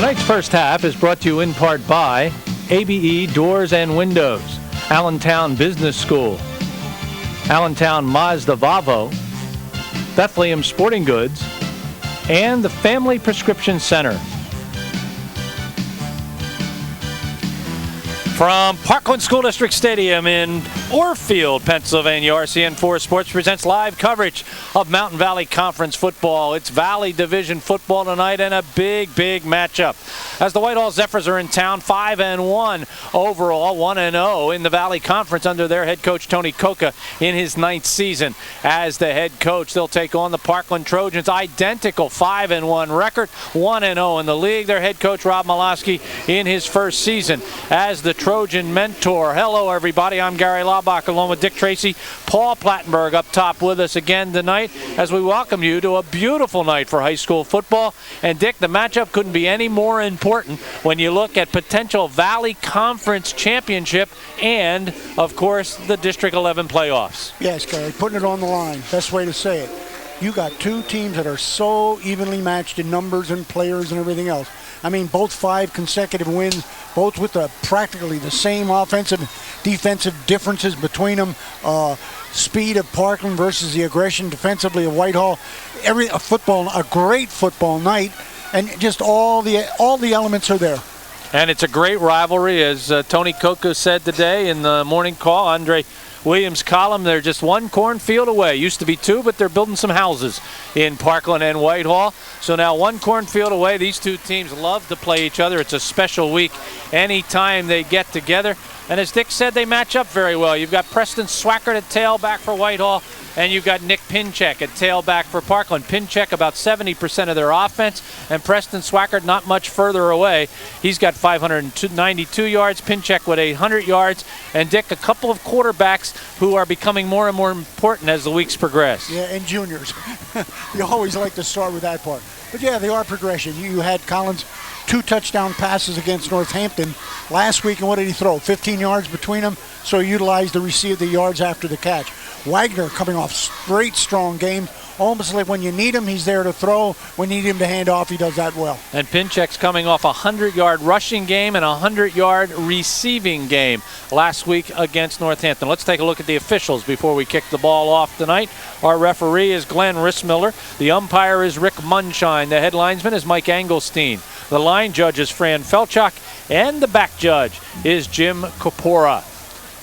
Tonight's first half is brought to you in part by ABE Doors and Windows, Allentown Business School, Allentown Mazda Volvo, Bethlehem Sporting Goods, and the Family Prescription Center. From Parkland School District Stadium in Orfield, Pennsylvania, RCN 4 Sports presents live coverage of Mountain Valley Conference football. It's Valley Division football tonight and a big matchup. As the Whitehall Zephyrs are in town, 5-1 overall, 1-0 in the Valley Conference under their head coach Tony Coca in his 9th season as the head coach. They'll take on the Parkland Trojans, identical 5-1 record, 1-0 in the league. Their head coach Rob Malosky in his first season as the Trojan mentor. Hello everybody, I'm Gary Laubach along with Dick Tracy, Paul Plattenberg up top with us again tonight as we welcome you to a beautiful night for high school football. And Dick, the matchup couldn't be any more important when you look at potential Valley Conference championship and, of course, the District 11 playoffs. Yes, Gary, putting it on the line, best way to say it. You got two teams that are so evenly matched in numbers and players and everything else. I mean, both 5 consecutive wins, both with practically the same offensive, defensive differences between them. Speed of Parkland versus the aggression defensively of Whitehall. A great football night, and just all the elements are there. And it's a great rivalry, as Tony Coca said today in the morning call. Andre Williams' column, they're just one cornfield away. Used to be 2, but they're building some houses in Parkland and Whitehall. So now one cornfield away. These two teams love to play each other. It's a special week anytime they get together. And as Dick said, they match up very well. You've got Preston Swackert at tailback for Whitehall, and you've got Nick Pinchek at tailback for Parkland. Pinchek about 70% of their offense, and Preston Swackert not much further away. He's got 592 yards, Pinchek with 800 yards, and Dick, a couple of quarterbacks who are becoming more and more important as the weeks progress. Yeah, and juniors. You always like to start with that part. But yeah, they are progression. You had Collins 2 touchdown passes against Northampton last week, and what did he throw? 15 yards between them, so he utilized the yards after the catch. Wagner coming off great strong game. Almost like when you need him, he's there to throw. When you need him to hand off, he does that well. And Pinchek's coming off a 100-yard rushing game and a 100-yard receiving game last week against Northampton. Let's take a look at the officials before we kick the ball off tonight. Our referee is Glenn Rissmiller. The umpire is Rick Munshine. The head linesman is Mike Engelstein. The line judge is Fran Felchuk. And the back judge is Jim Kopora.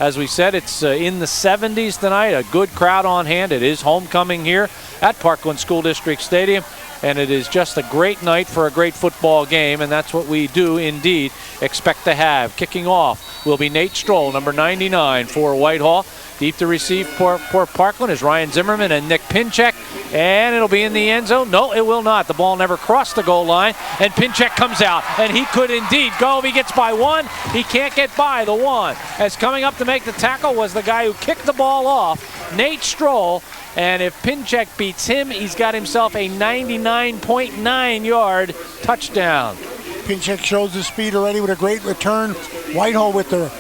As we said, it's in the 70s tonight. A good crowd on hand. It is homecoming here at Parkland School District Stadium, and it is just a great night for a great football game, and that's what we do indeed expect to have. Kicking off will be Nate Stroll, number 99 for Whitehall. Deep to receive for Parkland is Ryan Zimmerman and Nick Pinchek, and it'll be in the end zone. No, it will not. The ball never crossed the goal line, and Pinchek comes out, and he could indeed go. If he gets by 1, he can't get by the 1. As coming up to make the tackle was the guy who kicked the ball off, Nate Stroll, and if Pinchek beats him, he's got himself a 99.9-yard touchdown. Pinchek shows the speed already with a great return. Whitehall with the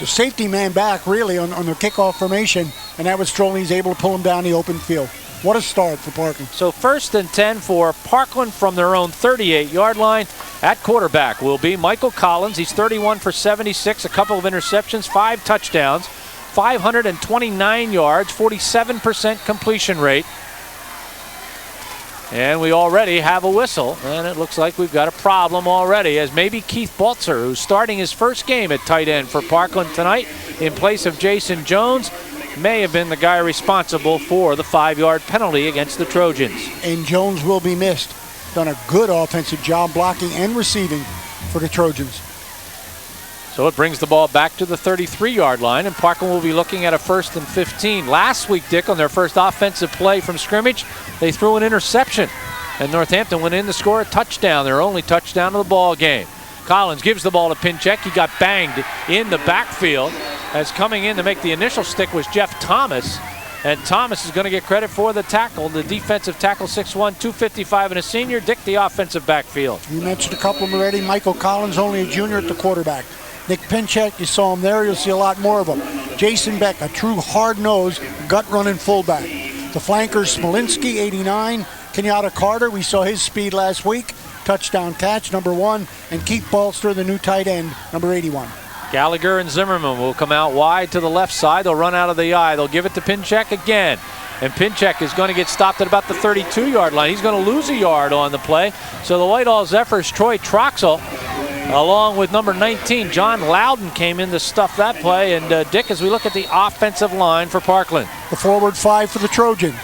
safety man back, really, on the kickoff formation, and that was Stroll. He's able to pull him down the open field. What a start for Parkland. So 1st and 10 for Parkland from their own 38-yard line. At quarterback will be Michael Collins. He's 31 for 76, a couple of interceptions, 5 touchdowns, 529 yards, 47% completion rate. And we already have a whistle, and it looks like we've got a problem already, as maybe Keith Baltzer, who's starting his first game at tight end for Parkland tonight in place of Jason Jones, may have been the guy responsible for the 5-yard penalty against the Trojans. And Jones will be missed. Done a good offensive job blocking and receiving for the Trojans. So it brings the ball back to the 33-yard line, and Parkland will be looking at a 1st and 15. Last week, Dick, on their first offensive play from scrimmage, they threw an interception, and Northampton went in to score a touchdown, their only touchdown of the ball game. Collins gives the ball to Pinchek. He got banged in the backfield, as coming in to make the initial stick was Jeff Thomas, and Thomas is going to get credit for the tackle, the defensive tackle, 6'1", 255, and a senior. Dick, the offensive backfield. We mentioned a couple of them already. Michael Collins, only a junior at the quarterback. Nick Pinchek, you saw him there. You'll see a lot more of him. Jason Beck, a true hard-nosed, gut-running fullback. The flankers, Smolinski, 89. Kenyatta Carter, we saw his speed last week. touchdown catch, number 1, and Keith Balster, the new tight end, number 81. Gallagher and Zimmerman will come out wide to the left side. They'll run out of the eye. They'll give it to Pinchek again. And Pinchek is going to get stopped at about the 32-yard line. He's going to lose a yard on the play. So the Whitehall Zephyrs, Troy Troxel, along with number 19, John Loudon, came in to stuff that play. And Dick, as we look at the offensive line for Parkland. The forward 5 for the Trojan.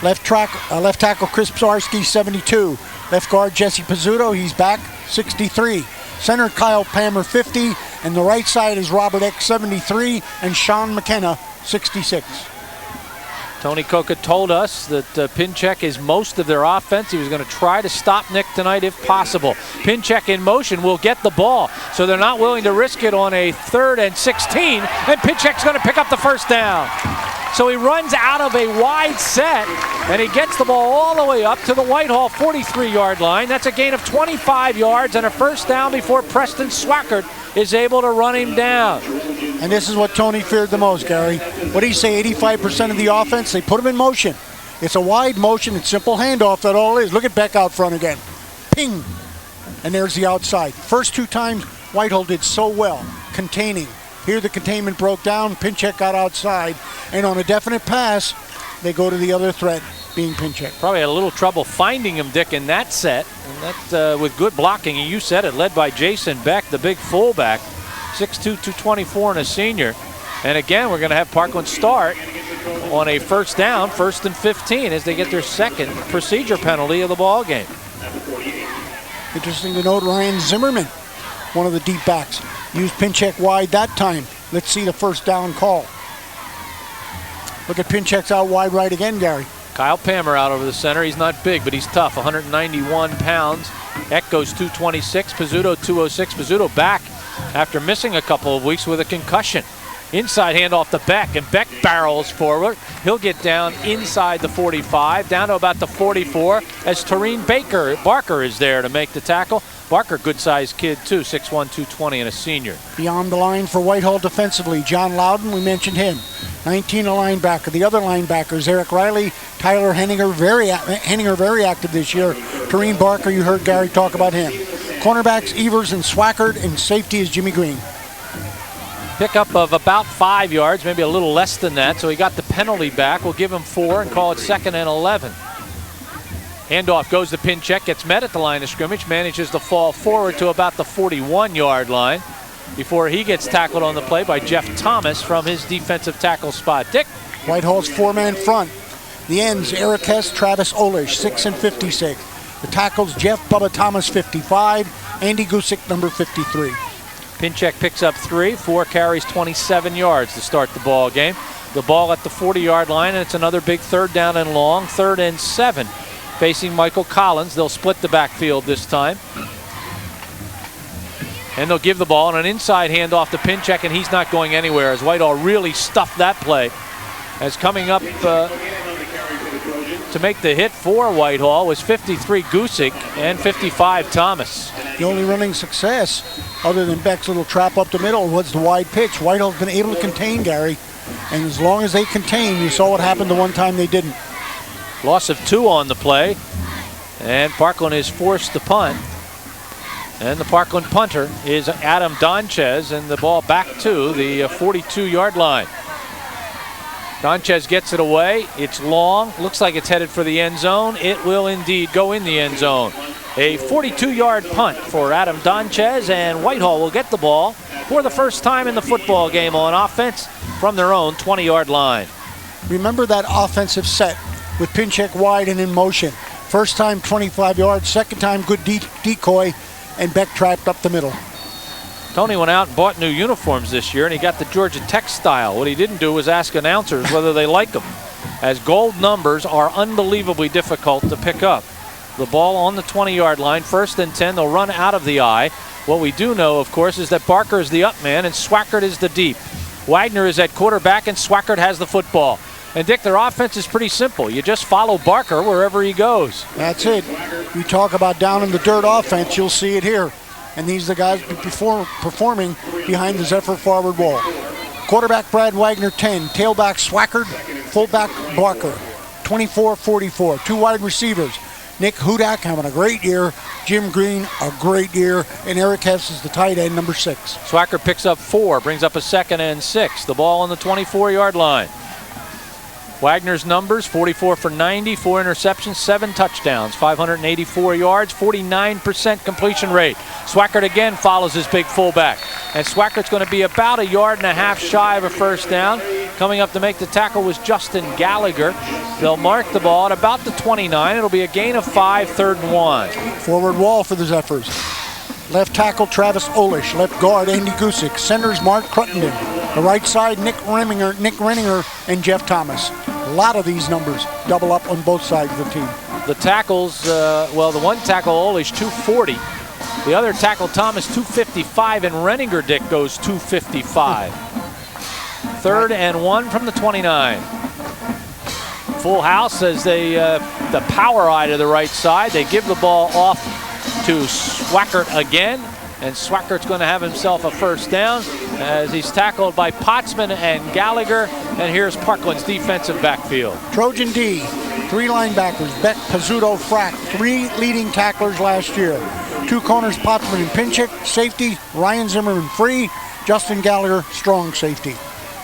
Left tackle Chris Psarski, 72. Left guard Jesse Pizzuto, he's back, 63. Center Kyle Palmer, 50. And the right side is Robert Eck, 73. And Sean McKenna, 66. Tony Coca told us that Pinchek is most of their offense. He was going to try to stop Nick tonight if possible. Pinchek in motion will get the ball, so they're not willing to risk it on a 3rd and 16, and Pinchek's going to pick up the first down. So he runs out of a wide set, and he gets the ball all the way up to the Whitehall 43-yard line. That's a gain of 25 yards and a first down before Preston Swackert is able to run him down. And this is what Tony feared the most, Gary. What do you say, 85% of the offense? They put him in motion. It's a wide motion. It's simple handoff, that all it is. Look at Beck out front again. Ping. And there's the outside. First 2 times, Whitehall did so well, containing. Here the containment broke down. Pinchek got outside. And on a definite pass, they go to the other threat, being Pinchek. Probably had a little trouble finding him, Dick, in that set. And that with good blocking, and you said it, led by Jason Beck, the big fullback. 6'2", 224, and a senior. And again, we're going to have Parkland start on a first down, 1st and 15, as they get their 2nd procedure penalty of the ball game. Interesting to note, Ryan Zimmerman, one of the deep backs, used Pinchek wide that time. Let's see the first down call. Look at Pinchek's out wide right again, Gary. Kyle Palmer out over the center. He's not big, but he's tough, 191 pounds. Eck goes 226, Pizzuto 206. Pizzuto back after missing a couple of weeks with a concussion. Inside handoff to Beck, and Beck barrels forward. He'll get down inside the 45, down to about the 44, as Tareen Barker is there to make the tackle. Barker, good-sized kid, too, 6'1", 220, and a senior. Beyond the line for Whitehall defensively, John Loudon, we mentioned him. 19, a linebacker. The other linebackers, Eric Riley, Tyler Henninger, very active this year. Tareen Barker, you heard Gary talk about him. Cornerbacks, Evers and Swackert, and safety is Jimmy Green. Pickup of about 5 yards, maybe a little less than that, so he got the penalty back. We'll give him 4 and call it 2nd and 11. Handoff goes to Pinchek, gets met at the line of scrimmage, manages to fall forward to about the 41-yard line before he gets tackled on the play by Jeff Thomas from his defensive tackle spot. Dick? Whitehall's 4-man front. The ends, Eric Hess, Travis Olish, 6 and 56. The tackles, Jeff Bubba Thomas, 55. Andy Gusick, number 53. Pinchek picks up 3, 4 carries, 27 yards to start the ball game. The ball at the 40-yard line, and it's another big 3rd down and long, 3rd and 7. Facing Michael Collins. They'll split the backfield this time. And they'll give the ball on an inside handoff to Pinchek, and he's not going anywhere, as Whitehall really stuffed that play. As coming up to make the hit for Whitehall was 53 Gusick and 55 Thomas. The only running success, other than Beck's little trap up the middle, was the wide pitch. Whitehall's been able to contain, Gary, and as long as they contain, you saw what happened the one time they didn't. Loss of 2 on the play, and Parkland is forced to punt. And the Parkland punter is Adam Donchez, and the ball back to the 42-yard line. Donchez gets it away. It's long. Looks like it's headed for the end zone. It will indeed go in the end zone. A 42-yard punt for Adam Donchez, and Whitehall will get the ball for the first time in the football game on offense from their own 20-yard line. Remember that offensive set with Pinchek wide and in motion. First time 25 yards, second time good decoy, and Beck trapped up the middle. Tony went out and bought new uniforms this year, and he got the Georgia Tech style. What he didn't do was ask announcers whether they like them, as gold numbers are unbelievably difficult to pick up. The ball on the 20-yard line, 1st and 10. They'll run out of the eye. What we do know, of course, is that Barker is the up man and Swackert is the deep. Wagner is at quarterback, and Swackert has the football. And, Dick, their offense is pretty simple. You just follow Barker wherever he goes. That's it. You talk about down in the dirt offense, you'll see it here. And these are the guys performing behind the Zephyr forward wall. Quarterback Brad Wagner, 10. Tailback Swackert, fullback Barker, 24-44. 2 wide receivers, Nick Hudak having a great year. Jim Green, a great year. And Eric Hess is the tight end, number 6. Swackert picks up 4, brings up a 2nd and 6. The ball on the 24-yard line. Wagner's numbers, 44 for 90, 4 interceptions, 7 touchdowns, 584 yards, 49% completion rate. Swackert again follows his big fullback. And Swackert's going to be about 1.5 yards shy of a first down. Coming up to make the tackle was Justin Gallagher. They'll mark the ball at about the 29. It'll be a gain of 5, 3rd and 1. Forward wall for the Zephyrs. Left tackle Travis Olish, left guard Andy Gusick, centers Mark Cruttenden. The right side Nick Renninger, and Jeff Thomas. A lot of these numbers double up on both sides of the team. The tackles, the one tackle Olish 240. The other tackle Thomas 255, and Renninger Dick goes 255. 3rd and 1 from the 29. Full house as they the power eye to the right side. They give the ball off to Swackert again, and Swackert's going to have himself a first down as he's tackled by Potsman and Gallagher. And here's Parkland's defensive backfield. Trojan D, 3 linebackers, Beck, Pizzuto, Frack, 3 leading tacklers last year. 2 corners, Potsman and Pinchik. Safety, Ryan Zimmerman free. Justin Gallagher, strong safety.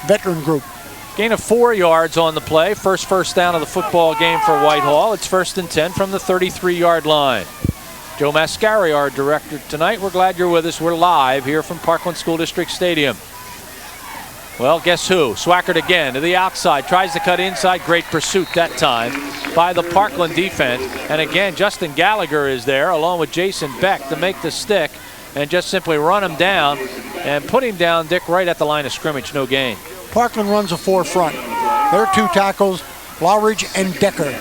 Veteran group. Gain of 4 yards on the play. First down of the football game for Whitehall. It's 1st and 10 from the 33-yard line. Joe Mascari, our director tonight. We're glad you're with us. We're live here from Parkland School District Stadium. Well, guess who? Swackert again to the outside. Tries to cut inside. Great pursuit that time by the Parkland defense. And again, Justin Gallagher is there along with Jason Beck to make the stick and just simply run him down and put him down, Dick, right at the line of scrimmage. No gain. Parkland runs a 4 front. Their 2 tackles, Lawridge and Decker.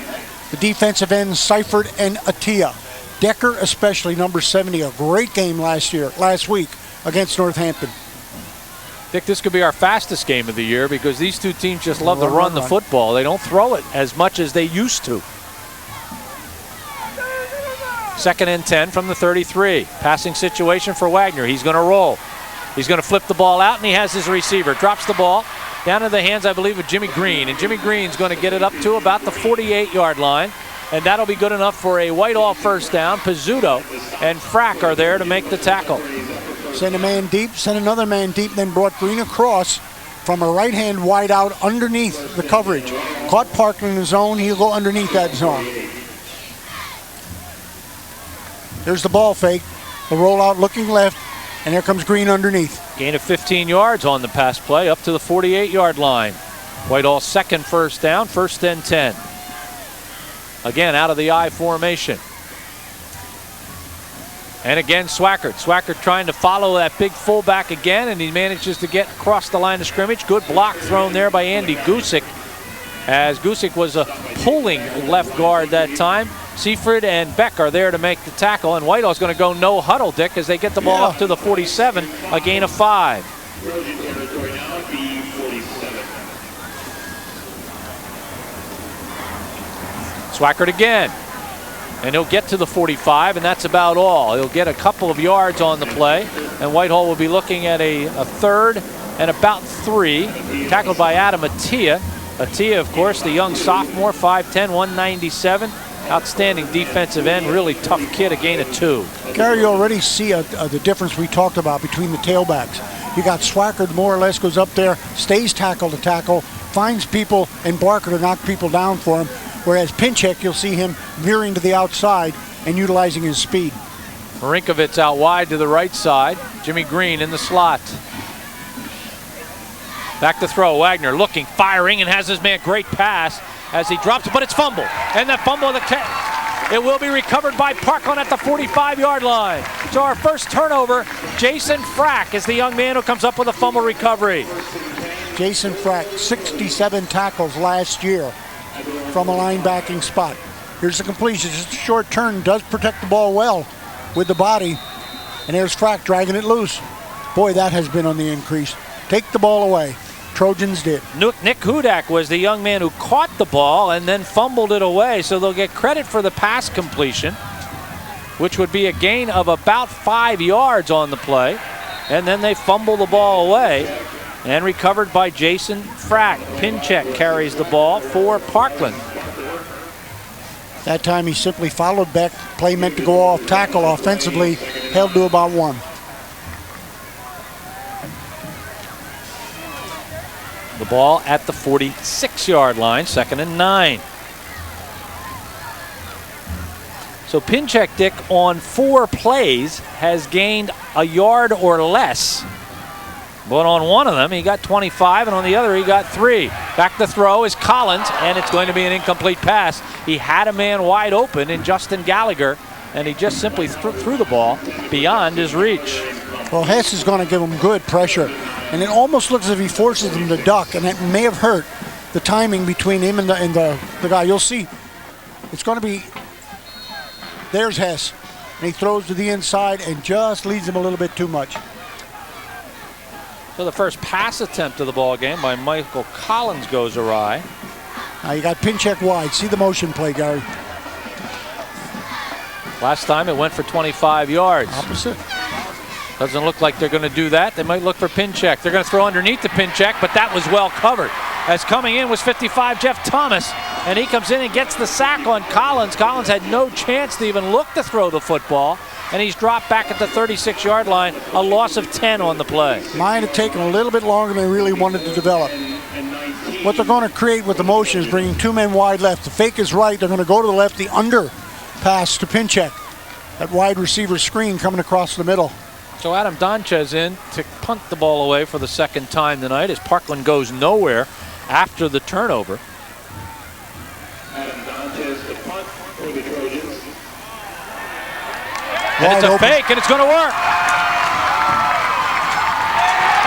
The defensive ends, Seifert and Attia. Decker, especially number 70, a great game last week against Northampton. Dick, this could be our fastest game of the year because these 2 teams just love to run the football. They don't throw it as much as they used to. 2nd and 10 from the 33. Passing situation for Wagner. He's going to roll. He's going to flip the ball out, and he has his receiver. Drops the ball down in the hands, I believe, of Jimmy Green. And Jimmy Green's going to get it up to about the 48-yard line. And that'll be good enough for a Whitehall first down. Pizzuto and Frack are there to make the tackle. Send a man deep, send another man deep, then brought Green across from a right-hand wide out underneath the coverage. Caught Parkland in the zone. He'll go underneath that zone. There's the ball fake. The rollout looking left, and there comes Green underneath. Gain of 15 yards on the pass play up to the 48-yard line. Whitehall's 2nd first down, 1st and 10. Again, out of the I formation. And again, Swackert. Swackert trying to follow that big fullback again, and he manages to get across the line of scrimmage. Good block thrown there by Andy Gusick, as Gusick was a pulling left guard that time. Seifert and Beck are there to make the tackle, and Whitehall's going to go no huddle, Dick, as they get the ball up to the 47, a gain of 5. Swackert again, and he'll get to the 45, and that's about all. He'll get a couple of yards on the play, and Whitehall will be looking at a 3rd and about 3, tackled by Adam Attia. Attia, of course, the young sophomore, 5'10", 197. Outstanding defensive end, really tough kid, a gain of 2. Gary, you already see the difference we talked about between the tailbacks. You got Swackert more or less goes up there, stays tackle to tackle, finds people, and Barker to knock people down for him. Whereas Pinchik, you'll see him veering to the outside and utilizing his speed. Marinkovitz out wide to the right side. Jimmy Green in the slot. Back to throw. Wagner looking, firing, and has his man. Great pass as he drops it, but it's fumbled. And that fumble, it will be recovered by Parkland at the 45-yard line. So our first turnover, Jason Frack is the young man who comes up with a fumble recovery. Jason Frack, 67 tackles last year from a linebacking spot. Here's the completion. Just a short turn, does protect the ball well with the body. And there's Frack dragging it loose. Boy, that has been on the increase. Take the ball away. Trojans did. Nick Hudak was the young man who caught the ball and then fumbled it away, so they'll get credit for the pass completion, which would be a gain of about 5 yards on the play. And then they fumble the ball away and recovered by Jason Frack. Pinchek carries the ball for Parkland. That time he simply followed back. Play meant to go off tackle offensively, held to about 1. The ball at the 46-yard line, 2nd and 9. So Pinchek, Dick, on 4 plays has gained a yard or less. But on one of them, he got 25, and on the other, he got 3. Back to throw is Collins, and it's going to be an incomplete pass. He had a man wide open in Justin Gallagher, and he just simply threw the ball beyond his reach. Well, Hess is going to give him good pressure, and it almost looks as if he forces him to duck, and that may have hurt the timing between him and the guy. You'll see. It's going to be, there's Hess, and he throws to the inside and just leads him a little bit too much. So the first pass attempt of the ball game by Michael Collins goes awry. Now you got Pinchek wide. See the motion play, Gary. Last time it went for 25 yards. Opposite. Doesn't look like they're going to do that. They might look for Pinchek. They're going to throw underneath the Pinchek, but that was well covered. As coming in was 55, Jeff Thomas, and he comes in and gets the sack on Collins. Collins had no chance to even look to throw the football, and he's dropped back at the 36-yard line, a loss of 10 on the play. Might have taken a little bit longer than they really wanted to develop. What they're going to create with the motion is bringing 2 men wide left. The fake is right. They're going to go to the left, the under pass to Pinchek. That wide receiver screen coming across the middle. So Adam Donchez in to punt the ball away for the 2nd time tonight as Parkland goes nowhere after the turnover. Adam Donchez to punt for the Trojans. And it's a fake, and it's going to work.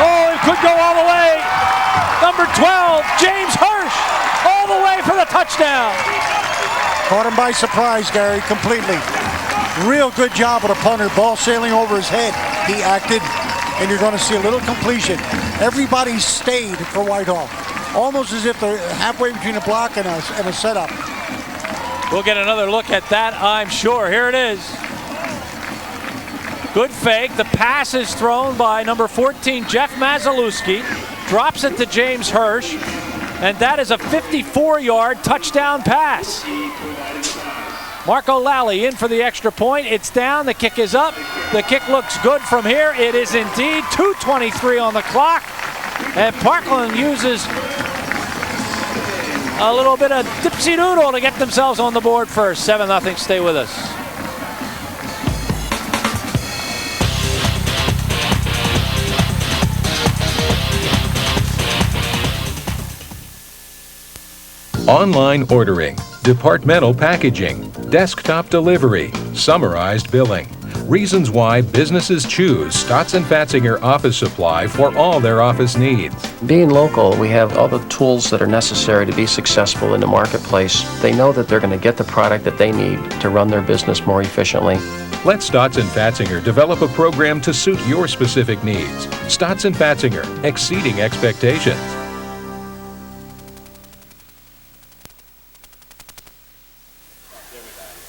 Oh, it could go all the way. Number 12, James Hirsch, all the way for the touchdown. Caught him by surprise, Gary, completely. Real good job of the punter. Ball sailing over his head. He acted, and you're going to see a little completion. Everybody stayed for Whitehall. Almost as if they're halfway between a block and a setup. We'll get another look at that, I'm sure. Here it is. Good fake. The pass is thrown by number 14, Jeff Mazalewski. Drops it to James Hirsch. And that is a 54-yard touchdown pass. Marco Lally in for the extra point. It's down. The kick is up. The kick looks good from here. It is indeed. 2:23 on the clock. And Parkland uses a little bit of dipsy-doodle to get themselves on the board first. 7-0. Stay with us. Online ordering, departmental packaging, desktop delivery, summarized billing. Reasons why businesses choose Stotts & Fatzinger Office Supply for all their office needs. Being local, we have all the tools that are necessary to be successful in the marketplace. They know that they're going to get the product that they need to run their business more efficiently. Let Stotts & Fatzinger develop a program to suit your specific needs. Stotts & Fatzinger, exceeding expectations.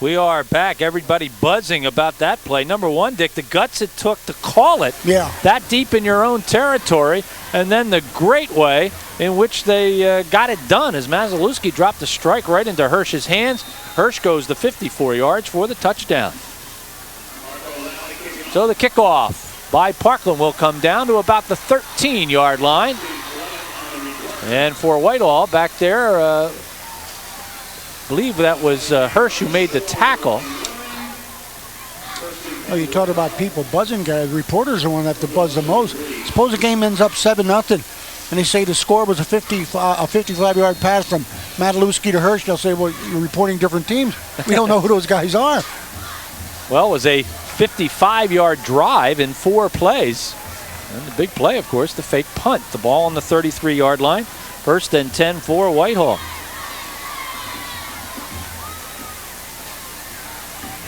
We are back. Everybody buzzing about that play. Number 1, Dick, the guts it took to call it that deep in your own territory, and then the great way in which they got it done as Mazalewski dropped the strike right into Hirsch's hands. Hirsch goes the 54 yards for the touchdown. So the kickoff by Parkland will come down to about the 13-yard line. And for Whitehall back there, I believe that was Hirsch who made the tackle. Oh, you talked about people buzzing, guys. The reporters are the one that have to buzz the most. Suppose the game ends up 7-0, and they say the score was a 55-yard pass from Mazalewski to Hirsch. They'll say, well, you're reporting different teams. We don't know who those guys are. Well, it was a 55-yard drive in 4 plays. And the big play, of course, the fake punt. The ball on the 33-yard line. 1st and 10 for Whitehall.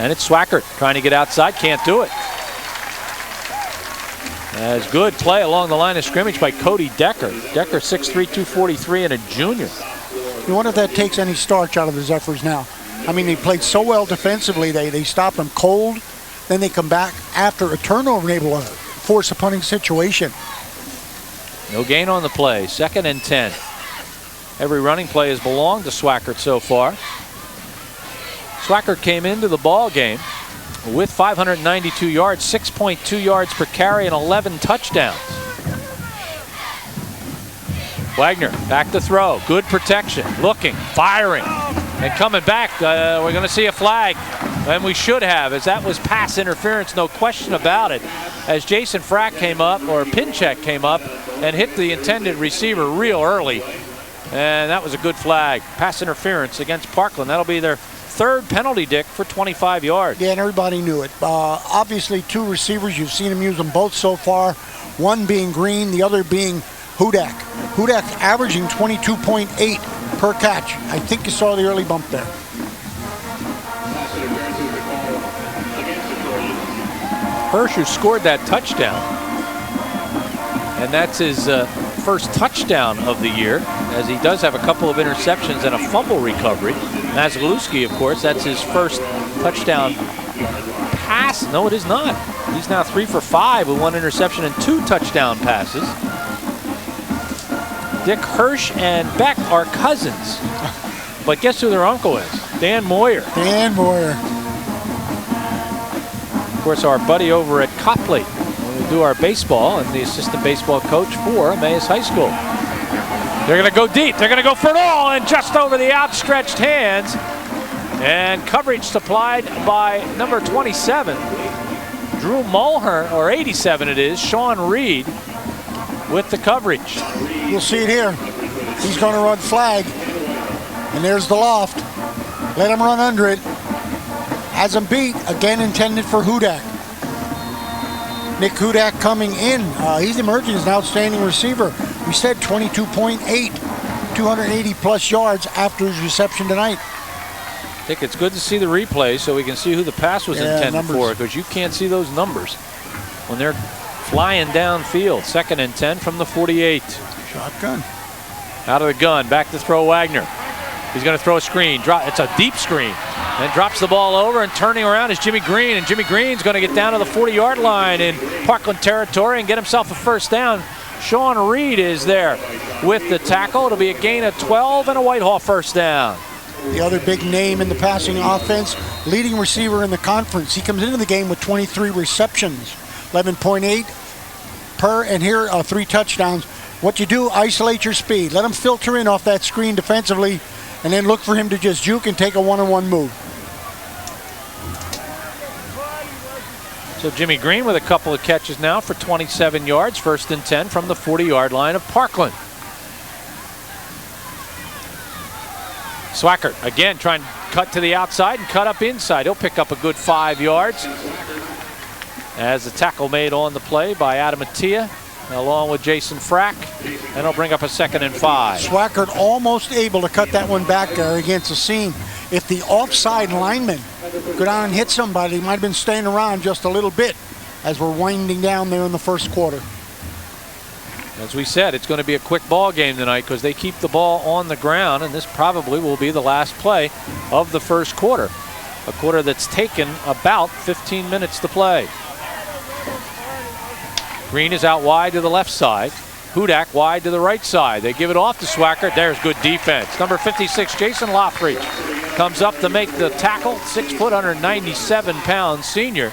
And it's Swackert trying to get outside, can't do it. As good play along the line of scrimmage by Cody Decker. Decker 6'3", 243, and a junior. You wonder if that takes any starch out of the Zephyrs now. I mean, they played so well defensively. They stopped them cold. Then they come back after a turnover and able to force a punting situation. No gain on the play. 2nd and 10. Every running play has belonged to Swackert so far. Swackert came into the ball game with 592 yards, 6.2 yards per carry, and 11 touchdowns. Wagner back to throw. Good protection. Looking, firing, and coming back. We're going to see a flag, and we should have, as that was pass interference, no question about it. As Jason Frack came up, or Pinchek came up, and hit the intended receiver real early, and that was a good flag. Pass interference against Parkland. That'll be their third penalty, Dick, for 25 yards. Yeah, and everybody knew it. Obviously, two receivers. You've seen him use them both so far. One being Green, the other being Hudak. Hudak averaging 22.8 per catch. I think you saw the early bump there. Hirsch, who scored that touchdown, and that's his first touchdown of the year, as he does have a couple of interceptions and a fumble recovery. Mazalewski, of course, that's his first touchdown pass. No, it is not. He's now 3 for 5 with 1 interception and 2 touchdown passes. Dick, Hirsch and Beck are cousins. But guess who their uncle is? Dan Moyer. Dan Moyer. Of course, our buddy over at Copley. We do our baseball, and the assistant baseball coach for Emmaus High School. They're going to go deep. They're going to go for it all, and just over the outstretched hands. And coverage supplied by number 27, Drew Mulhern, or 87 it is, Sean Reed with the coverage. You'll see it here. He's going to run flag. And there's the loft. Let him run under it. Has him beat. Again intended for Hudak. Nick Hudak coming in. He's emerging as an outstanding receiver. We said 22.8, 280 plus yards after his reception tonight. I think it's good to see the replay so we can see who the pass was intended for, because you can't see those numbers when they're flying downfield. 2nd and 10 from the 48. Shotgun. Out of the gun, back to throw Wagner. He's going to throw a screen. It's a deep screen. And drops the ball over, and turning around is Jimmy Green. And Jimmy Green's going to get down to the 40-yard line in Parkland territory and get himself a first down. Sean Reed is there with the tackle. It'll be a gain of 12 and a Whitehall first down. The other big name in the passing offense, leading receiver in the conference. He comes into the game with 23 receptions, 11.8 per, and here 3 touchdowns. What you do, isolate your speed. Let him filter in off that screen defensively, and then look for him to just juke and take a one-on-one move. So Jimmy Green with a couple of catches now for 27 yards, 1st and 10 from the 40-yard line of Parkland. Swackert again trying to cut to the outside and cut up inside. He'll pick up a good 5 yards as the tackle made on the play by Adam Attia along with Jason Frack, and he'll bring up a 2nd and 5. Swackert almost able to cut that one back there against the seam. If the offside lineman go down and hit somebody, he might have been staying around just a little bit as we're winding down there in the first quarter. As we said, it's going to be a quick ball game tonight because they keep the ball on the ground, and this probably will be the last play of the first quarter. A quarter that's taken about 15 minutes to play. Green is out wide to the left side. Hudak wide to the right side. They give it off to Swackert. There's good defense. Number 56, Jason Loftridge, comes up to make the tackle. 6 foot, 197-pound senior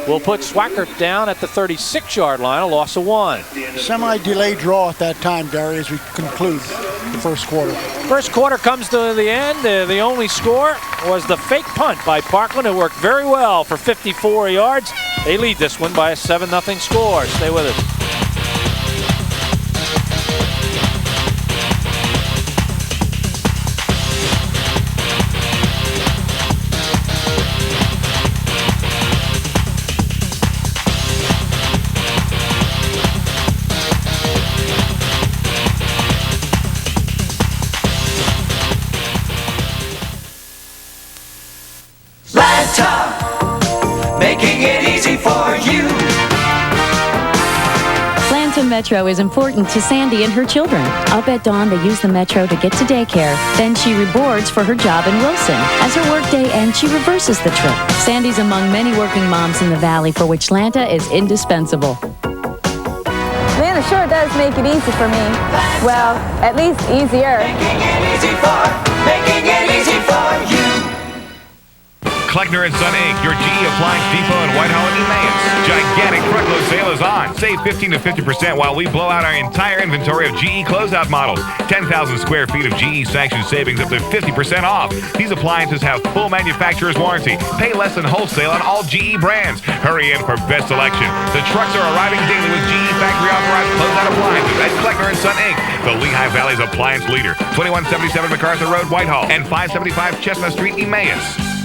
will put Swackert down at the 36-yard line, a loss of 1. Semi-delayed draw at that time, Gary, as we conclude the first quarter. First quarter comes to the end. The only score was the fake punt by Parkland. It worked very well for 54 yards. They lead this one by a 7-0 score. Stay with us. Making it easy for you. Atlanta Metro is important to Sandy and her children. Up at dawn, they use the Metro to get to daycare. Then she reboards for her job in Wilson. As her workday ends, she reverses the trip. Sandy's among many working moms in the Valley for which Lanta is indispensable. Lanta sure does make it easy for me. Well, at least easier. Making it easy for you. Kleckner & Son Inc., your GE Appliance Depot in Whitehall and Emmaus. Gigantic truckload sale is on. Save 15 to 50% while we blow out our entire inventory of GE closeout models. 10,000 square feet of GE sanctioned savings up to 50% off. These appliances have full manufacturer's warranty. Pay less than wholesale on all GE brands. Hurry in for best selection. The trucks are arriving daily with GE factory authorized closeout appliances at Kleckner & Son Inc., the Lehigh Valley's appliance leader. 2177 MacArthur Road, Whitehall, and 575 Chestnut Street, Emmaus.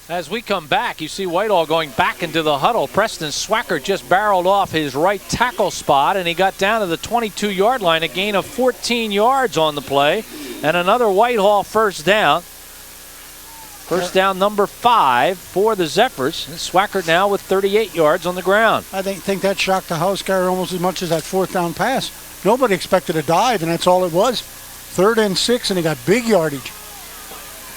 As we come back, you see Whitehall going back into the huddle. Preston Swacker just barreled off his right tackle spot, and he got down to the 22-yard line, a gain of 14 yards on the play, and another Whitehall first down. First down number 5 for the Zephyrs. And Swacker now with 38 yards on the ground. I think that shocked the house, Gary, almost as much as that fourth down pass. Nobody expected a dive, and that's all it was. 3rd and 6, and he got big yardage.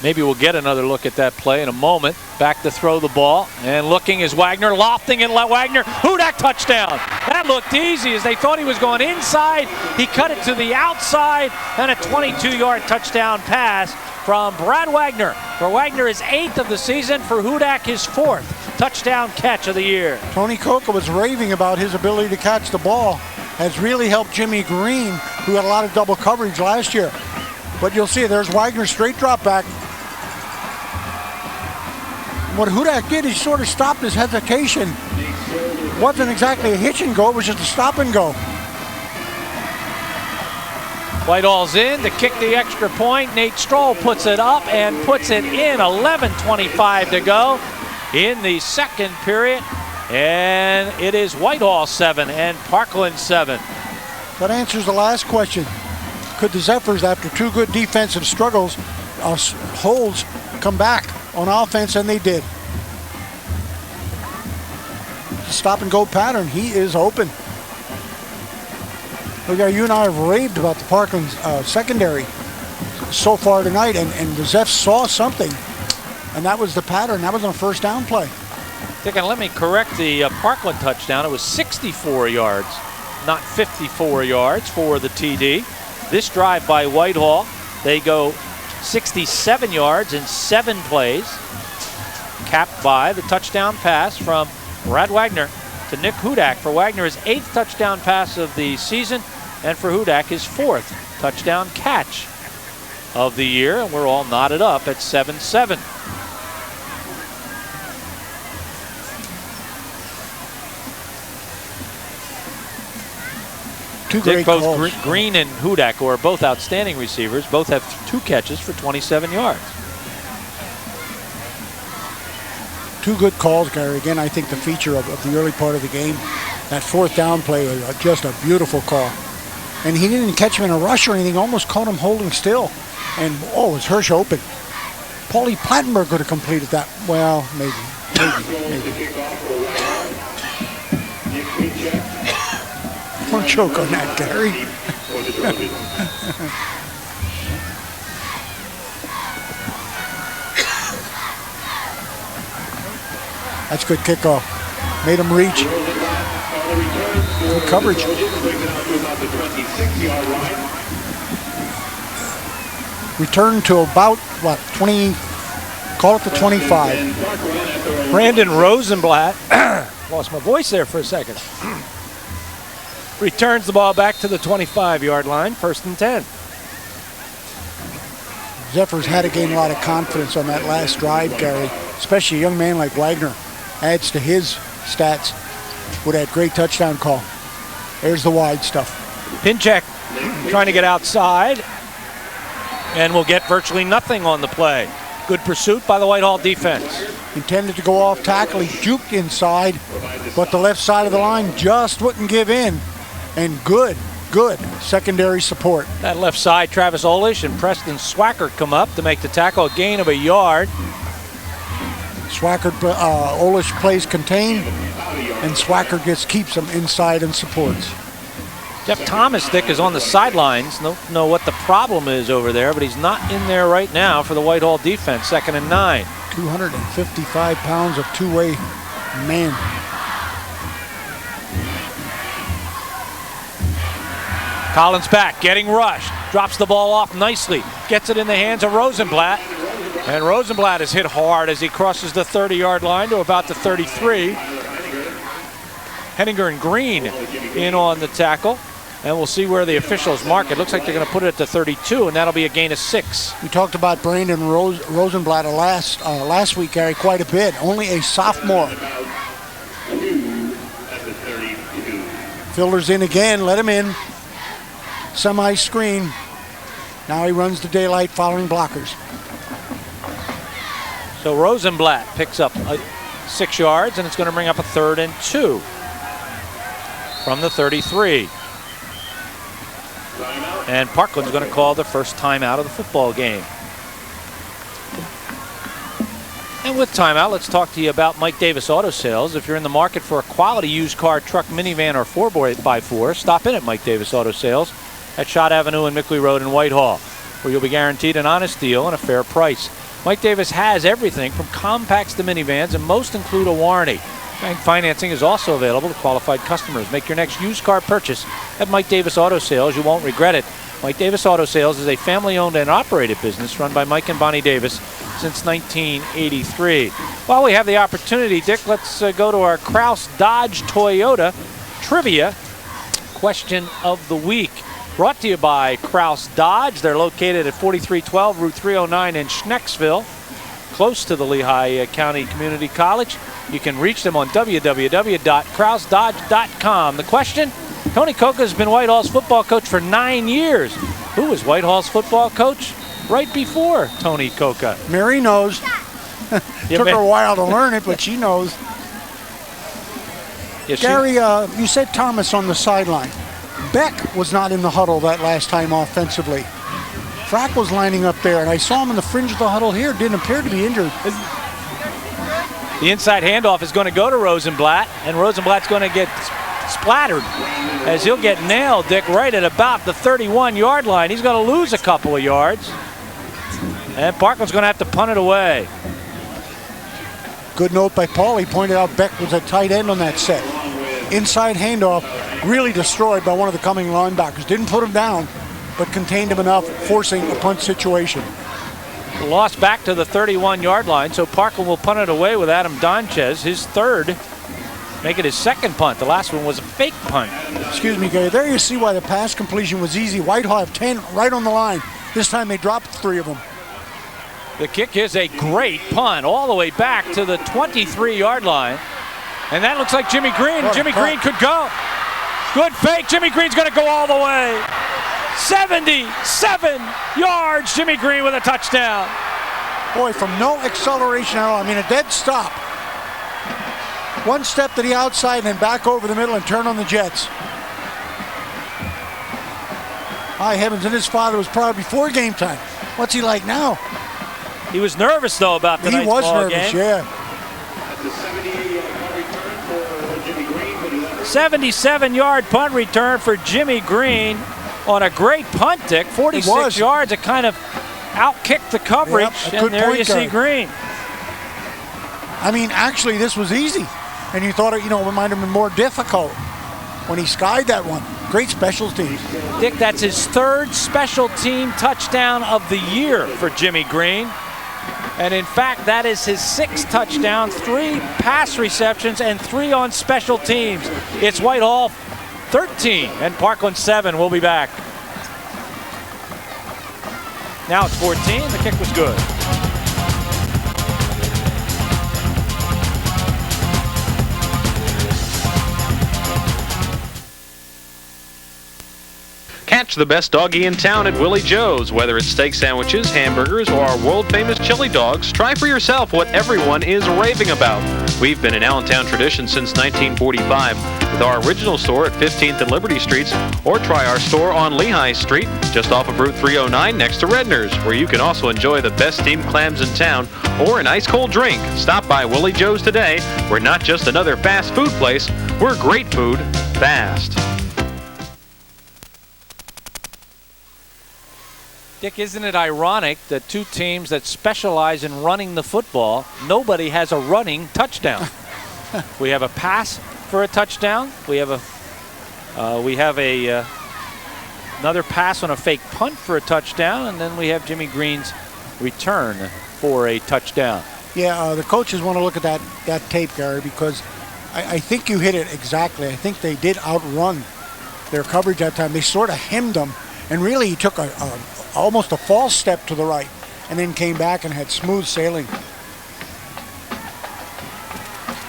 Maybe we'll get another look at that play in a moment. Back to throw the ball, and looking is Wagner, lofting and Wagner. Hudak touchdown. That looked easy as they thought he was going inside. He cut it to the outside, and a 22-yard touchdown pass from Brad Wagner. For Wagner, his 8th of the season. For Hudak, his 4th touchdown catch of the year. Tony Coca was raving about his ability to catch the ball. Has really helped Jimmy Green, who had a lot of double coverage last year. But you'll see, there's Wagner, straight drop back. What Hudak did, he sort of stopped his hesitation. Wasn't exactly a hitch and go, it was just a stop and go. Whitehall's in to kick the extra point. Nate Stroll puts it up and puts it in. 11:25 to go in the second period. And it is Whitehall 7 and Parkland 7. That answers the last question. Could the Zephyrs, after 2 good defensive struggles, holds, come back on offense? And they did. Stop and go pattern. He is open. Look, you and I have raved about the Parkland secondary so far tonight, and the Zephyrs saw something, and that was the pattern. That was on a first down play. Let me correct the Parkland touchdown. It was 64 yards, not 54 yards for the TD. This drive by Whitehall, they go 67 yards in 7 plays, capped by the touchdown pass from Brad Wagner to Nick Hudak. For Wagner, his 8th touchdown pass of the season, and for Hudak, his 4th touchdown catch of the year. And we're all knotted up at 7-7. Two great both calls. Green and Hudak, who are both outstanding receivers, both have 2 catches for 27 yards. 2 good calls, Gary. Again, I think the feature of the early part of the game, that 4th down play was just a beautiful call. And he didn't catch him in a rush or anything, almost caught him holding still. And, was Hirsch open. Paulie Plattenberg could have completed that. Well, maybe. Don't choke on that, Gary. That's good kickoff. Made him reach. Good coverage. Return to about, 20, call it the 25. Brandon Rosenblatt, lost my voice there for a second, returns the ball back to the 25-yard line, 1st and 10. Zephyrs had to gain a lot of confidence on that last drive, Gary, especially a young man like Wagner. Adds to his stats with that great touchdown call. There's the wide stuff. Pinchak trying to get outside, and will get virtually nothing on the play. Good pursuit by the Whitehall defense. Intended to go off tackle, he juked inside, but the left side of the line just wouldn't give in. And good secondary support. That left side, Travis Olish and Preston Swacker come up to make the tackle, a gain of a yard. Swacker, Olish plays contain, and Swacker keeps him inside and supports. Jeff Thomas, Dick, is on the sidelines. Don't know what the problem is over there, but he's not in there right now for the Whitehall defense. 2nd and 9. 255 pounds of two-way man. Collins back, getting rushed. Drops the ball off nicely. Gets it in the hands of Rosenblatt. And Rosenblatt is hit hard as he crosses the 30-yard line to about the 33. Henninger and Green in on the tackle. And we'll see where the officials mark it. Looks like they're going to put it at the 32, and that'll be a gain of 6. We talked about Brandon Rosenblatt last week, Gary, quite a bit. Only a sophomore. Fielder's in again. Let him in. Semi-screen. Now he runs the daylight following blockers. So Rosenblatt picks up 6 yards, and it's going to bring up a 3rd and 2 from the 33. And Parkland's going to call the first timeout of the football game. And with timeout, let's talk to you about Mike Davis Auto Sales. If you're in the market for a quality used car, truck, minivan, or 4x4, stop in at Mike Davis Auto Sales at Schott Avenue and Mickley Road in Whitehall, where you'll be guaranteed an honest deal and a fair price. Mike Davis has everything from compacts to minivans, and most include a warranty. Bank financing is also available to qualified customers. Make your next used car purchase at Mike Davis Auto Sales. You won't regret it. Mike Davis Auto Sales is a family-owned and operated business run by Mike and Bonnie Davis since 1983. While we have the opportunity, Dick, let's go to our Kraus Dodge Toyota Trivia Question of the Week. Brought to you by Kraus Dodge. They're located at 4312 Route 309 in Schnecksville, close to the Lehigh County Community College. You can reach them on www.krausdodge.com. The question: Tony Coca has been Whitehall's football coach for 9 years. Who was Whitehall's football coach right before Tony Coca? Mary knows. Took her a while to learn it, but she knows. Yes, Gary, you said Thomas on the sideline. Beck was not in the huddle that last time offensively. Frack was lining up there, and I saw him in the fringe of the huddle here. Didn't appear to be injured. The inside handoff is going to go to Rosenblatt, and Rosenblatt's going to get splattered as he'll get nailed, Dick, right at about the 31-yard line. He's going to lose a couple of yards, and Parkland's going to have to punt it away. Good note by Paul. He pointed out Beck was a tight end on that set. Inside handoff, really destroyed by one of the coming linebackers. Didn't put him down, but contained him enough, forcing a punt situation. Lost back to the 31-yard line, so Parkland will punt it away with Adam Donchez, his 3rd. Make it his 2nd punt. The last one was a fake punt. Excuse me, Gary. There you see why the pass completion was easy. Whitehall have 10 right on the line. This time they dropped 3 of them. The kick is a great punt all the way back to the 23-yard line. And that looks like Jimmy Green. Jimmy Green could go. Good fake. Jimmy Green's going to go all the way. 77 yards. Jimmy Green with a touchdown. Boy, from no acceleration at all. I mean, a dead stop. One step to the outside and then back over the middle and turn on the Jets. High heavens, and his father was proud before game time. What's he like now? He was nervous, though, about tonight's ball game. He was nervous, yeah. 77-yard punt return for Jimmy Green on a great punt, Dick. 46 yards. It kind of out-kicked the coverage, and there you see Green. I mean, actually, this was easy, and you thought it, it might have been more difficult when he skied that one. Great special teams. Dick, that's his 3rd special team touchdown of the year for Jimmy Green. And in fact, that is his 6th touchdown, 3 pass receptions, and 3 on special teams. It's Whitehall 13 and Parkland 7. We'll be back. Now it's 14. The kick was good. Catch the best doggy in town at Willie Joe's. Whether it's steak sandwiches, hamburgers, or our world-famous chili dogs, try for yourself what everyone is raving about. We've been an Allentown tradition since 1945 with our original store at 15th and Liberty Streets, or try our store on Lehigh Street, just off of Route 309 next to Redner's, where you can also enjoy the best steamed clams in town or an ice-cold drink. Stop by Willie Joe's today. We're not just another fast food place, we're great food fast. Dick, isn't it ironic that 2 teams that specialize in running the football, nobody has a running touchdown? We have a pass for a touchdown. We have another pass on a fake punt for a touchdown, and then we have Jimmy Green's return for a touchdown. Yeah, the coaches want to look at that tape, Gary, because I think you hit it exactly. I think they did outrun their coverage that time. They sort of hemmed them, and really he took almost a false step to the right and then came back and had smooth sailing.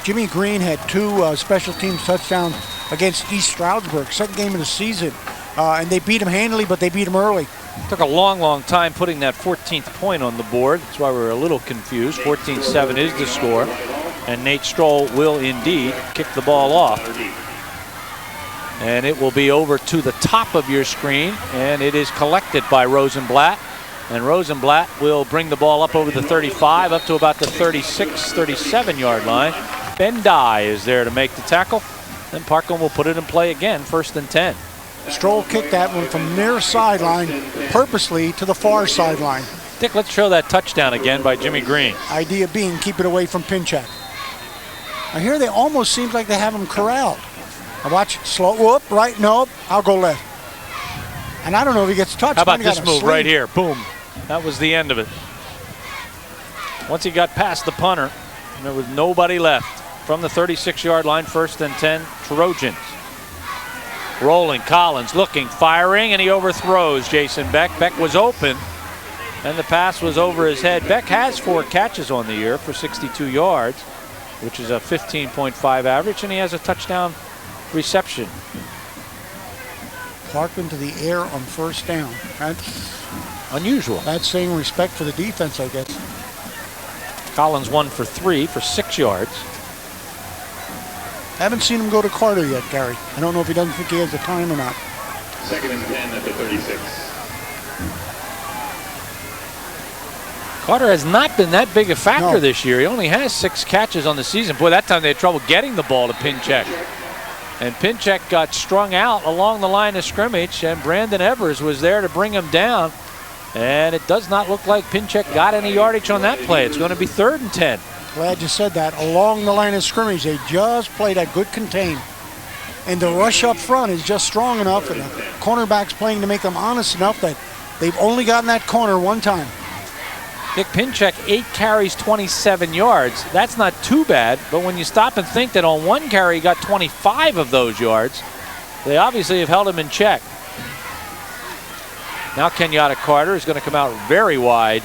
Jimmy Green had 2 special teams touchdowns against East Stroudsburg, second game of the season, and they beat him handily, but they beat him early. Took a long time putting that 14th point on the board. That's why we were a little confused. 14-7 is the score, and Nate Stroll will indeed kick the ball off. And it will be over to the top of your screen, and it is collected by Rosenblatt. And Rosenblatt will bring the ball up over the 35, up to about the 36, 37-yard line. Ben Dye is there to make the tackle. Then Parkland will put it in play again, 1st and 10. Stroll kicked that one from near sideline purposely to the far sideline. Dick, let's show that touchdown again by Jimmy Green. Idea being keep it away from Pinchak. I hear they almost seems like they have him corralled. Now watch, slow, whoop, right, nope, I'll go left. And I don't know if he gets touched. How about this move right here? Boom. That was the end of it. Once he got past the punter, there was nobody left. From the 36-yard line, 1st and 10, Trojans. Rolling, Collins looking, firing, and he overthrows Jason Beck. Beck was open, and the pass was over his head. Beck has 4 catches on the year for 62 yards, which is a 15.5 average, and he has a touchdown reception. Parkland to the air on 1st down. That's unusual. That's saying respect for the defense, I guess. Collins 1 for 3 for 6 yards. Haven't seen him go to Carter yet, Gary. I don't know if he doesn't think he has the time or not. 2nd and 10 at the 36. Carter has not been that big a factor this year. He only has 6 catches on the season. Boy, that time they had trouble getting the ball to Pinchak. And Pinchak got strung out along the line of scrimmage, and Brandon Evers was there to bring him down. And it does not look like Pinchak got any yardage on that play. It's going to be 3rd and 10. Glad you said that. Along the line of scrimmage, they just played a good contain. And the rush up front is just strong enough, and the cornerback's playing to make them honest enough that they've only gotten that corner one time. Dick, Pinchak, 8 carries, 27 yards. That's not too bad, but when you stop and think that on 1 carry he got 25 of those yards, they obviously have held him in check. Now Kenyatta Carter is going to come out very wide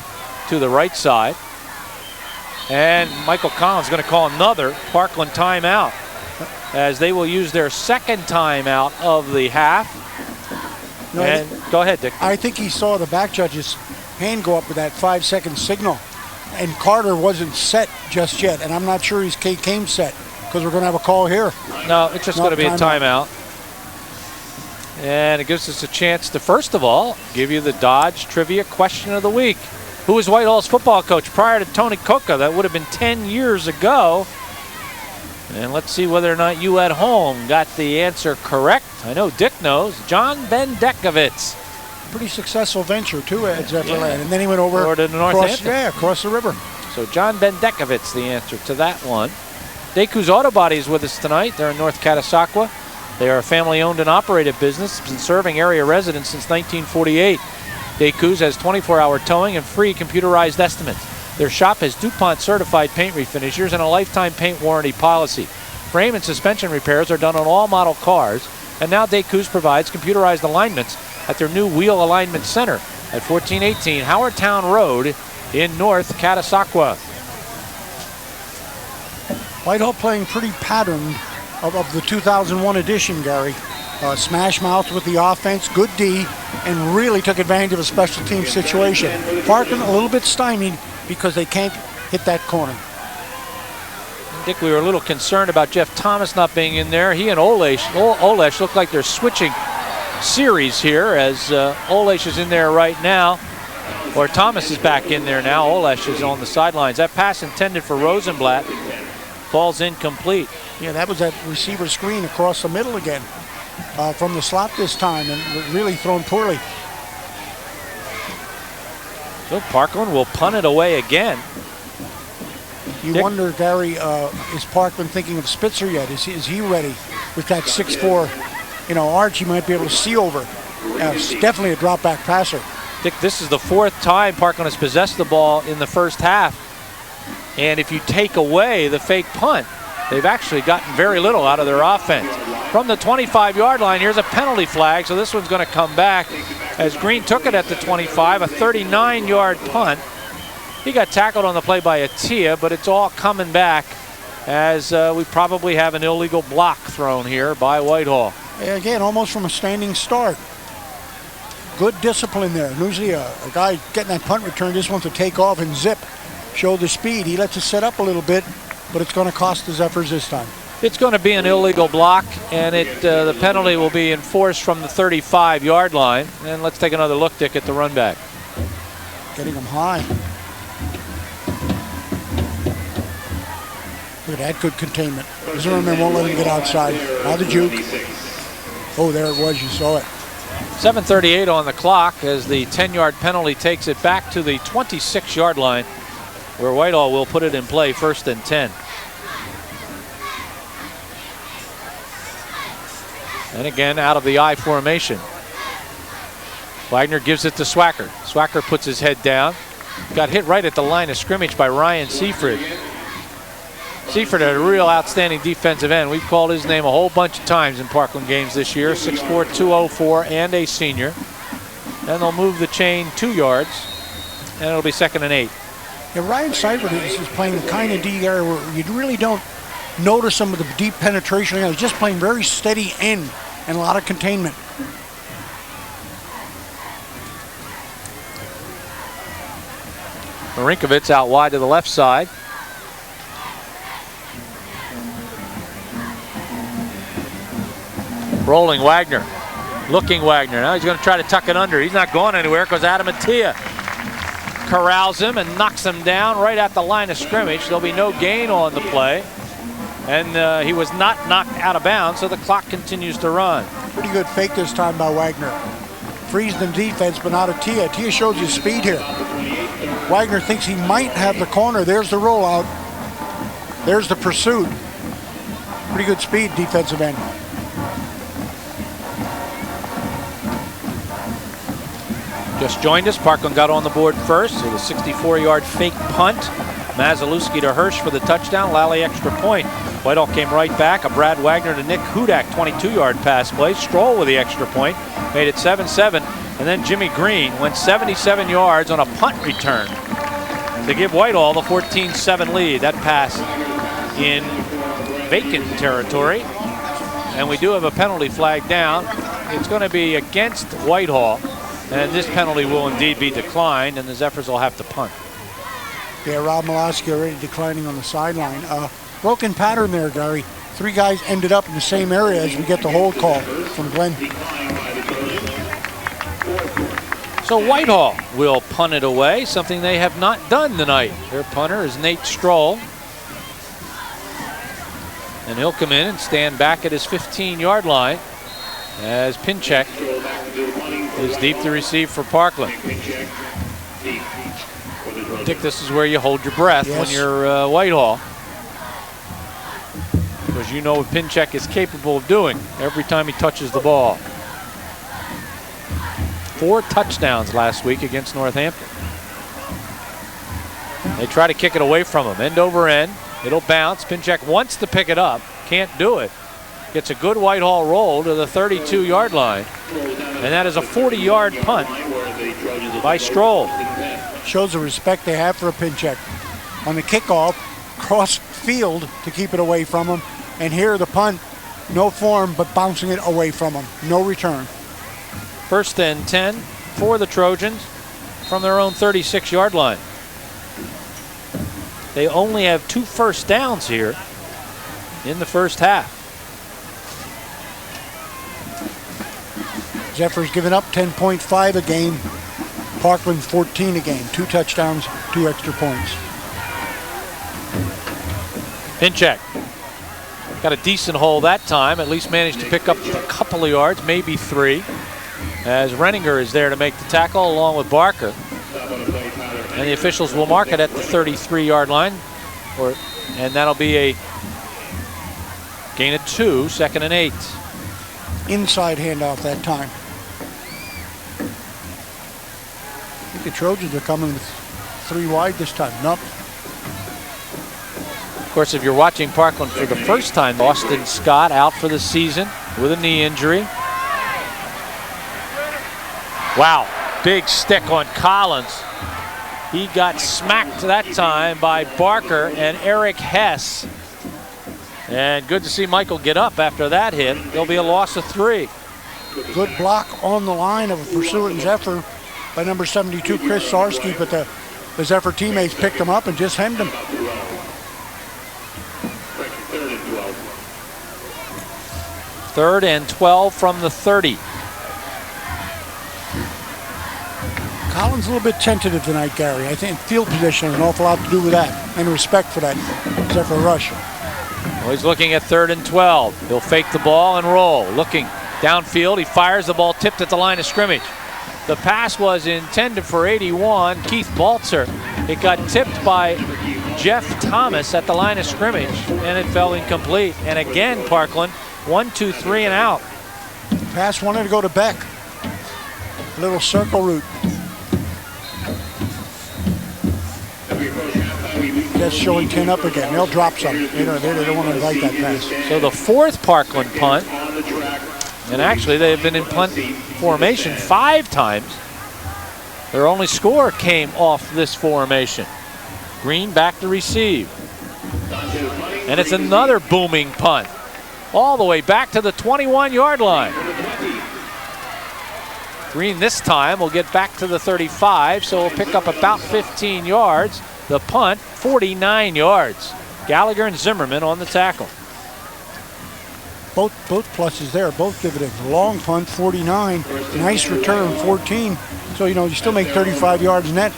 to the right side. And Michael Collins is going to call another Parkland timeout, as they will use their 2nd timeout of the half. No, and go ahead, Dick. I think he saw the back judge's hand go up with that 5-second signal, and Carter wasn't set just yet, and I'm not sure he came set, because we're going to have a call here. No, it's just going to be a timeout. And it gives us a chance to, first of all, give you the Dodge Trivia Question of the Week. Who was Whitehall's football coach prior to Tony Coca? That would have been 10 years ago. And let's see whether or not you at home got the answer correct. I know Dick knows. John Bendekovitz. Pretty successful venture, too, at Zephyr-Land. And then he went over to Northampton. Across the river. So John Bendekovitz, the answer to that one. Deku's Auto Body is with us tonight. They're in North Catasauqua. They are a family-owned and operated business. Been serving area residents since 1948. Deku's has 24-hour towing and free computerized estimates. Their shop has DuPont certified paint refinishers and a lifetime paint warranty policy. Frame and suspension repairs are done on all model cars, and now Deku's provides computerized alignments at their new wheel alignment center at 1418 Howardtown Road in North Catasauqua. Whitehall playing pretty patterned of the 2001 edition, Gary. Smash mouth with the offense, good D, and really took advantage of a special team situation. Parkland a little bit stymied because they can't hit that corner. Dick, we were a little concerned about Jeff Thomas not being in there. He and Olesh look like they're switching series here, as Olesh is in there right now, or Thomas is back in there now. Olesh is on the sidelines. That pass intended for Rosenblatt falls incomplete. Yeah, that was that receiver screen across the middle again. From the slot this time, and really thrown poorly. So Parkland will punt it away again. You wonder, Gary, is Parkland thinking of Spitzer yet? Is he ready with that 6'4", Arch he might be able to see over. It's definitely a drop back passer. Dick, this is the 4th time Parkland has possessed the ball in the first half. And if you take away the fake punt, they've actually gotten very little out of their offense. From the 25-yard line, here's a penalty flag, so this one's going to come back as Green took it at the 25, a 39-yard punt. He got tackled on the play by Atia, but it's all coming back as we probably have an illegal block thrown here by Whitehall. Again, almost from a standing start. Good discipline there. Usually a guy getting that punt return just wants to take off and zip, show the speed. He lets it set up a little bit, but it's going to cost the Zephyrs this time. It's going to be an illegal block, and the penalty will be enforced from the 35-yard line. And let's take another look, Dick, at the run back. Getting him high. Look at that good containment. Zimmerman won't let him get outside. Now the juke. Oh, there it was. You saw it. 7:38 on the clock as the 10-yard penalty takes it back to the 26-yard line, where Whitehall will put it in play, 1st and 10. And again, out of the I formation. Wagner gives it to Swacker. Swacker puts his head down. Got hit right at the line of scrimmage by Ryan Seaford. Seaford had a real outstanding defensive end. We've called his name a whole bunch of times in Parkland games this year. 6'4", 204, and a senior. And they'll move the chain 2 yards, and it'll be 2nd and 8. Yeah, Ryan Seifert is playing the kind of D area where you really don't notice some of the deep penetration. He's just playing very steady end and a lot of containment. Marinkovitz out wide to the left side. Rolling Wagner. Looking Wagner. Now he's going to try to tuck it under. He's not going anywhere because Adam Atia corrals him and knocks him down right at the line of scrimmage. There'll be no gain on the play. And he was not knocked out of bounds, so the clock continues to run. Pretty good fake this time by Wagner. Frees the defense, but not Atia. Atia shows his speed here. Wagner thinks he might have the corner. There's the rollout. There's the pursuit. Pretty good speed, defensive end. Just joined us. Parkland got on the board first. It was a 64-yard fake punt. Mazalewski to Hirsch for the touchdown. Lally extra point. Whitehall came right back. A Brad Wagner to Nick Hudak 22-yard pass play. Stroll with the extra point. Made it 7-7. And then Jimmy Green went 77 yards on a punt return to give Whitehall the 14-7 lead. That pass in vacant territory. And we do have a penalty flag down. It's going to be against Whitehall. And this penalty will indeed be declined, and the Zephyrs will have to punt. Yeah, Rob Malosky already declining on the sideline. Broken pattern there, Gary. 3 guys ended up in the same area as we get the hold call from Glenn. So Whitehall will punt it away, something they have not done tonight. Their punter is Nate Stroll. And he'll come in and stand back at his 15-yard line as Pinchek is deep to receive for Parkland. Dick, this is where you hold your breath when you're Whitehall, because you know what Pinchek is capable of doing every time he touches the ball. 4 touchdowns last week against Northampton. They try to kick it away from him, end over end. It'll bounce. Pinchek wants to pick it up, can't do it. Gets a good Whitehall roll to the 32-yard line. And that is a 40-yard punt by Stroll. Shows the respect they have for a Pinchek. On the kickoff, cross field to keep it away from him. And here the punt, no form, but bouncing it away from him. No return. 1st and 10 for the Trojans from their own 36-yard line. They only have 2 first downs here in the first half. Zephyrs giving up 10.5 a game. Parkland 14 a game. 2 touchdowns, 2 extra points. Pinchek got a decent hole that time. At least managed to pick up a couple of yards, maybe 3. As Renninger is there to make the tackle along with Barker. And the officials will mark it at the 33-yard line. And that'll be a gain of 2, 2nd and 8. Inside handoff that time. think the Trojans are coming with 3 wide this time. Nope. Of course, if you're watching Parkland for the first time, Austin Scott out for the season with a knee injury. Wow, big stick on Collins. He got smacked that time by Barker and Eric Hess. And good to see Michael get up after that hit. There'll be a loss of 3. Good block on the line of a pursuant Zephyr by number 72, Chris Sarsky, but the Zephyr teammates picked him up and just hemmed him. Third and 12 from the 30. Collins a little bit tentative tonight, Gary. I think field position has an awful lot to do with that, and respect for that Zephyr rush. Well, he's looking at 3rd and 12. He'll fake the ball and roll. Looking downfield, he fires the ball tipped at the line of scrimmage. The pass was intended for 81, Keith Baltzer. It got tipped by Jeff Thomas at the line of scrimmage, and it fell incomplete. And again, Parkland, 1, 2, 3 and out. Pass wanted to go to Beck. A little circle route. That's showing 10 up again. They'll drop some. They don't want to invite that pass. So the 4th Parkland punt. And actually, they have been in punt formation 5 times. Their only score came off this formation. Green back to receive. And it's another booming punt. All the way back to the 21-yard line. Green this time will get back to the 35, so we'll pick up about 15 yards. The punt, 49 yards. Gallagher and Zimmerman on the tackle. Both pluses there, both dividends. Long punt, 49. Nice return, 14. So, you still make 35 yards net.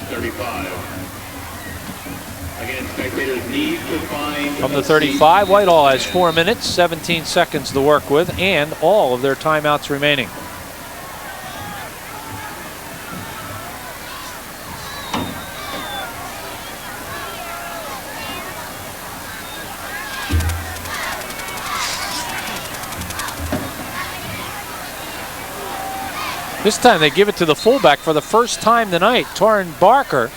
From the 35, Whitehall has 4 minutes, 17 seconds to work with, and all of their timeouts remaining. This time they give it to the fullback for the first time tonight, Torrin Barker.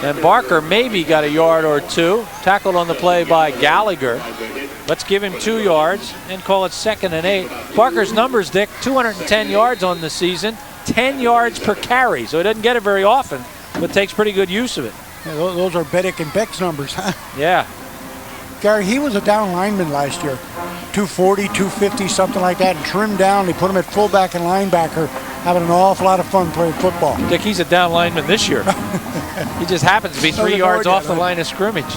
And Barker maybe got a yard or 2. Tackled on the play by Gallagher. Let's give him 2 yards and call it 2nd and 8. Barker's numbers, Dick, 210 yards on the season, 10 yards per carry. So he doesn't get it very often, but takes pretty good use of it. Yeah, those are Beddick and Beck's numbers, huh? Yeah. Gary, he was a down lineman last year. 240, 250, something like that, and trimmed down. They put him at fullback and linebacker. Having an awful lot of fun playing football. Dick, he's a down lineman this year. He just happens to be 3 yards off the line of scrimmage.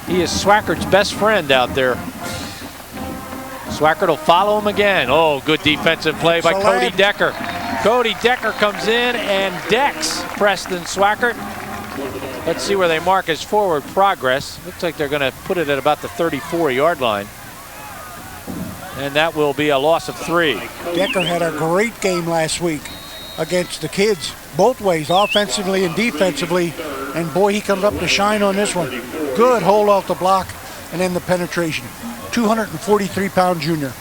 He is Swackert's best friend out there. Swackert will follow him again. Oh, good defensive play by Cody Decker. Cody Decker comes in and decks Preston Swackert. Let's see where they mark his forward progress. Looks like they're going to put it at about the 34-yard line. And that will be a loss of 3. Decker had a great game last week against the kids, both ways, offensively and defensively. And boy, he comes up to shine on this one. Good hold off the block and then the penetration. 243-pound junior.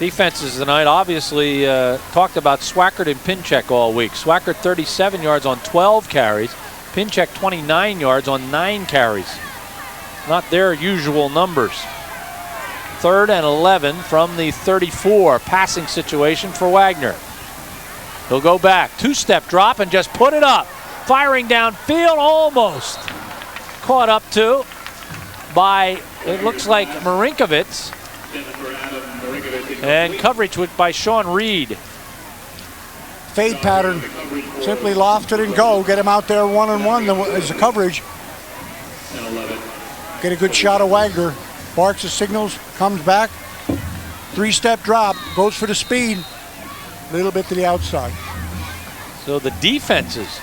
Defenses tonight obviously talked about Swackert and Pinchek all week. Swackert 37 yards on 12 carries. Pinchek 29 yards on 9 carries. Not their usual numbers. 3rd and 11 from the 34. Passing situation for Wagner. He'll go back. 2-step drop and just put it up. Firing downfield, almost. Caught up to by, it looks like, Marinkovitz. And coverage by Sean Reed. Fade pattern. Simply loft it and go. Get him out there one-on-one as the coverage. Get a good shot of Wagner. Barks the signals, comes back, 3-step drop, goes for the speed, a little bit to the outside. So the defenses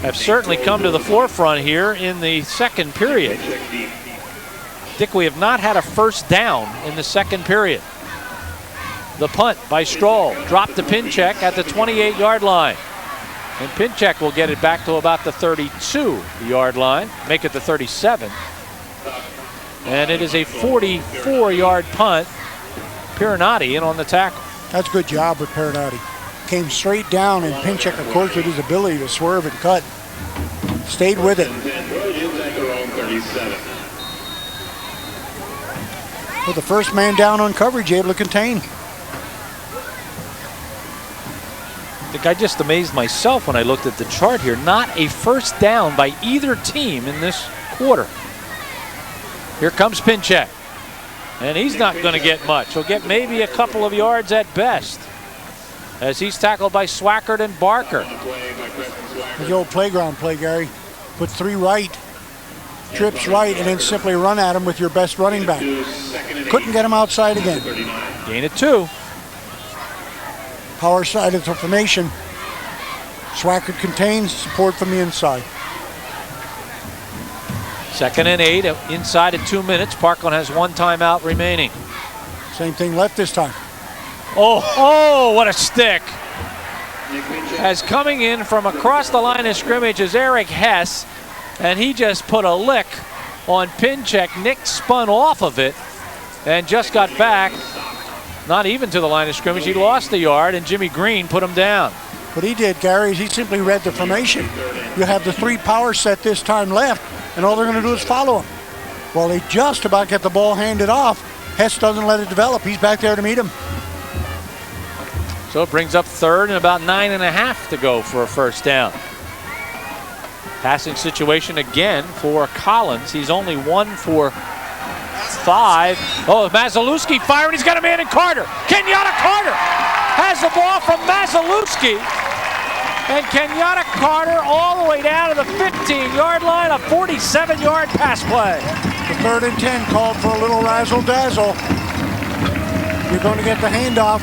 have certainly come to the forefront here in the second period. Dick, we have not had a first down in the second period. The punt by Stroll, dropped to Pinchek at the 28-yard line. And Pinchek will get it back to about the 32-yard line, make it the 37. And it is a 44-yard punt. Piranati in on the tackle. That's a good job with Piranati. came straight down, and Pinchek, of course, with his ability to swerve and cut, stayed with it. With the first man down on coverage, able to contain. I think I just amazed myself when I looked at the chart here. Not a first down by either team in this quarter. Here comes Pinchek. And he's not going to get much. He'll get maybe a couple of yards at best, as he's tackled by Swackert and Barker. The old playground play, Gary. Put 3 right, trips right, and then simply run at him with your best running back. Couldn't get him outside again. Gain of 2. Power side of the formation. Swackert contains, support from the inside. 2nd and 8, inside at 2 minutes. Parkland has 1 timeout remaining. Same thing left this time. Oh, what a stick. As coming in from across the line of scrimmage is Eric Hess, and he just put a lick on Pinchek. Nick spun off of it and just got back, not even to the line of scrimmage. He lost a yard, and Jimmy Green put him down. What he did, Gary, is he simply read the formation. You have the 3 power set this time left, and all they're going to do is follow him. Well, they just about get the ball handed off. Hess doesn't let it develop. He's back there to meet him. So it brings up 3rd and about 9.5 to go for a first down. Passing situation again for Collins. He's only 1 for 5. Oh, Mazalewski firing. He's got a man in Carter. Kenyatta Carter has the ball from Mazalewski. And Kenyatta Carter all the way down to the 15-yard line, a 47-yard pass play. The 3rd and 10 called for a little razzle-dazzle. You're going to get the handoff.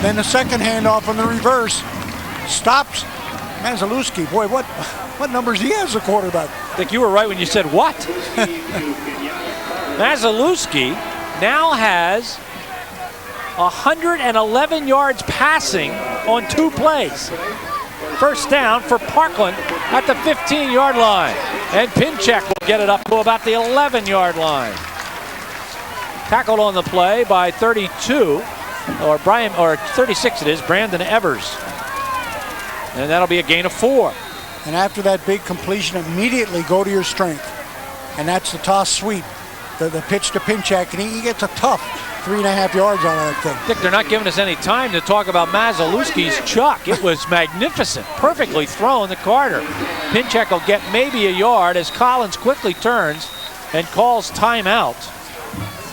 Then the second handoff on the reverse. Stops Mazalewski. Boy, what numbers he has, the quarterback? I think you were right when you said what? Mazalewski now has 111 yards passing on 2 plays. First down for Parkland at the 15-yard line. And Pinchek will get it up to about the 11-yard line. Tackled on the play by 32, or 36 it is, Brandon Evers. And that'll be a gain of 4. And after that big completion, immediately go to your strength. And that's the toss sweep, the pitch to Pinchek, and he gets a tough 3.5 yards on that thing. Dick, they're not giving us any time to talk about Mazalewski's chuck. It was magnificent, perfectly thrown to Carter. Pinchek will get maybe a yard as Collins quickly turns and calls timeout.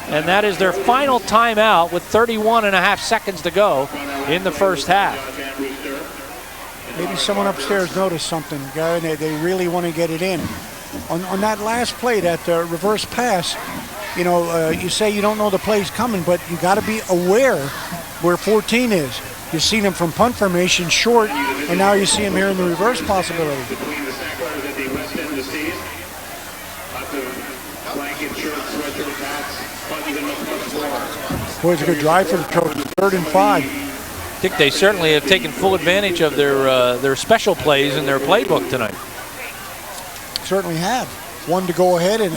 And that is their final timeout with 31.5 seconds to go in the first half. Maybe someone upstairs noticed something, Gary. They really want to get it in. On that last play, that reverse pass, you know, you say you don't know the play's coming, but you got to be aware where 14 is. You've seen him from punt formation short, and now you see him here in the reverse possibility. Boy, it's a good drive for the Trojans. 3rd and 5. I think they certainly have taken full advantage of their special plays in their playbook tonight. Certainly have. One to go ahead and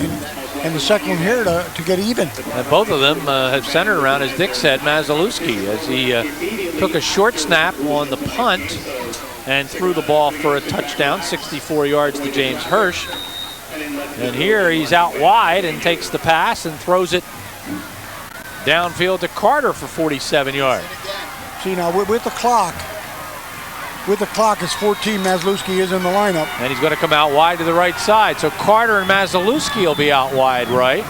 the second one here to get even. And both of them have centered around, as Dick said, Mazalewski, as he took a short snap on the punt and threw the ball for a touchdown, 64 yards to James Hirsch. And here he's out wide and takes the pass and throws it downfield to Carter for 47 yards. See, now with the clock, it's 14. Mazalewski is in the lineup. And he's going to come out wide to the right side. So Carter and Mazalewski will be out wide right.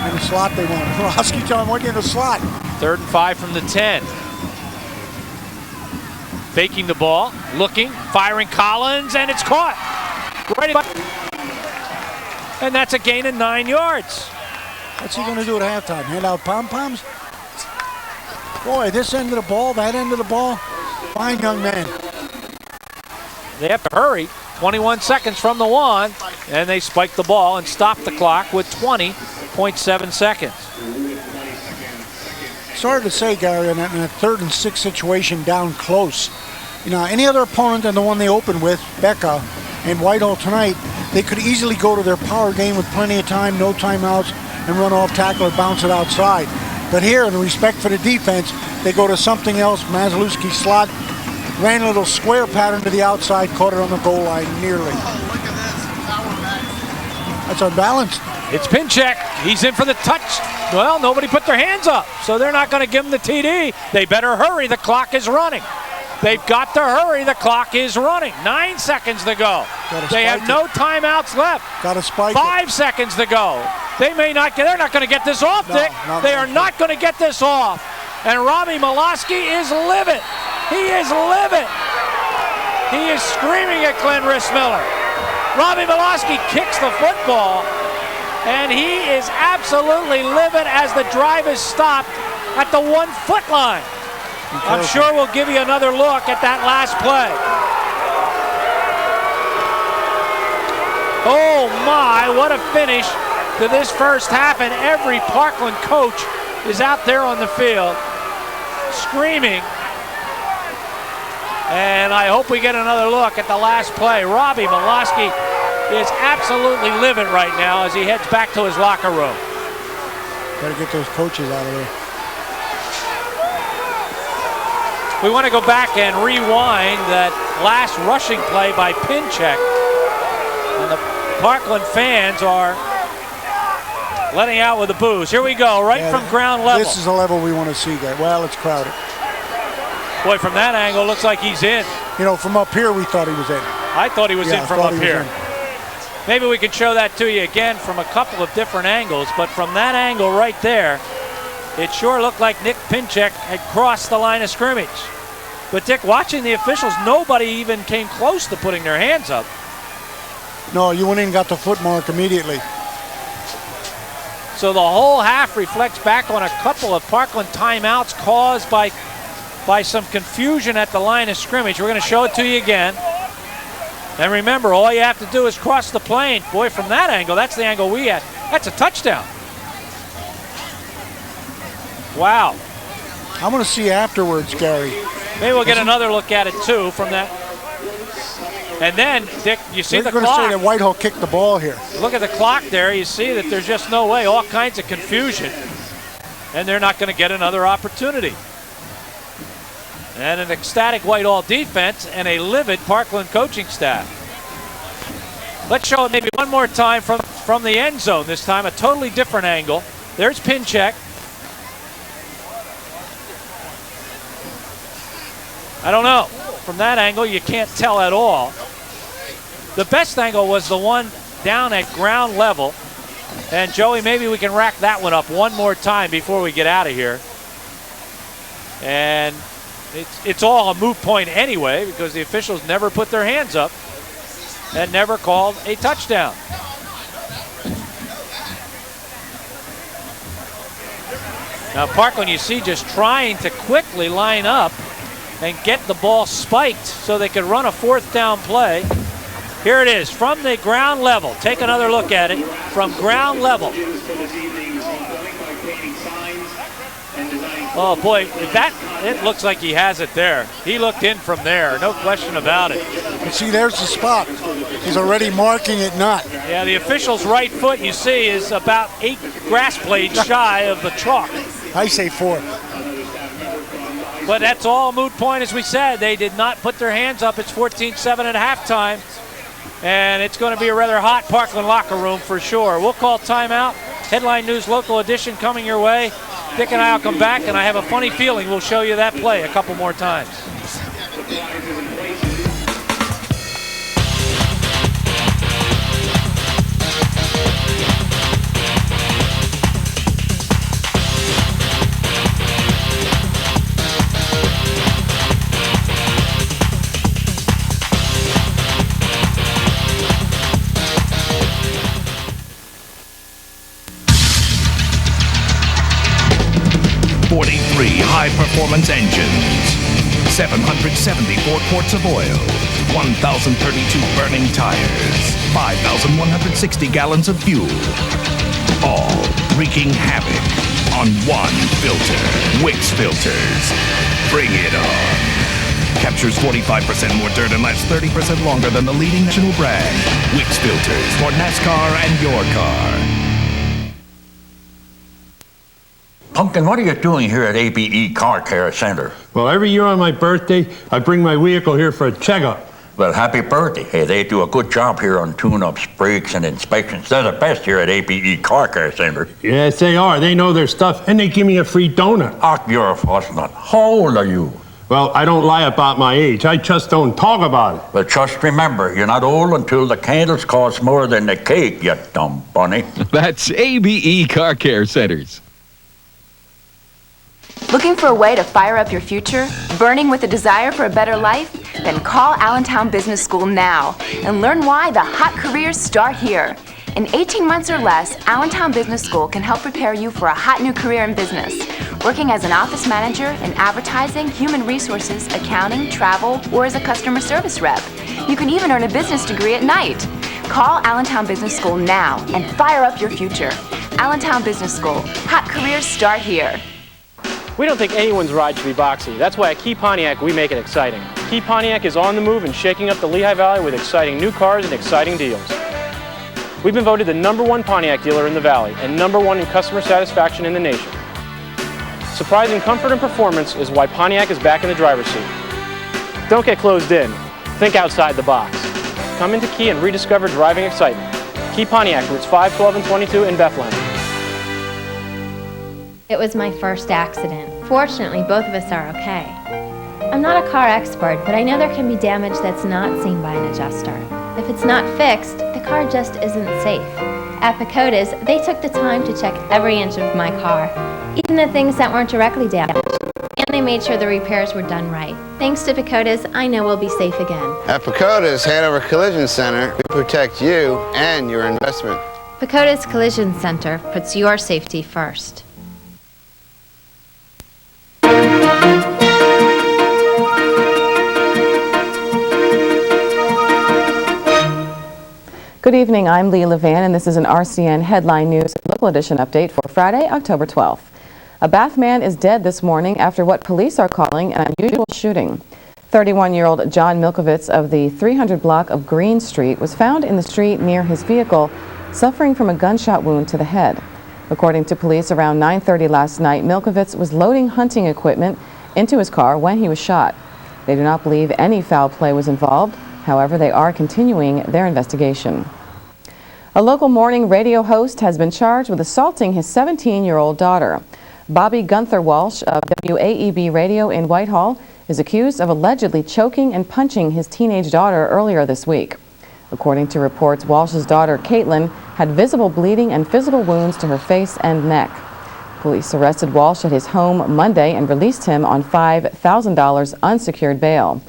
In the slot they want. Roski telling him, what in the slot? 3rd and 5 from the 10. Faking the ball, looking, firing Collins, and it's caught. Right by. And that's a gain of 9 yards. What's he going to do at halftime? Hand out pom-poms? Boy, this end of the ball, that end of the ball. Fine young man. They have to hurry. 21 seconds from the 1, and they spike the ball and stop the clock with 20.7 seconds. It's hard to say, Gary, in a 3rd and 6 situation down close. You know, any other opponent than the one they opened with, Becca and Whitehall tonight, they could easily go to their power game with plenty of time, no timeouts, and run off tackle or bounce it outside. But here, in respect for the defense, They go to something else. Maslewski slot, ran a little square pattern to the outside, caught it on the goal line nearly. That's unbalanced. It's Pinchek. He's in for the touch. Well, nobody put their hands up, so they're not going to give him the TD. They better hurry. The clock is running. They've got to hurry. The clock is running. 9 seconds to go. They have no timeouts left. Got to spike 5 seconds to go. They may not get. They're not going to get this off, Dick. They are not going to get this off. And Robbie Miloski is livid. He is livid. He is screaming at Glenn Rissmiller. Robbie Miloski kicks the football, and he is absolutely livid as the drive is stopped at the 1 foot line. I'm sure we'll give you another look at that last play. Oh my, what a finish to this first half, and every Parkland coach is out there on the field screaming. And I hope we get another look at the last play. Robbie Miloski is absolutely livid right now as he heads back to his locker room. Got to get those coaches out of there. We want to go back and rewind that last rushing play by Pinchek. And the Parkland fans are letting out with the boos. Here we go, right from ground level. This is the level we want to see, guys. Well, it's crowded. Boy, from that angle, looks like he's in. You know, from up here, we thought he was in. I thought he was in from up here. Maybe we can show that to you again from a couple of different angles, but from that angle right there, it sure looked like Nick Pinchek had crossed the line of scrimmage. But Dick, watching the officials, nobody even came close to putting their hands up. No, you went in and got the foot mark immediately. So the whole half reflects back on a couple of Parkland timeouts caused by some confusion at the line of scrimmage. We're going to show it to you again. And remember, all you have to do is cross the plane. Boy, from that angle, that's the angle we had. That's a touchdown. Wow. I'm going to see afterwards, Gary. Maybe we'll get another look at it, too, from that. And then, Dick, you see the clock. They're going to say that Whitehall kicked the ball here. Look at the clock there. You see that there's just no way. All kinds of confusion. And they're not going to get another opportunity. And an ecstatic Whitehall defense and a livid Parkland coaching staff. Let's show it maybe one more time from the end zone this time. A totally different angle. There's Pinchek. I don't know. From that angle, you can't tell at all. The best angle was the one down at ground level. And Joey, maybe we can rack that one up one more time before we get out of here. And it's all a moot point anyway because the officials never put their hands up and never called a touchdown. Now Parkland, you see, just trying to quickly line up and get the ball spiked so they could run a fourth down play. Here it is from the ground level. Take another look at it from ground level. Oh boy, it looks like he has it there. He looked in from there, no question about it. And see, there's the spot. He's already marking it not. Yeah, the official's right foot, you see, is about 8 grass blades shy of the chalk. I say 4. But that's all moot point, as we said. They did not put their hands up. It's 14-7 at halftime. And it's going to be a rather hot Parkland locker room for sure. We'll call timeout. Headline News Local Edition coming your way. Dick and I will come back, and I have a funny feeling we'll show you that play a couple more times. high-performance engines, 774 quarts of oil, 1,032 burning tires, 5,160 gallons of fuel, all wreaking havoc on one filter. Wix Filters. Bring it on. Captures 45% more dirt and lasts 30% longer than the leading national brand. Wix Filters for NASCAR and your car. Pumpkin, what are you doing here at ABE Car Care Center? Well, every year on my birthday, I bring my vehicle here for a checkup. Well, happy birthday. Hey, they do a good job here on tune-ups, brakes, and inspections. They're the best here at ABE Car Care Center. Yes, they are. They know their stuff, and they give me a free donut. Ah, you're a fussnut. How old are you? Well, I don't lie about my age. I just don't talk about it. But just remember, you're not old until the candles cost more than the cake, you dumb bunny. That's ABE Car Care Centers. Looking for a way to fire up your future? Burning with a desire for a better life? Then call Allentown Business School now and learn why the hot careers start here. In 18 months or less, Allentown Business School can help prepare you for a hot new career in business. Working as an office manager in advertising, human resources, accounting, travel, or as a customer service rep. You can even earn a business degree at night. Call Allentown Business School now and fire up your future. Allentown Business School. Hot careers start here. We don't think anyone's ride should be boxy. That's why at Key Pontiac we make it exciting. Key Pontiac is on the move and shaking up the Lehigh Valley with exciting new cars and exciting deals. We've been voted the #1 Pontiac dealer in the Valley and #1 in customer satisfaction in the nation. Surprising comfort and performance is why Pontiac is back in the driver's seat. Don't get closed in. Think outside the box. Come into Key and rediscover driving excitement. Key Pontiac, routes 5, 12, and 22 in Bethlehem. It was my first accident. Fortunately, both of us are okay. I'm not a car expert, but I know there can be damage that's not seen by an adjuster. If it's not fixed, the car just isn't safe. At Pacoda's, they took the time to check every inch of my car, even the things that weren't directly damaged, and they made sure the repairs were done right. Thanks to Pacoda's, I know we'll be safe again. At Pacoda's Hanover Collision Center, we protect you and your investment. Pacoda's Collision Center puts your safety first. Good evening, I'm Lee Levan, and this is an RCN Headline News Local Edition update for Friday, October 12th. A Bath man is dead this morning after what police are calling an unusual shooting. 31-year-old John Milkovitz of the 300 block of Green Street was found in the street near his vehicle, suffering from a gunshot wound to the head. According to police, around 9:30 last night, Milkovitz was loading hunting equipment into his car when he was shot. They do not believe any foul play was involved. However, they are continuing their investigation. A local morning radio host has been charged with assaulting his 17-year-old daughter. Bobby Gunther Walsh of WAEB Radio in Whitehall is accused of allegedly choking and punching his teenage daughter earlier this week. According to reports, Walsh's daughter, Caitlin, had visible bleeding and physical wounds to her face and neck. Police arrested Walsh at his home Monday and released him on $5,000 unsecured bail.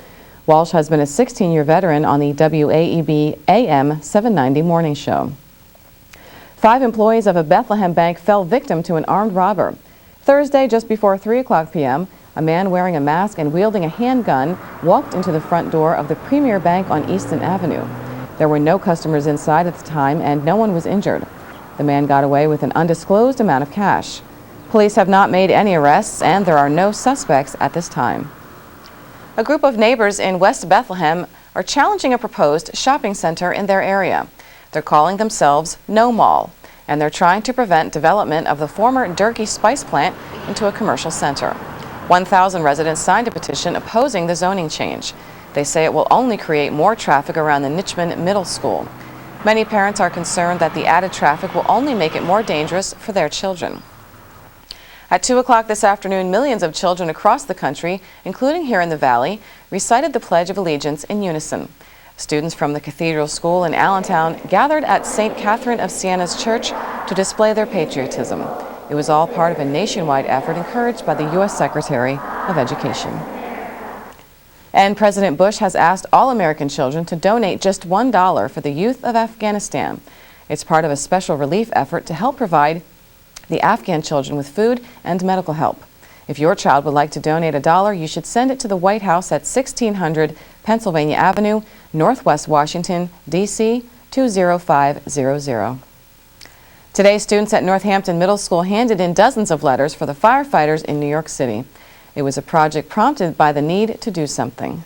Walsh has been a 16-year veteran on the WAEB AM 790 morning show. 5 employees of a Bethlehem bank fell victim to an armed robber. Thursday, just before 3:00 p.m., a man wearing a mask and wielding a handgun walked into the front door of the Premier Bank on Easton Avenue. There were no customers inside at the time and no one was injured. The man got away with an undisclosed amount of cash. Police have not made any arrests and there are no suspects at this time. A group of neighbors in West Bethlehem are challenging a proposed shopping center in their area. They're calling themselves No Mall, and they're trying to prevent development of the former Durkee spice plant into a commercial center. 1,000 residents signed a petition opposing the zoning change. They say it will only create more traffic around the Nichman Middle School. Many parents are concerned that the added traffic will only make it more dangerous for their children. At 2 o'clock this afternoon, millions of children across the country, including here in the Valley, recited the Pledge of Allegiance in unison. Students from the Cathedral School in Allentown gathered at St. Catherine of Siena's Church to display their patriotism. It was all part of a nationwide effort encouraged by the U.S. Secretary of Education. And President Bush has asked all American children to donate just $1 for the youth of Afghanistan. It's part of a special relief effort to help provide the Afghan children with food and medical help. If your child would like to donate $1, you should send it to the White House at 1600 Pennsylvania Avenue, Northwest Washington, D.C. 20500. Today, students at Northampton Middle School handed in dozens of letters for the firefighters in New York City. It was a project prompted by the need to do something.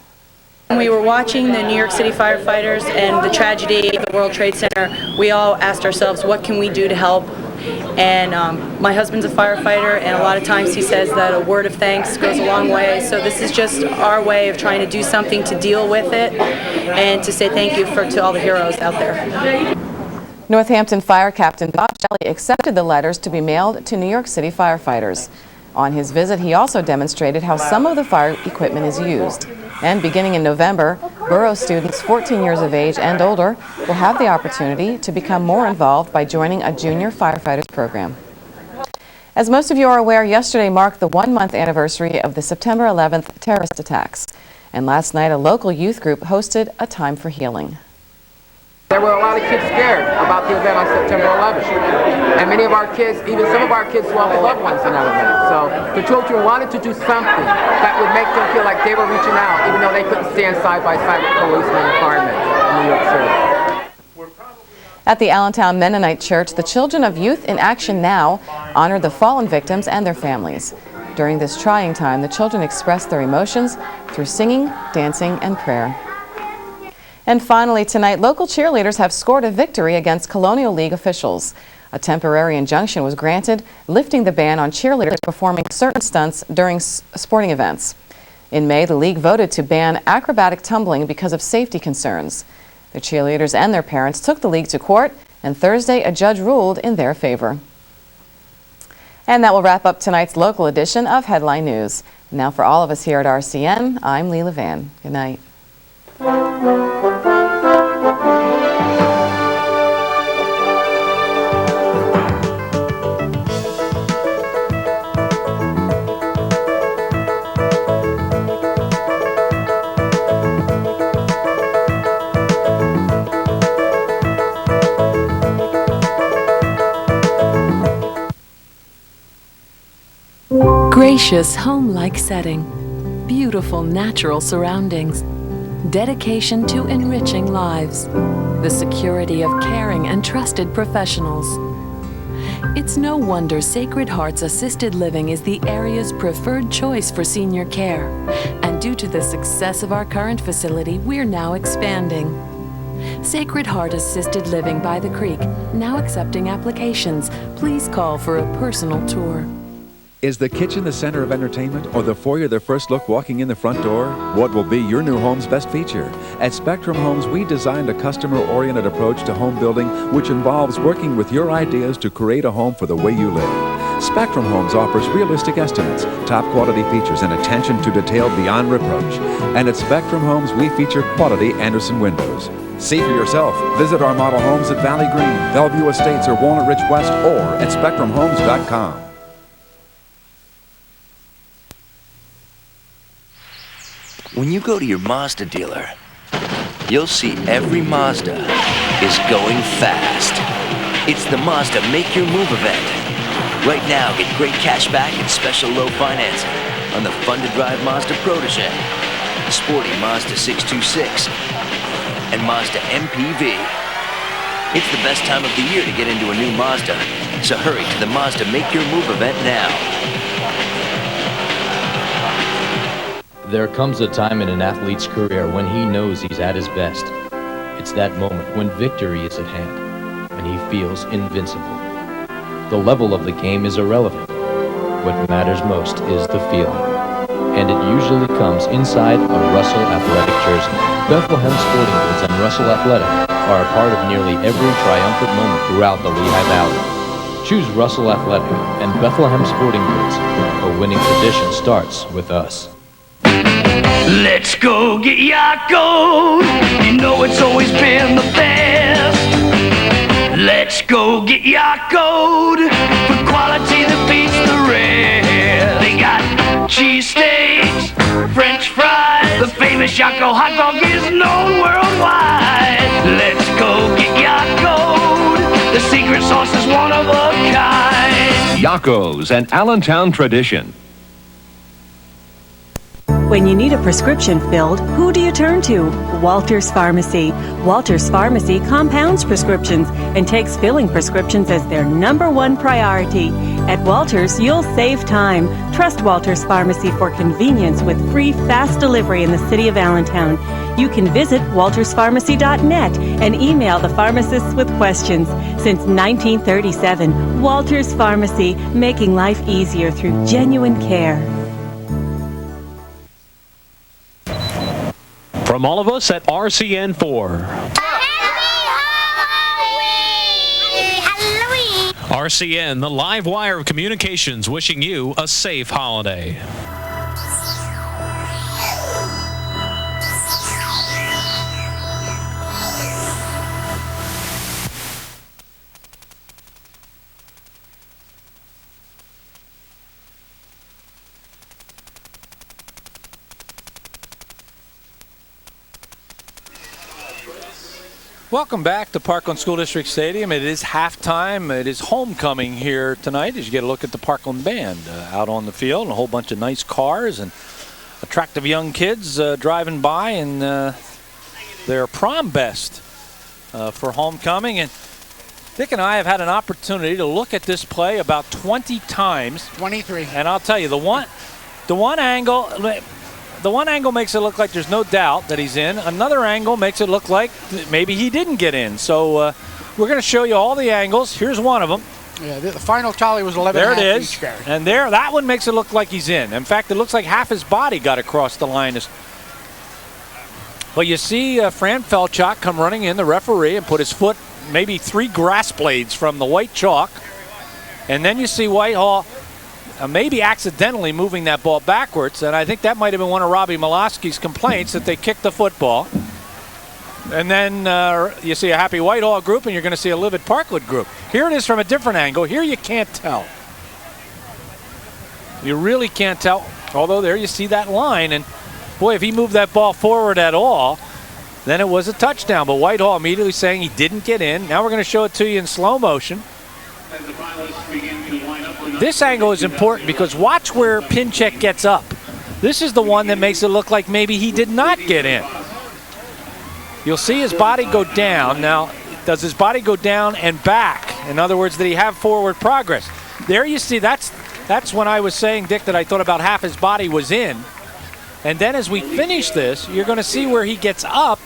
When we were watching the New York City firefighters and the tragedy of the World Trade Center, we all asked ourselves, what can we do to help? And my husband's a firefighter, and a lot of times he says that a word of thanks goes a long way. So this is just our way of trying to do something to deal with it and to say thank you to all the heroes out there. Northampton Fire Captain Bob Shelley accepted the letters to be mailed to New York City firefighters. On his visit, he also demonstrated how some of the fire equipment is used. And beginning in November, borough students 14 years of age and older will have the opportunity to become more involved by joining a junior firefighters program. As most of you are aware, yesterday marked the 1-month anniversary of the September 11th terrorist attacks. And last night, a local youth group hosted a time for healing. There were a lot of kids scared about the event on September 11th. And many of our kids, even some of our kids lost loved ones in that event. So the children wanted to do something that would make them feel like they were reaching out, even though they couldn't stand side by side with policemen and firemen in New York City. At the Allentown Mennonite Church, the Children of Youth in Action Now honored the fallen victims and their families. During this trying time, the children expressed their emotions through singing, dancing, and prayer. And finally, tonight, local cheerleaders have scored a victory against Colonial League officials. A temporary injunction was granted, lifting the ban on cheerleaders performing certain stunts during sporting events. In May, the league voted to ban acrobatic tumbling because of safety concerns. The cheerleaders and their parents took the league to court, and Thursday, a judge ruled in their favor. And that will wrap up tonight's local edition of Headline News. Now for all of us here at RCN, I'm Leila Van. Good night. Gracious home-like setting, beautiful natural surroundings, dedication to enriching lives, the security of caring and trusted professionals. It's no wonder Sacred Heart's Assisted Living is the area's preferred choice for senior care. And due to the success of our current facility, we're now expanding. Sacred Heart Assisted Living by the Creek, now accepting applications. Please call for a personal tour. Is the kitchen the center of entertainment or the foyer the first look walking in the front door? What will be your new home's best feature? At Spectrum Homes, we designed a customer-oriented approach to home building which involves working with your ideas to create a home for the way you live. Spectrum Homes offers realistic estimates, top quality features, and attention to detail beyond reproach. And at Spectrum Homes, we feature quality Anderson windows. See for yourself. Visit our model homes at Valley Green, Bellevue Estates, or Walnut Ridge West, or at SpectrumHomes.com. When you go to your Mazda dealer, you'll see every Mazda is going fast. It's the Mazda Make Your Move event. Right now, get great cash back and special low financing on the fun-to-drive Mazda Protege, sporty Mazda 626, and Mazda MPV. It's the best time of the year to get into a new Mazda, so hurry to the Mazda Make Your Move event now. There comes a time in an athlete's career when he knows he's at his best. It's that moment when victory is at hand, and he feels invincible. The level of the game is irrelevant. What matters most is the feeling. And it usually comes inside a Russell Athletic jersey. Bethlehem Sporting Goods and Russell Athletic are a part of nearly every triumphant moment throughout the Lehigh Valley. Choose Russell Athletic and Bethlehem Sporting Goods. A winning tradition starts with us. Let's go get Yakult. You know it's always been the best. Let's go get Yakult for quality that beats the rest. They got cheesesteaks, French fries. The famous Yakult hot dog is known worldwide. Let's go get Yakult. The secret sauce is one of a kind. Yakult's, an Allentown tradition. When you need a prescription filled, who do you turn to? Walters Pharmacy. Walters Pharmacy compounds prescriptions and takes filling prescriptions as their #1 priority. At Walters, you'll save time. Trust Walters Pharmacy for convenience with free, fast delivery in the city of Allentown. You can visit walterspharmacy.net and email the pharmacists with questions. Since 1937, Walters Pharmacy, making life easier through genuine care. From all of us at RCN 4. RCN, the live wire of communications, wishing you a safe holiday. Welcome back to Parkland School District Stadium. It is halftime. It is homecoming here tonight as you get a look at the Parkland band out on the field, and a whole bunch of nice cars and attractive young kids driving by in their prom best for homecoming. And Dick and I have had an opportunity to look at this play about 20 times. 23. And I'll tell you, the one angle makes it look like there's no doubt that he's in. Another angle makes it look like maybe he didn't get in. So we're going to show you all the angles. Here's one of them. Yeah, the final tally was 11. There it is. And there, that one makes it look like he's in. In fact, it looks like half his body got across the line. But you see Fran Felchuk come running in, the referee, and put his foot maybe 3 grass blades from the white chalk. And then you see Whitehall maybe accidentally moving that ball backwards, and I think that might have been one of Robbie Molosky's complaints, that they kicked the football. And then you see a happy Whitehall group, and you're going to see a livid Parkland group. Here it is from a different angle. Here you can't tell. You really can't tell, although there you see that line, and boy, if he moved that ball forward at all, then it was a touchdown. But Whitehall immediately saying he didn't get in. Now we're going to show it to you in slow motion. This angle is important because watch where Pinchek gets up. This is the one that makes it look like maybe he did not get in. You'll see his body go down. Now, does his body go down and back? In other words, did he have forward progress? There you see, that's when I was saying, Dick, that I thought about half his body was in. And then as we finish this, you're going to see where he gets up,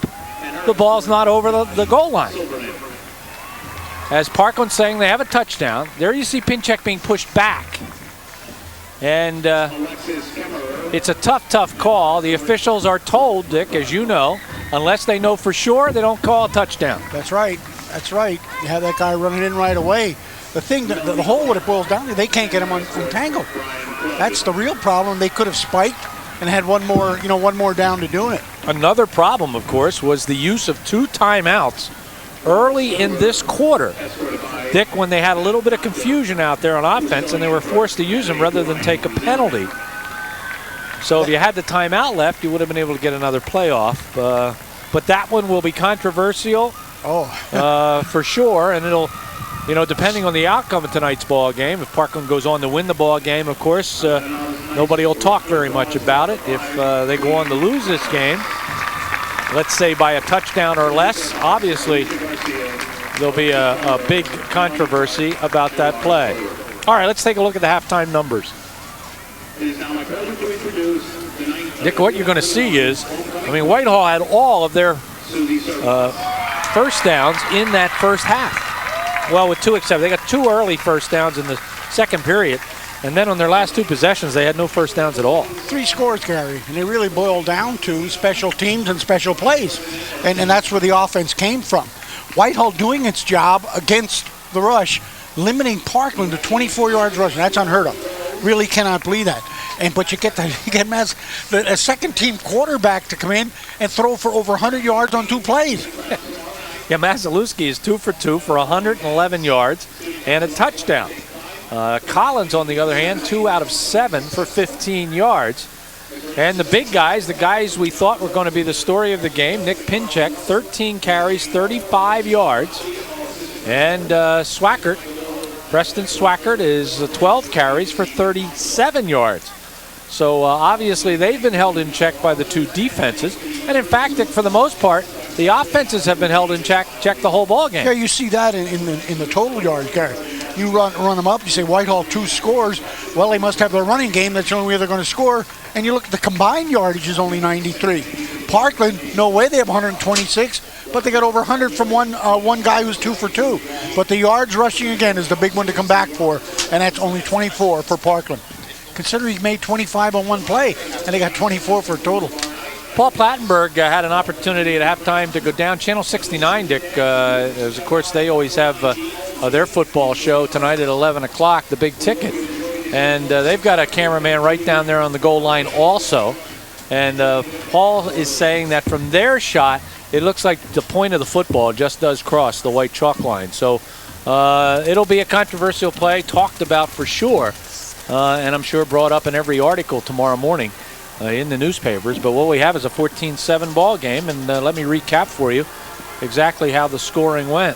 the ball's not over the goal line. As Parkland's saying they have a touchdown, there you see Pinchek being pushed back. And it's a tough call. The officials are told, Dick, as you know, unless they know for sure, they don't call a touchdown. That's right. That's right. You have that guy running in right away. The thing, the whole what it boils down to, they can't get him untangled. That's the real problem. They could have spiked and had one more down to doing it. Another problem, of course, was the use of 2 timeouts early in this quarter, Dick, when they had a little bit of confusion out there on offense and they were forced to use them rather than take a penalty. So if you had the timeout left, you would have been able to get another playoff. But that one will be controversial for sure, and it'll, depending on the outcome of tonight's ball game, if Parkland goes on to win the ball game, of course, nobody will talk very much about it. If they go on to lose this game, let's say by a touchdown or less, obviously there'll be a big controversy about that play. All right, let's take a look at the halftime numbers. Dick, what you're going to see is, Whitehall had all of their first downs in that first half. Well, with 2 exceptions. They got 2 early first downs in the second period. And then on their last 2 possessions, they had no first downs at all. 3 scores, Gary, and they really boiled down to special teams and special plays. And that's where the offense came from. Whitehall doing its job against the rush, limiting Parkland to 24 yards rushing. That's unheard of. Really cannot believe that. But you get a second-team quarterback to come in and throw for over 100 yards on 2 plays. Yeah, Masalewski is 2 for 2 for 111 yards and a touchdown. Collins, on the other hand, 2 out of 7 for 15 yards. And the big guys, the guys we thought were going to be the story of the game, Nick Pinchek, 13 carries, 35 yards. And Preston Swackert is 12 carries for 37 yards. So obviously they've been held in check by the 2 defenses. And in fact, for the most part, the offenses have been held in check the whole ball game. Yeah, you see that in the total yards, Gary. You run them up. You say Whitehall 2 scores. Well, they must have their running game. That's the only way they're going to score. And you look at the combined yardage is only 93. Parkland, no way they have 126, but they got over 100 from one guy who's 2 for 2. But the yards rushing again is the big one to come back for, and that's only 24 for Parkland. Consider he made 25 on one play, and they got 24 for a total. Paul Plattenberg had an opportunity at halftime to go down. Channel 69, Dick, as of course they always have their football show tonight at 11 o'clock, the big ticket. And they've got a cameraman right down there on the goal line also. And Paul is saying that from their shot, it looks like the point of the football just does cross the white chalk line. So it'll be a controversial play, talked about for sure, and I'm sure brought up in every article tomorrow morning in the newspapers. But what we have is a 14-7 ball game, and let me recap for you exactly how the scoring went.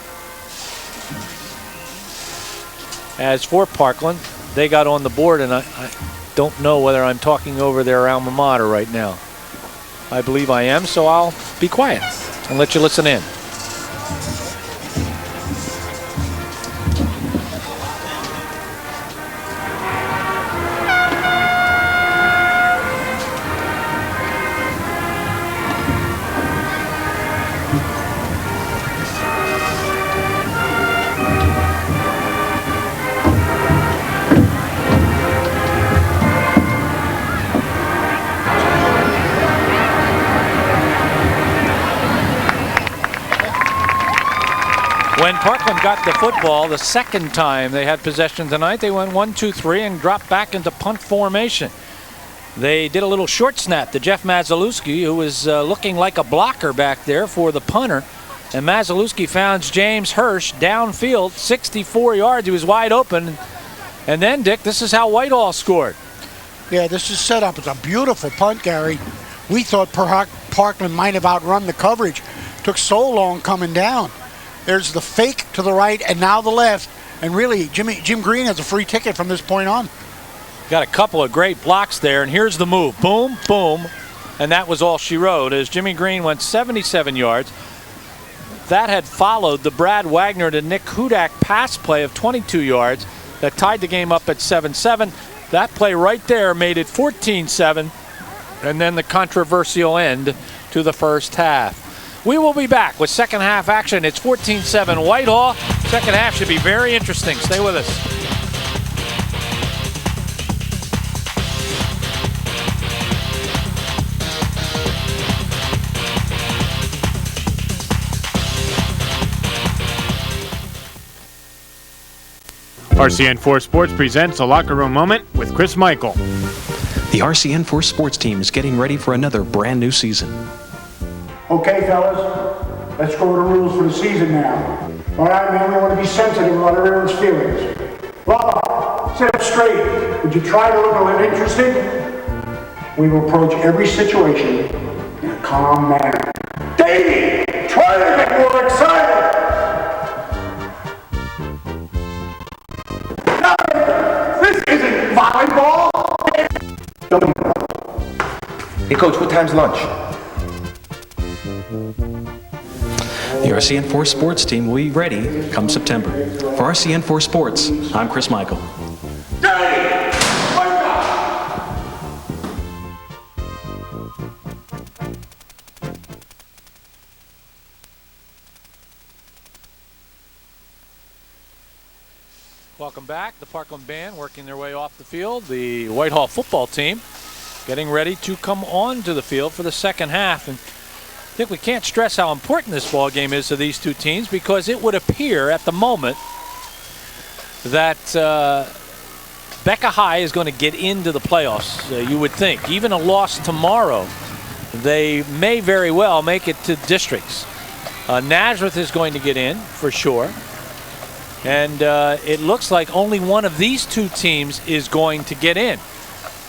As for Parkland, they got on the board, and I don't know whether I'm talking over their alma mater right now. I believe I am, so I'll be quiet and let you listen in. When Parkland got the football the second time they had possession tonight, they went 1-2-3 and dropped back into punt formation. They did a little short snap to Jeff Mazalewski, who was looking like a blocker back there for the punter. And Mazalewski found James Hirsch downfield, 64 yards. He was wide open. And then, Dick, this is how Whitehall scored. Yeah, this is set up. It's a beautiful punt, Gary. We thought Parkland might have outrun the coverage. Took so long coming down. There's the fake to the right and now the left. And really, Jim Green has a free ticket from this point on. Got a couple of great blocks there, and here's the move. Boom, boom. And that was all she wrote as Jimmy Green went 77 yards. That had followed the Brad Wagner to Nick Hudak pass play of 22 yards that tied the game up at 7-7. That play right there made it 14-7, and then the controversial end to the first half. We will be back with second half action. It's 14-7 Whitehall. Second half should be very interesting. Stay with us. RCN4 Sports presents a locker room moment with Chris Michael. The RCN4 Sports team is getting ready for another brand new season. Okay, fellas, let's go over the rules for the season now. All right, man, we want to be sensitive about everyone's feelings. Bubba, sit up straight. Would you try to look a little interested? We will approach every situation in a calm manner. Davey, try to get more excited. No, this isn't volleyball. Hey, Coach, what time's lunch? The RCN4 Sports team will be ready come September. For RCN4 Sports, I'm Chris Michael. Welcome back. The Parkland band working their way off the field. The Whitehall football team getting ready to come on to the field for the second half. And I think we can't stress how important this ball game is to these two teams, because it would appear at the moment that Becca High is going to get into the playoffs. You would think. Even a loss tomorrow, they may very well make it to districts. Nazareth is going to get in for sure. And it looks like only one of these two teams is going to get in.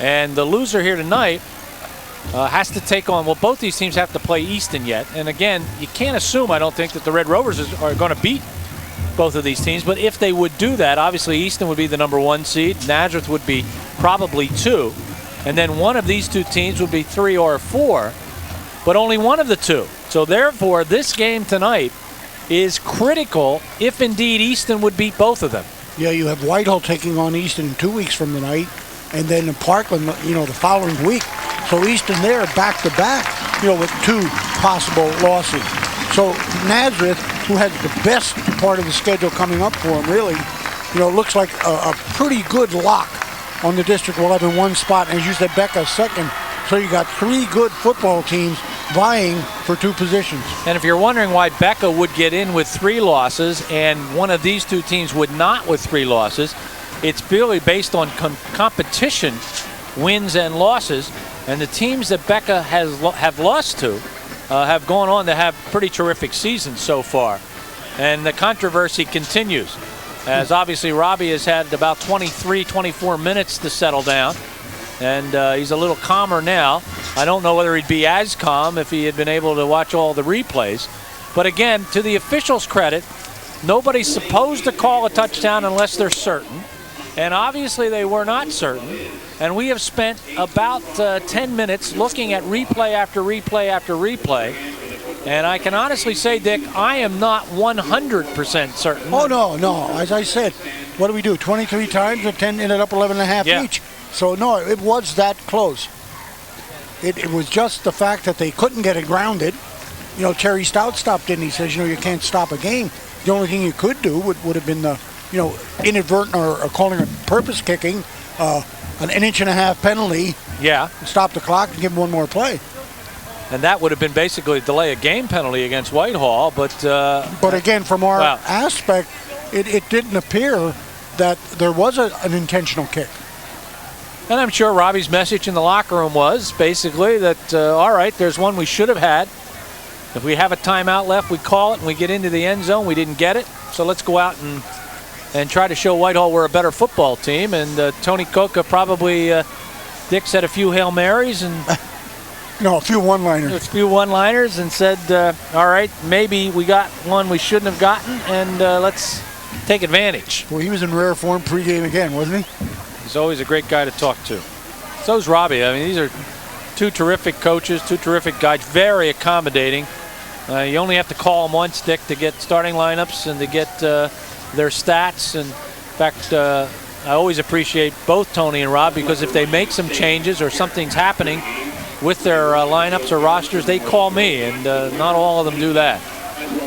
And the loser here tonight has to take on, well, both these teams have to play Easton yet. And again, you can't assume, I don't think, that the Red Rovers are going to beat both of these teams. But if they would do that, obviously Easton would be the #1 seed. Nazareth would be probably 2. And then one of these two teams would be 3 or 4. But only one of the two. So therefore, this game tonight is critical if indeed Easton would beat both of them. Yeah, you have Whitehall taking on Easton in 2 weeks from tonight, and then in Parkland, the following week. So Easton there back-to-back, with 2 possible losses. So Nazareth, who has the best part of the schedule coming up for them, really, looks like a pretty good lock on the District 11 one spot. And as you said, Becca second. So you got 3 good football teams vying for 2 positions. And if you're wondering why Becca would get in with 3 losses and one of these 2 teams would not with 3 losses, it's really based on competition, wins and losses. And the teams that Becca have lost to have gone on to have pretty terrific seasons so far. And the controversy continues, as obviously Robbie has had about 23, 24 minutes to settle down. And he's a little calmer now. I don't know whether he'd be as calm if he had been able to watch all the replays. But again, to the officials' credit, nobody's supposed to call a touchdown unless they're certain. And obviously they were not certain. And we have spent about 10 minutes looking at replay after replay after replay. And I can honestly say, Dick, I am not 100% certain. Oh, no. As I said, what do we do? 23 times and 10 ended up 11.5 each. So, no, it was that close. It was just the fact that they couldn't get it grounded. Terry Stout stopped in. He says, you can't stop a game. The only thing you could do would have been the, inadvertent or calling it purpose kicking, an inch-and-a-half penalty. Yeah. Stop the clock and give them one more play. And that would have been basically a delay of game penalty against Whitehall. But again, from our aspect, it didn't appear that there was an intentional kick. And I'm sure Robbie's message in the locker room was basically that, all right, there's one we should have had. If we have a timeout left, we call it and we get into the end zone. We didn't get it. So let's go out and try to show Whitehall we're a better football team. And Tony Coca probably, Dick said a few Hail Marys and... a few one-liners. A few one-liners and said, all right, maybe we got one we shouldn't have gotten, and let's take advantage. Well, he was in rare form pregame again, wasn't he? He's always a great guy to talk to. So's Robbie. I mean, these are 2 terrific coaches, 2 terrific guys, very accommodating. You only have to call them once, Dick, to get starting lineups and to get their stats. And in fact, I always appreciate both Tony and Rob, because if they make some changes or something's happening with their lineups or rosters, they call me, and not all of them do that.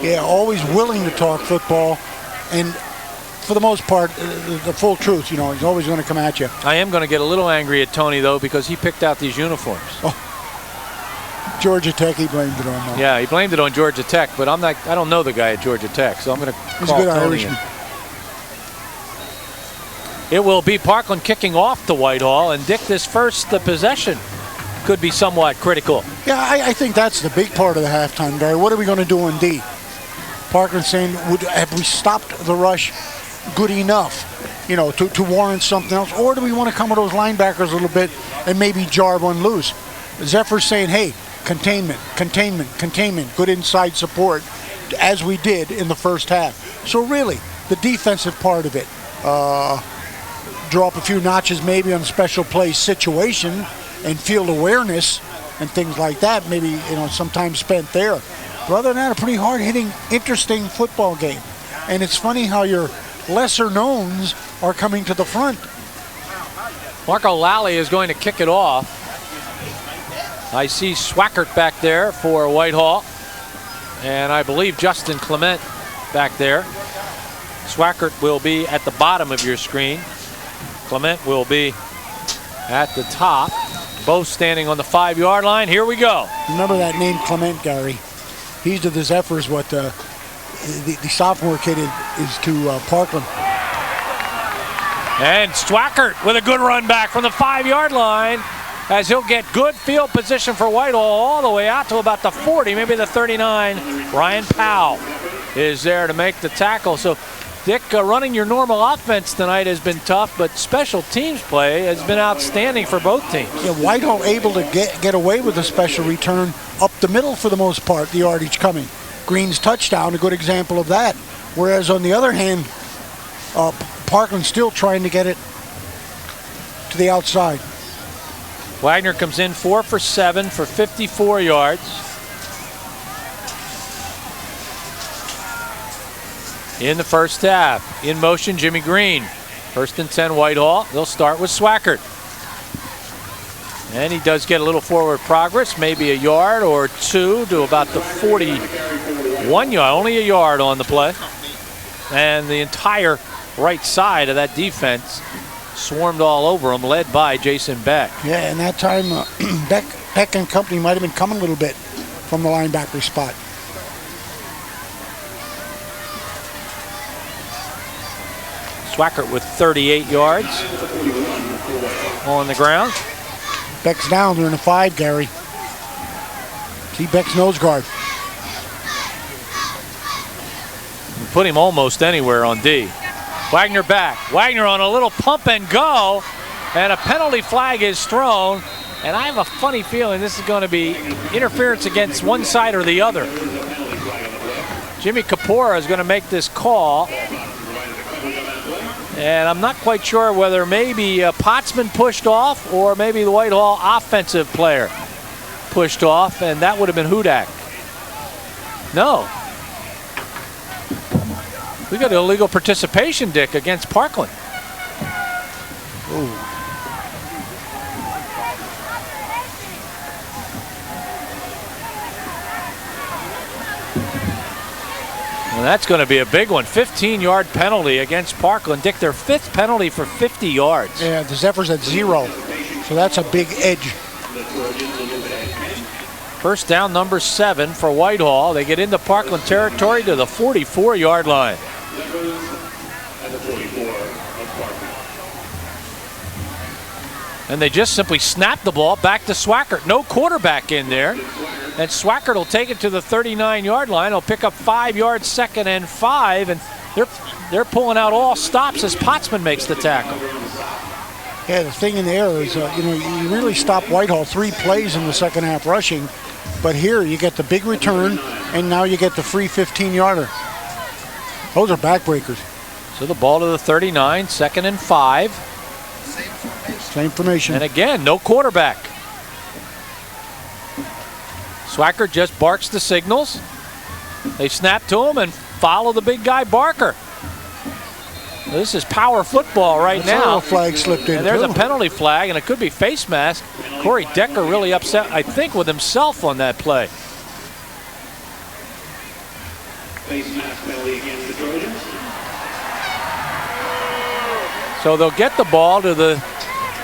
Yeah, always willing to talk football, and for the most part, the full truth. He's always going to come at you. I am going to get a little angry at Tony, though, because he picked out these uniforms. Georgia Tech, he blamed it on. Yeah, he blamed it on Georgia Tech, but I don't know the guy at Georgia Tech, so I'm going to call He's a good Tony. Irishman. It will be Parkland kicking off to Whitehall, and Dick, this first possession could be somewhat critical. Yeah, I think that's the big part of the halftime, Barry. What are we going to do on D? Parkland saying, have we stopped the rush good enough, to warrant something else? Or do we want to come with those linebackers a little bit and maybe jar one loose? Zephyr's saying, hey, containment, good inside support, as we did in the first half. So really, the defensive part of it, drop a few notches maybe on special play situation and field awareness and things like that, maybe, some time spent there. But other than that, a pretty hard-hitting, interesting football game. And it's funny how your lesser knowns are coming to the front. Marco Lally is going to kick it off. I see Swackert back there for Whitehall, and I believe Justin Clement back there. Swackert will be at the bottom of your screen. Clement will be at the top. Both standing on the 5-yard line. Here we go. Remember that name, Clement, Gary. He's to the Zephyrs what the sophomore kid is to Parkland. And Swackert with a good run back from the 5-yard line, as he'll get good field position for Whitehall all the way out to about the 40, maybe the 39. Ryan Powell is there to make the tackle. So, Dick, running your normal offense tonight has been tough, but special teams play has been outstanding for both teams. Yeah, Whitehall able to get away with a special return up the middle for the most part, the yardage coming. Green's touchdown, a good example of that. Whereas on the other hand, Parkland still trying to get it to the outside. Wagner comes in 4 for 7 for 54 yards. in the first half. In motion, Jimmy Green. 1st and 10 Whitehall. They'll start with Swackert. And he does get a little forward progress, maybe a yard or two to about the 41 yard, only a yard on the play. And the entire right side of that defense swarmed all over him, led by Jason Beck. Yeah, and that time Beck and company might have been coming a little bit from the linebacker spot. Swackert with 38 yards on the ground. Beck's down there in the 5, Gary. See Beck's nose guard. Put him almost anywhere on D. Wagner back. Wagner on a little pump and go, and a penalty flag is thrown. And I have a funny feeling this is going to be interference against one side or the other. Jimmy Kapora is going to make this call. And I'm not quite sure whether maybe Potsman pushed off or maybe the Whitehall offensive player pushed off, and that would have been Hudak. No. We got illegal participation, Dick, against Parkland. Ooh. And that's going to be a big one. 15-yard penalty against Parkland. Dick, their 5th penalty for 50 yards. Yeah, the Zephyrs at 0. So that's a big edge. First down, number 7 for Whitehall. They get into Parkland territory to the 44-yard line. And they just simply snap the ball back to Swackert. No quarterback in there. And Swackert will take it to the 39-yard line. He'll pick up 5 yards, 2nd and 5. And they're pulling out all stops as Potsman makes the tackle. Yeah, the thing in there is, you really stop Whitehall 3 plays in the second half rushing. But here you get the big return, and now you get the free 15-yarder. Those are backbreakers. So the ball to the 39, 2nd and 5. Same formation. And again, no quarterback. Swackert just barks the signals. They snap to him and follow the big guy Barker. This is power football right now. A flag slipped in. And there's a penalty flag, and it could be face mask. Corey Decker really upset, I think, with himself on that play. Face mask penalty against the Trojans. So they'll get the ball to the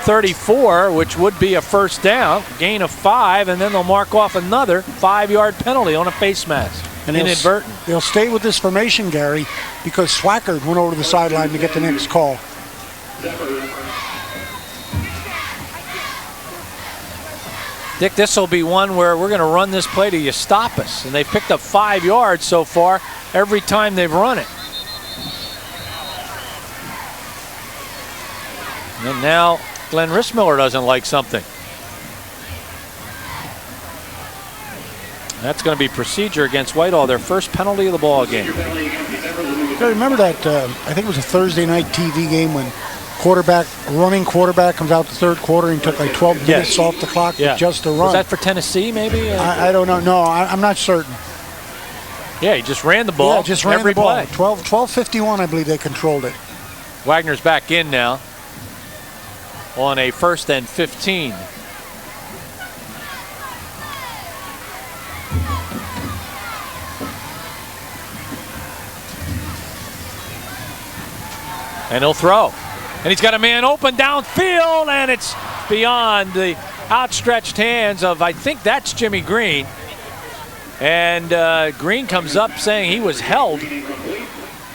34, which would be a first down, gain of 5, and then they'll mark off another 5-yard penalty on a face mask. And inadvertent. They'll stay with this formation, Gary, because Swackert went over to the sideline to get the next call. Dick, this will be one where we're going to run this play till you stop us. And they've picked up 5 yards so far every time they've run it. And now Glenn Rissmiller doesn't like something. That's going to be procedure against Whitehall, their first penalty of the ball game. I remember that, I think it was a Thursday night TV game when running quarterback comes out the third quarter and took like 12 minutes off the clock just to run. Was that for Tennessee maybe? I don't know. No, I'm not certain. Yeah, he just ran the ball. Yeah, just ran every the ball. play. 12:51, I believe they controlled it. Wagner's back in now on a 1st and 15. And he'll throw. And he's got a man open downfield, and it's beyond the outstretched hands of, I think that's Jimmy Green. And Green comes up saying he was held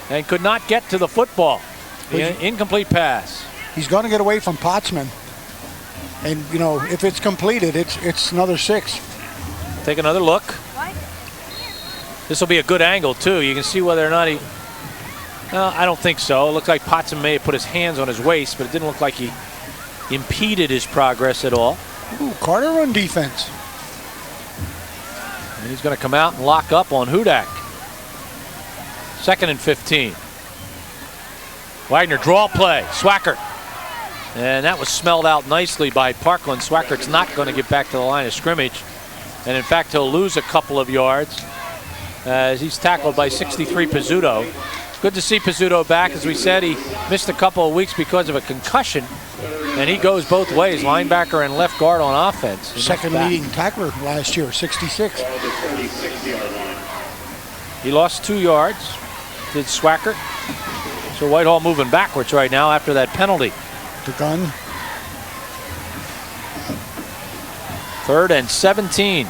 and could not get to the football. Incomplete pass. He's going to get away from Potsman. And, if it's completed, it's another 6. Take another look. This will be a good angle, too. You can see whether or not he... I don't think so. It looked like Potsman may have put his hands on his waist, but it didn't look like he impeded his progress at all. Ooh, Carter on defense. And he's going to come out and lock up on Hudak. 2nd and 15. Wagner draw play. Swackert. And that was smelled out nicely by Parkland. Swackert's not going to get back to the line of scrimmage. And in fact, he'll lose a couple of yards as he's tackled by 63 Pizzuto. Good to see Pizzuto back. As we said, he missed a couple of weeks because of a concussion, and he goes both ways, linebacker and left guard on offense. Second leading tackler last year, 66. He lost 2 yards, did Swackert. So Whitehall moving backwards right now after that penalty. The gun. 3rd and 17.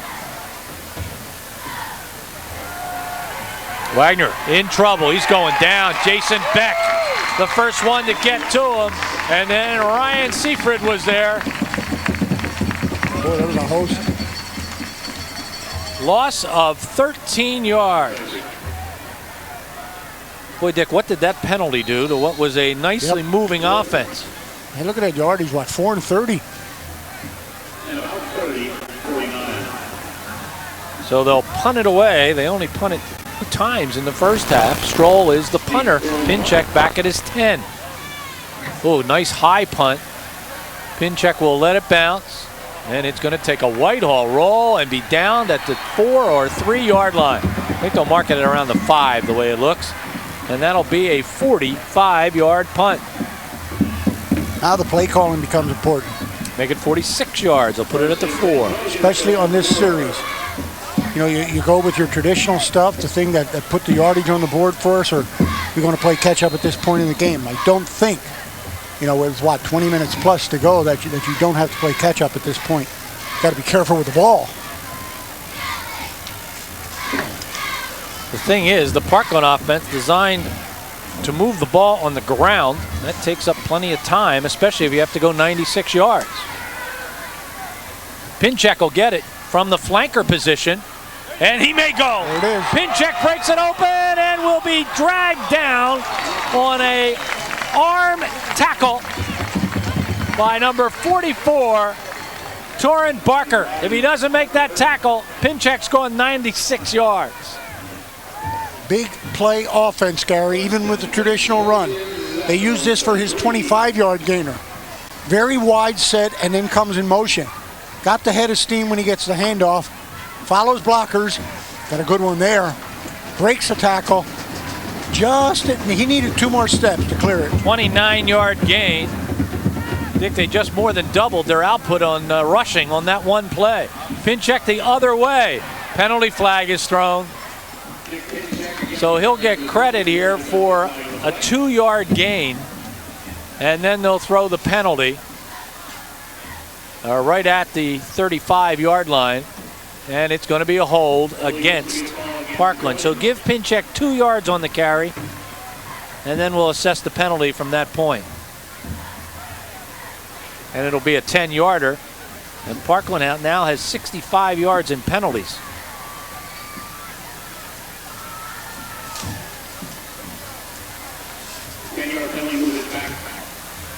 Wagner in trouble. He's going down. Jason Beck, the first one to get to him. And then Ryan Seaford was there. Boy, that was a host. Loss of 13 yards. Boy, Dick, what did that penalty do to what was a nicely moving offense? Hey, look at that yardage. What, 4 and 30? So they'll punt it away. They only punt it 2 times in the first half. Stroll is the punter. Pinchek back at his 10. Oh, nice high punt. Pinchek will let it bounce. And it's going to take a Whitehall roll and be down at the 4 or 3 yard line. I think they'll mark it at around the 5 the way it looks. And that'll be a 45-yard punt. Now the play calling becomes important. Make it 46 yards. They'll put it at the 4. Especially on this series. You know, you go with your traditional stuff, the thing that put the yardage on the board for us, or you're going to play catch up at this point in the game. I don't think, you know, with what, 20 minutes plus to go, that you don't have to play catch up at this point. Got to be careful with the ball. The thing is, the Parkland offense designed to move the ball on the ground. That takes up plenty of time, especially if you have to go 96 yards. Pinchek will get it from the flanker position, and he may go. There it is. Pinchek breaks it open and will be dragged down on a arm tackle by number 44, Torrin Barker. If he doesn't make that tackle, Pinchek's going 96 yards. Big play offense, Gary, even with the traditional run. They use this for his 25-yard gainer. Very wide set and then comes in motion. Got the head of steam when he gets the handoff. Follows blockers. Got a good one there. Breaks the tackle. He needed 2 more steps to clear it. 29-yard gain. I think they just more than doubled their output on rushing on that one play. Pinchek the other way. Penalty flag is thrown. So he'll get credit here for a 2-yard gain. And then they'll throw the penalty right at the 35-yard line. And it's going to be a hold against Parkland. So give Pinchek 2 yards on the carry, and then we'll assess the penalty from that point. And it'll be a 10-yarder. And Parkland now has 65 yards in penalties.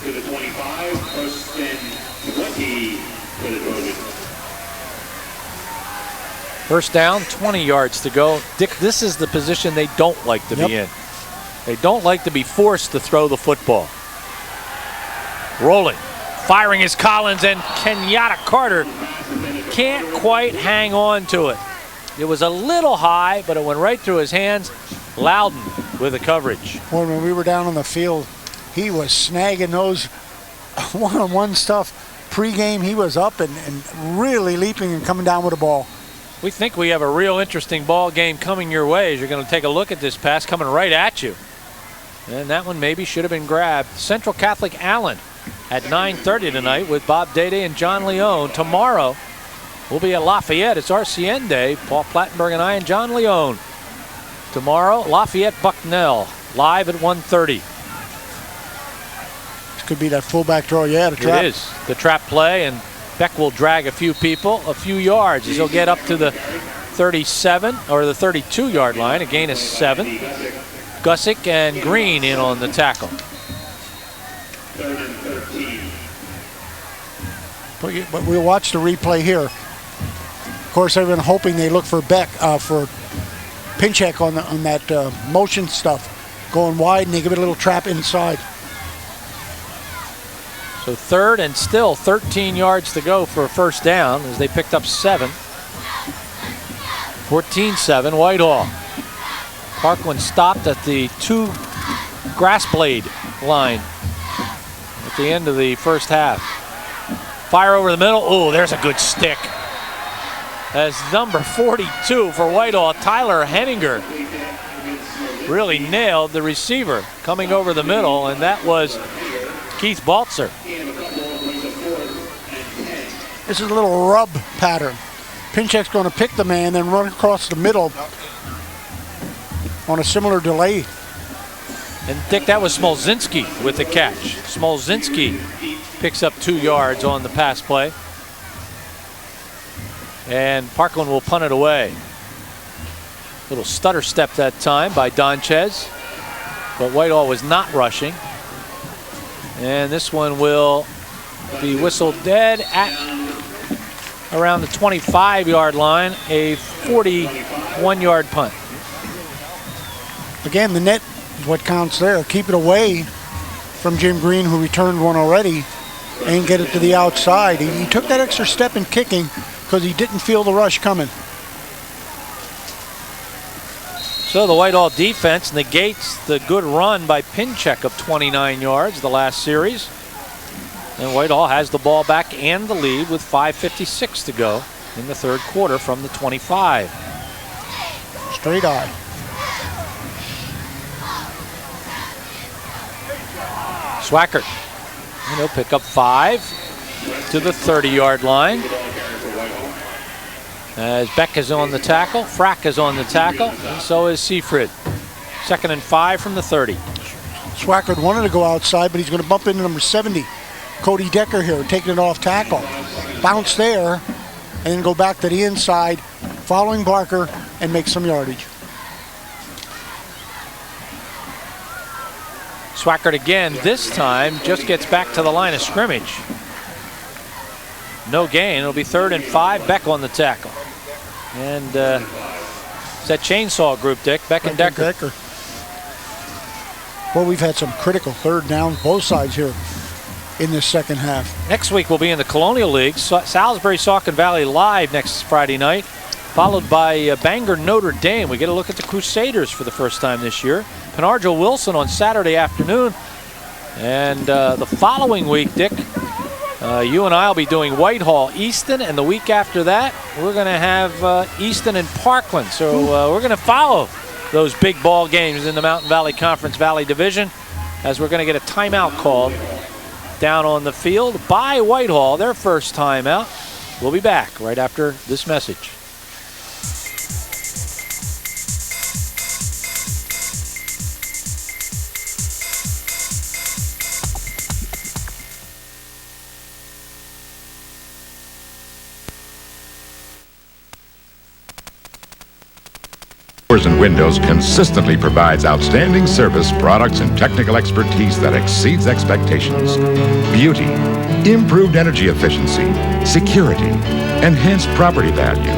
To the 25, first and 20 for the Trojans. First down, 20 yards to go. Dick, this is the position they don't like to be in. They don't like to be forced to throw the football. Rolling, firing is Collins, and Kenyatta Carter can't quite hang on to it. It was a little high, but it went right through his hands. Loudon with the coverage. Well, when we were down on the field, he was snagging those one-on-one stuff. Pre-game, he was up and really leaping and coming down with the ball. We think we have a real interesting ball game coming your way as you're going to take a look at this pass coming right at you. And that one maybe should have been grabbed. Central Catholic Allen at 9:30 tonight with Bob Dede and John Leone. Tomorrow we'll be at Lafayette. It's RCN Day. Paul Plattenberg and I and John Leone. Tomorrow, Lafayette Bucknell live at 1:30. This could be that fullback throw. Yeah, the trap. It is the trap play, and Beck will drag a few people a few yards as he'll get up to the 37 or the 32-yard line. A gain of 7. Gussick and Green in on the tackle. But we'll watch the replay here. Of course, I've been hoping they look for Beck for Pinchek on that motion stuff, going wide, and they give it a little trap inside. So 3rd and still 13 yards to go for a first down as they picked up 7. 14-7 Whitehall. Parkland stopped at the 2 grass blade line at the end of the first half. Fire over the middle. Oh, there's a good stick. As number 42 for Whitehall, Tyler Henninger, really nailed the receiver coming over the middle, and that was Keith Baltzer. This is a little rub pattern. Pinchek's going to pick the man, then run across the middle on a similar delay. And Dick, that was Smolzinski with the catch. Smolzinski picks up 2 yards on the pass play. And Parkland will punt it away. Little stutter step that time by Donchez, but Whitehall was not rushing. And this one will be whistled dead at around the 25-yard line, a 41-yard punt. Again, the net is what counts there. Keep it away from Jim Green, who returned one already, and get it to the outside. He took that extra step in kicking because he didn't feel the rush coming. So the Whitehall defense negates the good run by Pinchek of 29 yards the last series. And Whitehall has the ball back and the lead with 5:56 to go in the third quarter from the 25. Straight eye. Swackert, and he'll pick up 5 to the 30-yard line. As Beck is on the tackle, Frack is on the tackle, and so is Seafrid. 2nd and 5 from the 30. Swackert wanted to go outside, but he's going to bump into number 70. Cody Decker here, taking it off tackle. Bounce there, and then go back to the inside, following Barker, and make some yardage. Swackert again, this time, just gets back to the line of scrimmage. No gain, it'll be 3rd and 5, Beck on the tackle. And it's that chainsaw group, Dick, Beck and Decker. Well, we've had some critical third downs, both sides here in this second half. Next week we'll be in the Colonial League. Salisbury, Saucon Valley live next Friday night, followed by Bangor, Notre Dame. We get a look at the Crusaders for the first time this year. Penargil Wilson on Saturday afternoon. And the following week, Dick, you and I will be doing Whitehall, Easton, and the week after that, we're going to have Easton and Parkland. So we're going to follow those big ball games in the Mountain Valley Conference Valley Division, as we're going to get a timeout called down on the field by Whitehall, their first timeout. We'll be back right after this message. Doors and Windows consistently provides outstanding service, products, and technical expertise that exceeds expectations. Beauty, improved energy efficiency, security, enhanced property value,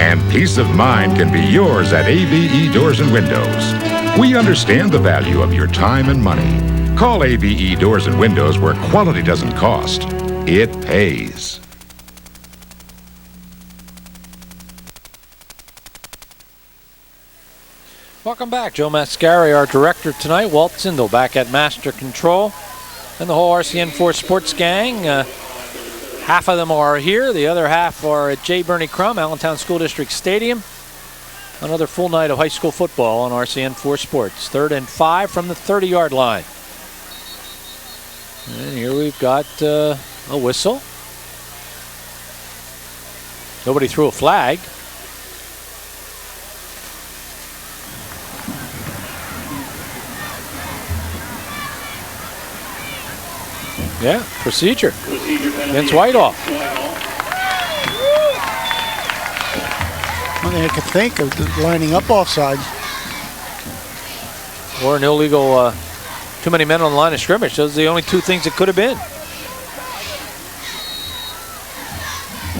and peace of mind can be yours at ABE Doors and Windows. We understand the value of your time and money. Call ABE Doors and Windows, where quality doesn't cost, it pays. Welcome back. Joe Mascari, our director tonight. Walt Zindel back at Master Control. And the whole RCN4 Sports gang. Half of them are here. The other half are at J. Bernie Crum, Allentown School District Stadium. Another full night of high school football on RCN4 Sports. 3rd and 5 from the 30-yard line. And here we've got a whistle. Nobody threw a flag. Yeah, procedure against Whitehall. I mean, I could think of lining up offside. Or an illegal, too many men on the line of scrimmage. Those are the only two things it could have been.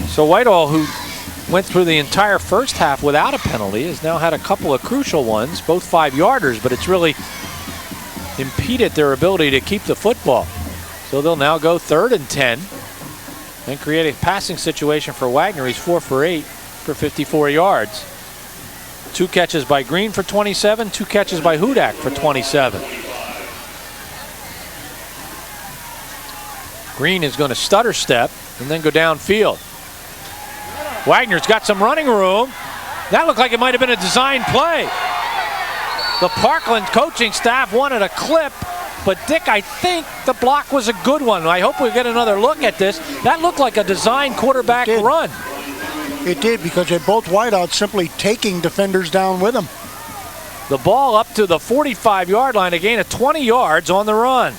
So Whitehall, who went through the entire first half without a penalty, has now had a couple of crucial ones, both 5-yarders, but it's really impeded their ability to keep the football. So they'll now go 3rd and 10 and create a passing situation for Wagner. He's 4 for 8 for 54 yards. 2 catches by Green for 27, 2 catches by Hudak for 27. Green is going to stutter step and then go downfield. Wagner's got some running room. That looked like it might have been a design play. The Parkland coaching staff wanted a clip, but Dick, I think the block was a good one. I hope we get another look at this. That looked like a design quarterback run. It did, because they're both wideouts simply taking defenders down with them. The ball up to the 45-yard line, a gain of 20 yards on the run.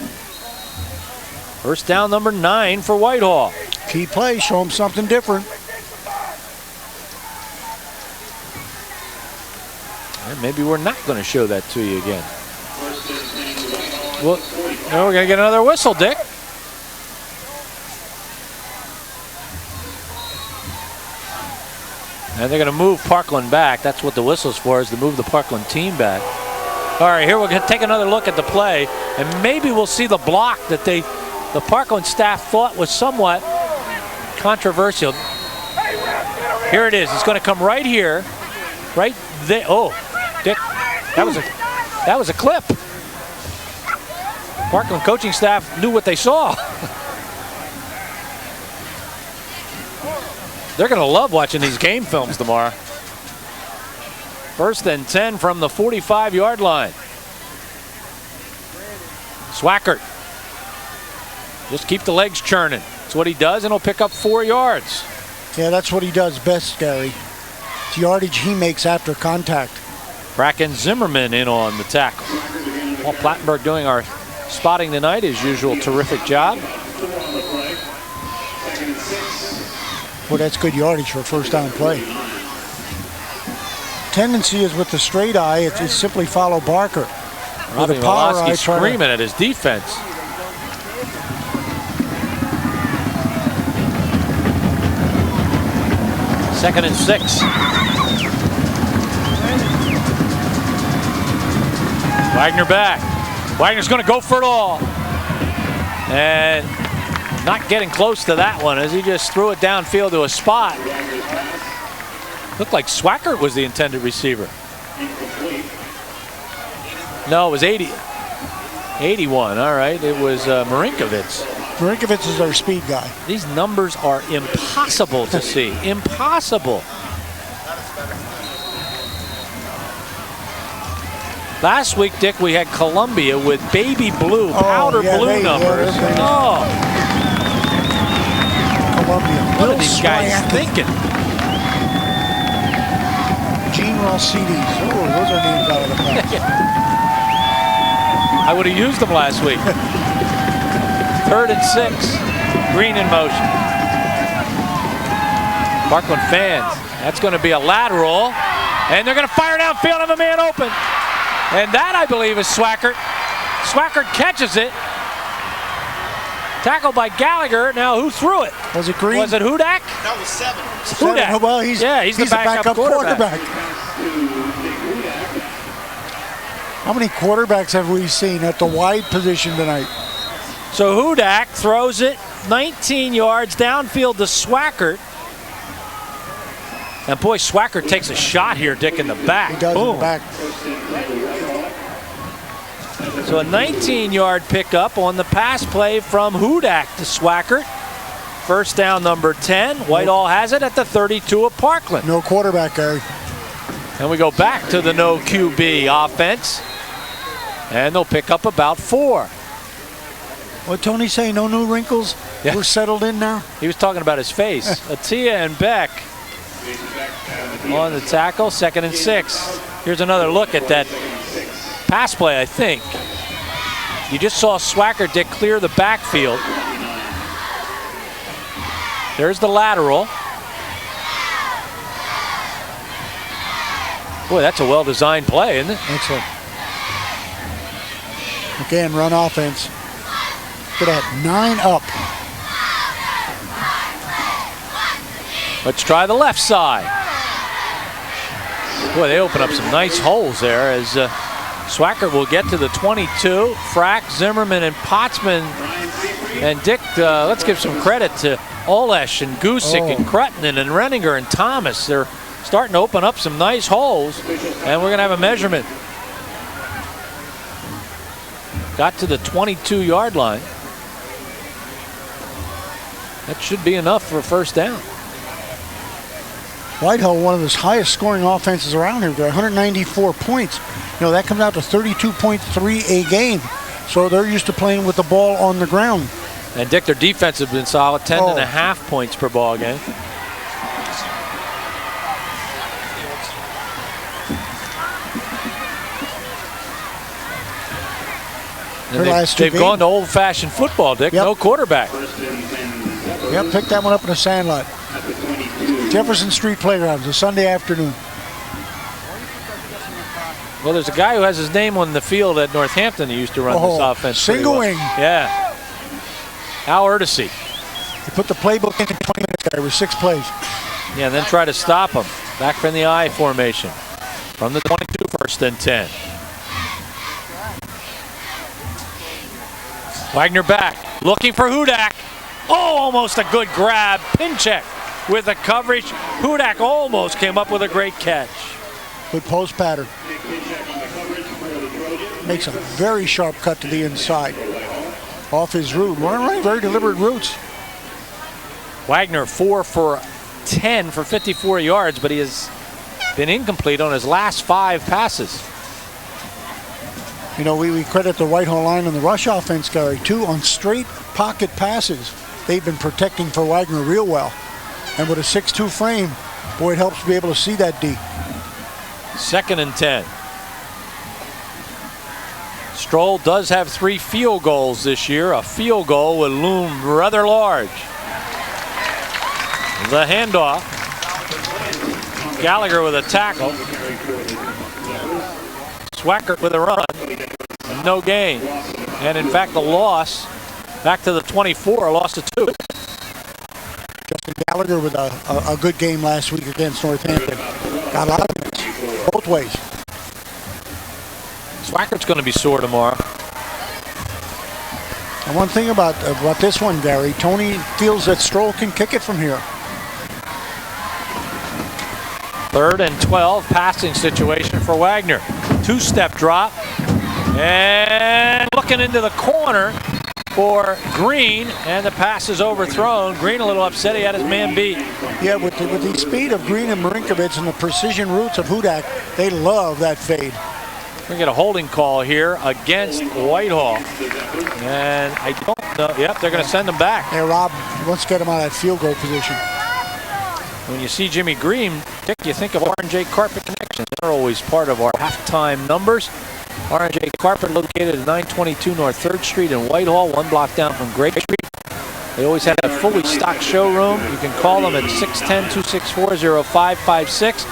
First down, number 9 for Whitehall. Key play, show them something different. And maybe we're not going to show that to you again. Well, no, we're going to get another whistle, Dick. And they're going to move Parkland back. That's what the whistle's for, is to move the Parkland team back. All right, here we're going to take another look at the play, and maybe we'll see the block that the Parkland staff thought was somewhat controversial. Here it is. It's going to come right here, right there. Oh, Dick, that was a clip. Parkland coaching staff knew what they saw. They're going to love watching these game films tomorrow. First and 10 from the 45-yard line. Swackert. Just keep the legs churning. That's what he does, and he'll pick up 4 yards. Yeah, that's what he does best, Gary. It's yardage he makes after contact. Bracken Zimmerman in on the tackle. Paul Plattenberg doing our spotting tonight, as usual. Terrific job. Well, that's good yardage for a first down play. Tendency is with the straight eye, it's simply follow Barker. Robbie Malosky screaming at his defense. Second and 6. Wagner back. Wagner's going to go for it all. And not getting close to that one as he just threw it downfield to a spot. Looked like Swackert was the intended receiver. No, it was 81. All right, it was Marinkovitz. Marinkovitz is our speed guy. These numbers are impossible to see. Impossible. Last week, Dick, we had Columbia with baby blue, powder blue numbers. Columbia. What are these guys thinking? Gene Rossides. Oh, those are names out of the past. I would have used them last week. Third and 6. Green in motion. Parkland fans. That's going to be a lateral. And they're going to fire downfield, have a man open. And that, I believe, is Swackert. Swackert catches it. Tackled by Gallagher. Now, who threw it? Was it Green? Was it Hudak? That was 7. Hudak. Well, he's the backup quarterback. How many quarterbacks have we seen at the wide position tonight? So Hudak throws it 19 yards downfield to Swackert. And boy, Swackert takes a shot here, Dick, in the back. He does. Boom. In the back. So a 19-yard pickup on the pass play from Hudak to Swackert. First down, number 10. Whitehall has it at the 32 of Parkland. No quarterback, Gary. And we go back to the no QB offense. And they'll pick up about 4. What Tony say? No new wrinkles? Yeah. We're settled in now? He was talking about his face. Atia and Beck on the tackle. Second and 6. Here's another look at that pass play, I think. You just saw Swackert, Dick, clear the backfield. There's the lateral. Boy, that's a well-designed play, isn't it? Excellent. Again, run offense. Look at that, 9 up. Let's try the left side. Boy, they open up some nice holes there as Swackert will get to the 22. Frack, Zimmerman, and Potsman. And Dick, let's give some credit to Olesh and Gusick and Krutnan and Renninger and Thomas. They're starting to open up some nice holes, and we're going to have a measurement. Got to the 22-yard line. That should be enough for a first down. Whitehall, one of the highest scoring offenses around here. They're 194 points. You know, that comes out to 32.3 a game. So they're used to playing with the ball on the ground. And Dick, their defense has been solid, 10.5 points per ball game. And they've gone to old-fashioned football, Dick. No quarterback. Yep, pick that one up in a sandlot. Jefferson Street Playgrounds, a Sunday afternoon. Well, there's a guy who has his name on the field at Northampton who used to run this offense. Single wing. Yeah. Al Erdesy. He put the playbook in 20 minutes. There was 6 plays. Yeah, and then try to stop him. Back from the I formation. From the 22, 1st and 10. Wagner back, looking for Hudak. Oh, almost a good grab. Pincheck with the coverage. Hudak almost came up with a great catch. Good post pattern. Makes a very sharp cut to the inside. Off his route. Running very deliberate routes. Wagner 4 for 10 for 54 yards, but he has been incomplete on his last 5 passes. You know, we credit the Whitehall line on the rush offense, Gary, too. On straight pocket passes, they've been protecting for Wagner real well. And with a 6'2 frame, boy, it helps to be able to see that D. 2nd and 10. Stroll does have 3 field goals this year. A field goal would loom rather large. The handoff. Gallagher with a tackle. Swackert with a run. No gain. And in fact, the loss back to the 24, a loss to 2. Justin Gallagher with a good game last week against Northampton. Got a lot of minutes, both ways. Swackert's going to be sore tomorrow. And one thing about this one, Gary, Tony feels that Stroll can kick it from here. 3rd and 12, passing situation for Wagner. 2-step drop. And looking into the corner for Green, and the pass is overthrown. Green a little upset. He had his man beat. Yeah, with the speed of Green and Marinkovich and the precision routes of Hudak, they love that fade. We get a holding call here against Whitehall. And I don't know. Yep, they're going to send him back. Hey, Rob, let's get him out of that field goal position. When you see Jimmy Green, Dick, you think of R&J Carpet Connection. They're always part of our halftime numbers. R&J Carpet located at 922 North 3rd Street in Whitehall, 1 block down from Great Street. They always had a fully stocked showroom. You can call them at 610-264-0556.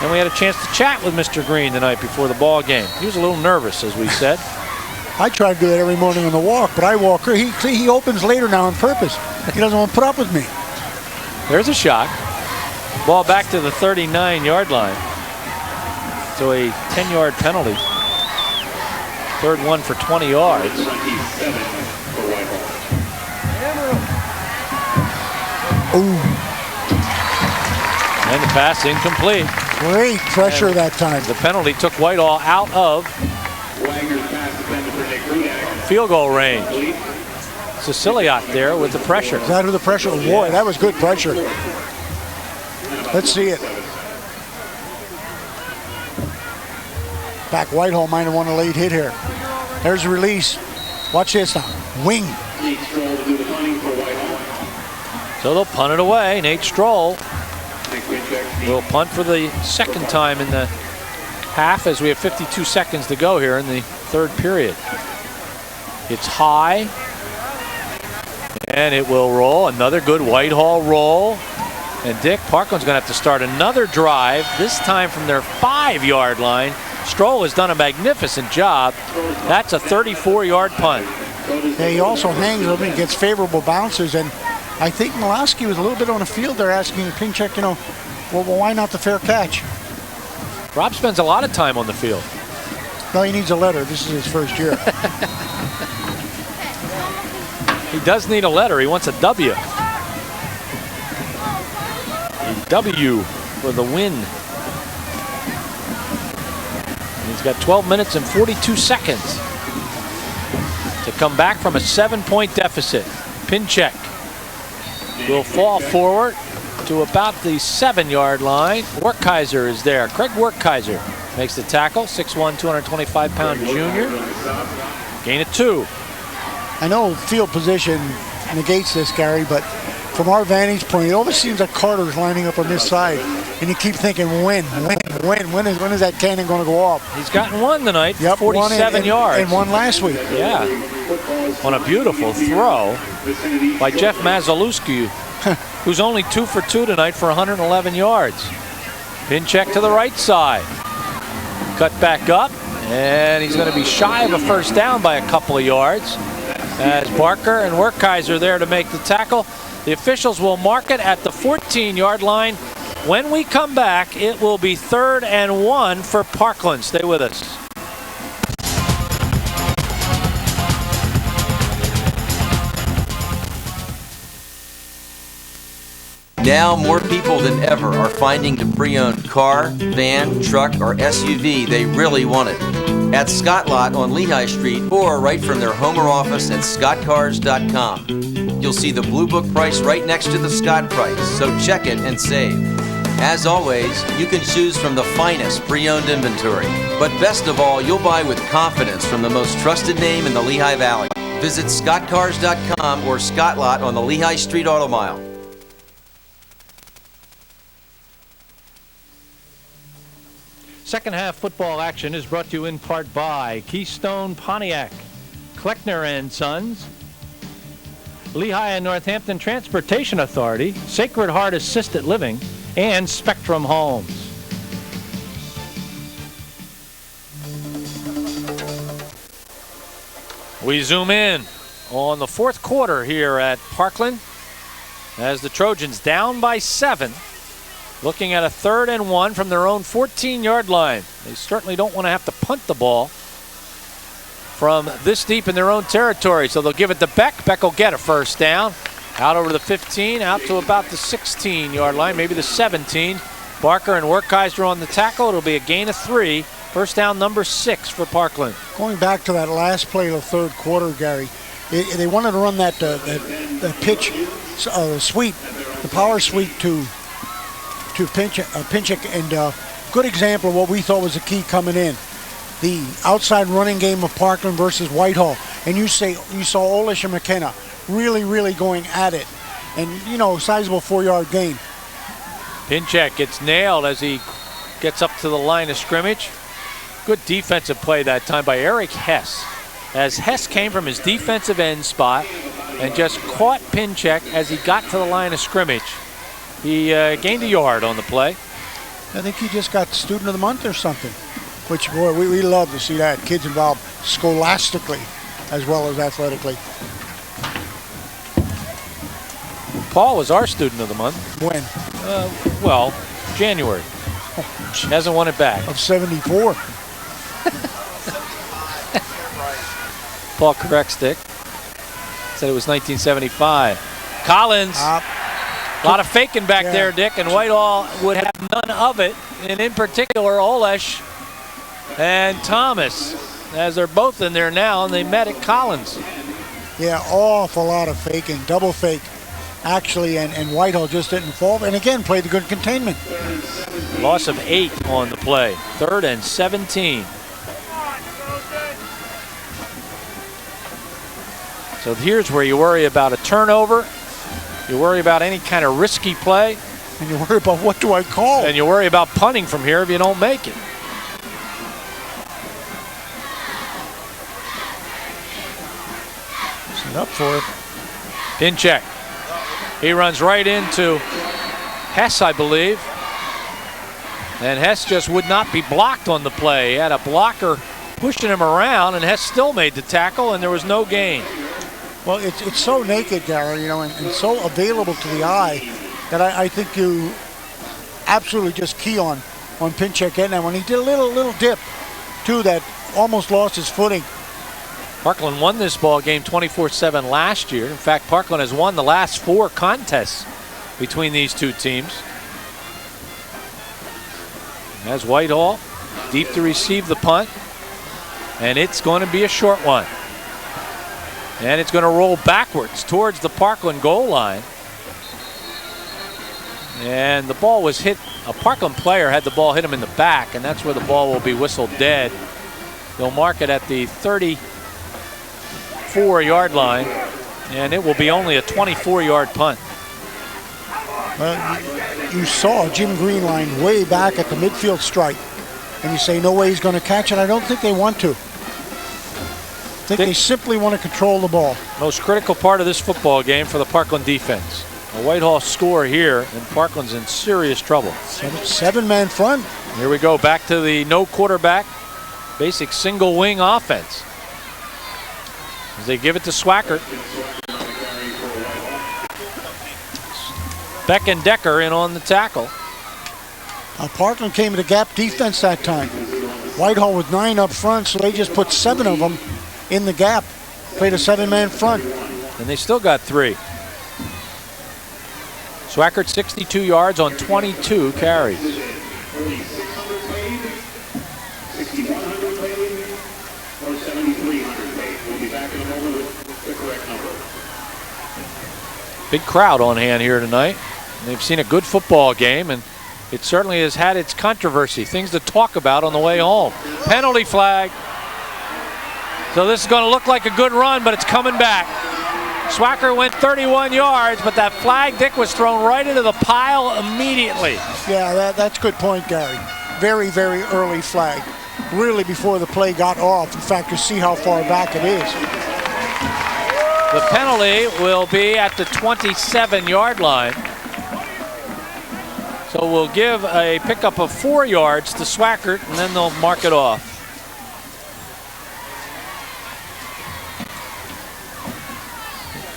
And we had a chance to chat with Mr. Green the night before the ball game. He was a little nervous, as we said. I try to do that every morning on the walk, but I walk. He opens later now on purpose. He doesn't want to put up with me. There's a shot. Ball back to the 39-yard line. So a 10-yard penalty. 3rd one for 20 yards. Ooh. And the pass incomplete. Great pressure that time. The penalty took Whitehall out of field goal range. Siciliot there with the pressure. Is that who the pressure was? Boy, that was good pressure. Let's see it. Back Whitehall might have won a late hit here. There's a release. Watch this now. Wing. So they'll punt it away. Nate Stroll will punt for the 2nd time in the half as we have 52 seconds to go here in the 3rd period. It's high. And it will roll. Another good Whitehall roll. And Dick, Parkland's going to have to start another drive, this time from their 5-yard line. Stroll has done a magnificent job. That's a 34-yard punt. Yeah, he also hangs up and gets favorable bounces. And I think Miloski was a little bit on the field there asking Pincheck, you know, well, why not the fair catch? Rob spends a lot of time on the field. No, he needs a letter. This is his first year. He does need a letter. He wants a W. A W. for the win. He's got 12 minutes and 42 seconds to come back from a 7-point deficit. Pinchek will fall forward to about the 7-yard line. Werkheiser is there. Craig Werkheiser makes the tackle. 6'1", 225-pound junior. Gain of 2. I know field position negates this, Gary, but from our vantage point, it always seems that Carter's lining up on this side, and you keep thinking, when is that cannon going to go off? He's gotten one tonight, yep, 47 yards. And one last week. Yeah, on a beautiful throw by Jeff Mazalewski, who's only 2 for 2 tonight for 111 yards. Pinchek to the right side. Cut back up, and he's going to be shy of a first down by a couple of yards. As Barker and Werkheiser there to make the tackle. The officials will mark it at the 14-yard line. When we come back, it will be 3rd and 1 for Parkland. Stay with us. Now more people than ever are finding the pre-owned car, van, truck, or SUV they really wanted at Scott Lot on Lehigh Street or right from their home or office at scottcars.com. You'll see the Blue Book price right next to the Scott price, so check it and save. As always, you can choose from the finest pre-owned inventory. But best of all, you'll buy with confidence from the most trusted name in the Lehigh Valley. Visit scottcars.com or Scott Lot on the Lehigh Street Auto Mile. Second half football action is brought to you in part by Keystone Pontiac, Kleckner and Sons, Lehigh and Northampton Transportation Authority, Sacred Heart Assisted Living, and Spectrum Homes. We zoom in on the fourth quarter here at Parkland as the Trojans down by 7. Looking at a 3rd and 1 from their own 14-yard line. They certainly don't want to have to punt the ball from this deep in their own territory. So they'll give it to Beck. Beck will get a first down. Out over the 15, out to about the 16-yard line, maybe the 17. Barker and Werkheiser on the tackle. It'll be a gain of 3. First down number 6 for Parkland. Going back to that last play of the third quarter, Gary, they wanted to run that pitch sweep, the power sweep to Pinchek, and good example of what we thought was the key coming in. The outside running game of Parkland versus Whitehall. And you saw Olish and McKenna really going at it. And, sizable 4-yard gain. Pinchek gets nailed as he gets up to the line of scrimmage. Good defensive play that time by Eric Hess. As Hess came from his defensive end spot and just caught Pinchek as he got to the line of scrimmage. He gained a yard on the play. I think he just got Student of the Month or something, which, boy, we love to see that. Kids involved scholastically as well as athletically. Paul was our Student of the Month. When? Well, January. Hasn't won it back. Of 74. Paul corrects Dick. Said it was 1975. Collins. A lot of faking back there, Dick, and Whitehall would have none of it, and in particular Olesh and Thomas, as they're both in there now, and they met at Collins. Yeah, awful lot of faking, double fake, actually, and Whitehall just didn't fall, and again, played the good containment. Loss of 8 on the play, 3rd and 17. So here's where you worry about a turnover. You worry about any kind of risky play. And you worry about what do I call? And you worry about punting from here if you don't make it. Set up for it. Pinchek. He runs right into Hess, I believe. And Hess just would not be blocked on the play. He had a blocker pushing him around, and Hess still made the tackle, and there was no gain. Well, it's so naked, Gary, and so available to the eye that I think you absolutely just key on Pinchek getting that one. He did a little dip, too, that almost lost his footing. Parkland won this ball game 24-7 last year. In fact, Parkland has won the last 4 contests between these two teams. As Whitehall deep to receive the punt. And it's going to be a short one. And it's going to roll backwards towards the Parkland goal line. And the ball was hit. A Parkland player had the ball hit him in the back, and that's where the ball will be whistled dead. They'll mark it at the 34-yard line, and it will be only a 24-yard punt. You saw Jim Green line way back at the midfield stripe, and you say no way he's going to catch it. I don't think they want to. I think they simply want to control the ball. Most critical part of this football game for the Parkland defense. A Whitehall score here, and Parkland's in serious trouble. Seven-man front. Here we go, back to the no quarterback, basic single wing offense. As they give it to Swackert. Beck and Decker in on the tackle. Parkland came to gap defense that time. Whitehall with 9 up front, so they just put 7 of them in the gap. Played a 7-man front. And they still got 3. Swackert 62 yards on 22 carries. Big crowd on hand here tonight. They've seen a good football game, and it certainly has had its controversy, things to talk about on the way home. Penalty flag. So this is going to look like a good run, but it's coming back. Swackert went 31 yards, but that flag, Dick, was thrown right into the pile immediately. Yeah, that's a good point, Gary. Very, very early flag. Really before the play got off. In fact, you see how far back it is. The penalty will be at the 27-yard line. So we'll give a pickup of 4 yards to Swackert, and then they'll mark it off.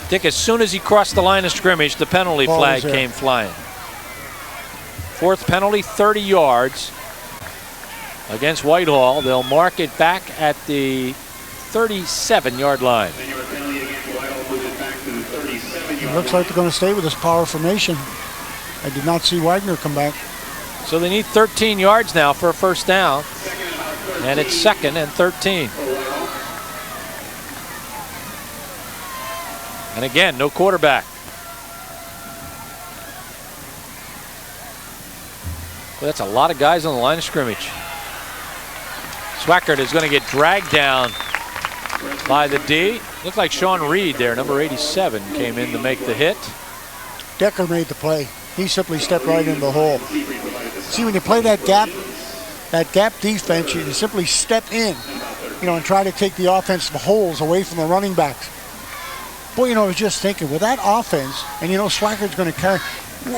Dick, as soon as he crossed the line of scrimmage, the penalty flag came flying. 4th penalty, 30 yards against Whitehall. They'll mark it back at the 37-yard line. It looks like they're going to stay with this power formation. I did not see Wagner come back. So they need 13 yards now for a first down. And it's 2nd and 13. And again, no quarterback. Well, that's a lot of guys on the line of scrimmage. Swackert is going to get dragged down by the D. Looked like Sean Reed there, number 87, came in to make the hit. Decker made the play. He simply stepped right in the hole. See, when you play that gap defense, you simply step in, and try to take the offensive holes away from the running backs. Boy, I was just thinking, with that offense, and Swackert's going to carry,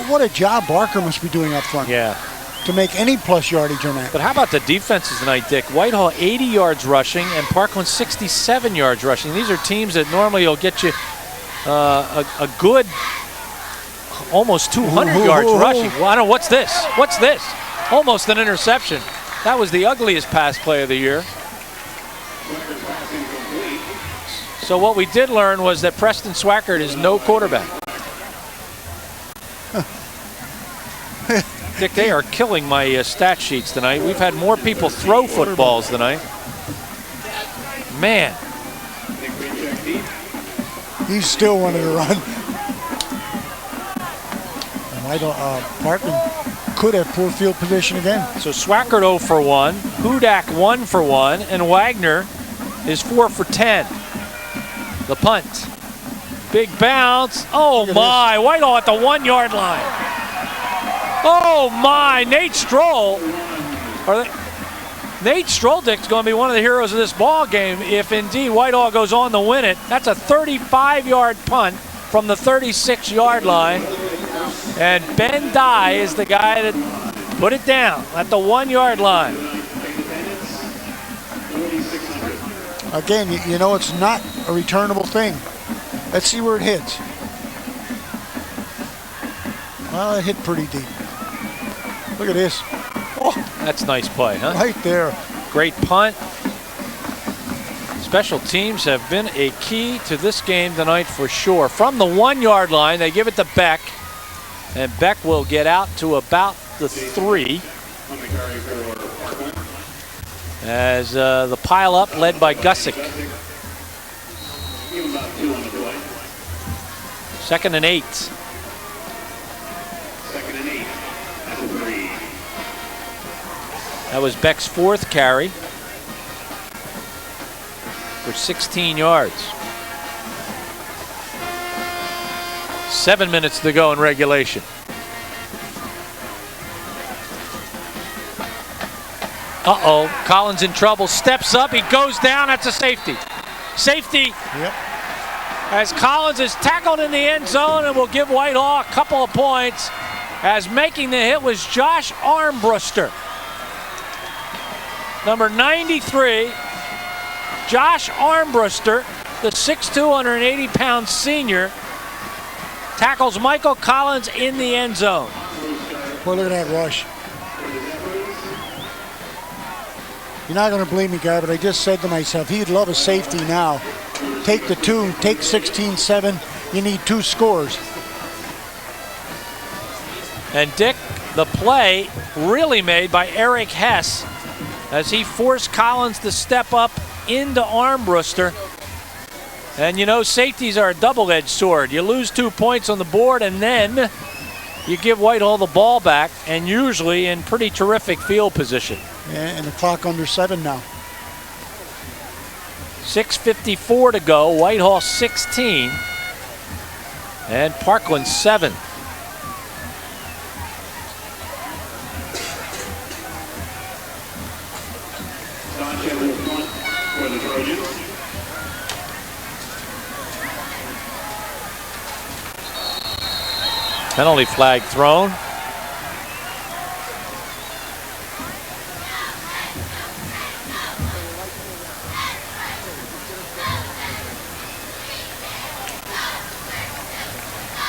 what a job Barker must be doing up front. Yeah. To make any plus yardage on that. But how about the defenses tonight, Dick? Whitehall 80 yards rushing and Parkland 67 yards rushing. These are teams that normally will get you a good almost 200 yards rushing. Well, I don't know, what's this? What's this? Almost an interception. That was the ugliest pass play of the year. So what we did learn was that Preston Swackert is no quarterback. Dick, they are killing my stat sheets tonight. We've had more people throw footballs tonight. Man. He's still wanting to run. Parkland could have poor field position again. So Swackert 0 for 1, Hudak 1 for 1, and Wagner is 4 for 10. The punt. Big bounce. Oh my, Whitehall at the 1-yard line. Oh my, Nate Stroll. Nate Stroldick's going to be one of the heroes of this ball game if indeed Whitehall goes on to win it. That's a 35-yard punt from the 36-yard line. And Ben Dye is the guy that put it down at the 1-yard line. Again, it's not a returnable thing. Let's see where it hits. Well, it hit pretty deep. Look at this. Oh, that's nice play, huh? Right there. Great punt. Special teams have been a key to this game tonight for sure. From the 1-yard line, they give it to Beck. And Beck will get out to about the 3. As the pile-up led by Gussick. 2nd and 8. 2nd and 8. That's a 3. That was Beck's 4th carry for 16 yards. 7 minutes to go in regulation. Uh-oh, Collins in trouble, steps up, he goes down, that's a safety. Safety. Yep. As Collins is tackled in the end zone and will give Whitehall a couple of points, as making the hit was Josh Armbruster. Number 93, Josh Armbruster, the 6'2", 180-pound senior, tackles Michael Collins in the end zone. Boy, look at that rush. You're not going to believe me, Guy, but I just said to myself, he'd love a safety now. Take the 2, take 16-7. You need 2 scores. And Dick, the play really made by Eric Hess as he forced Collins to step up into Armbruster. And you know, safeties are a double-edged sword. You lose 2 points on the board and then you give Whitehall the ball back, and usually in pretty terrific field position. Yeah, and the clock under 7 now. 6:54 to go. Whitehall 16 and Parkland 7. Sanchez will punt for the Trojans. Penalty flag thrown.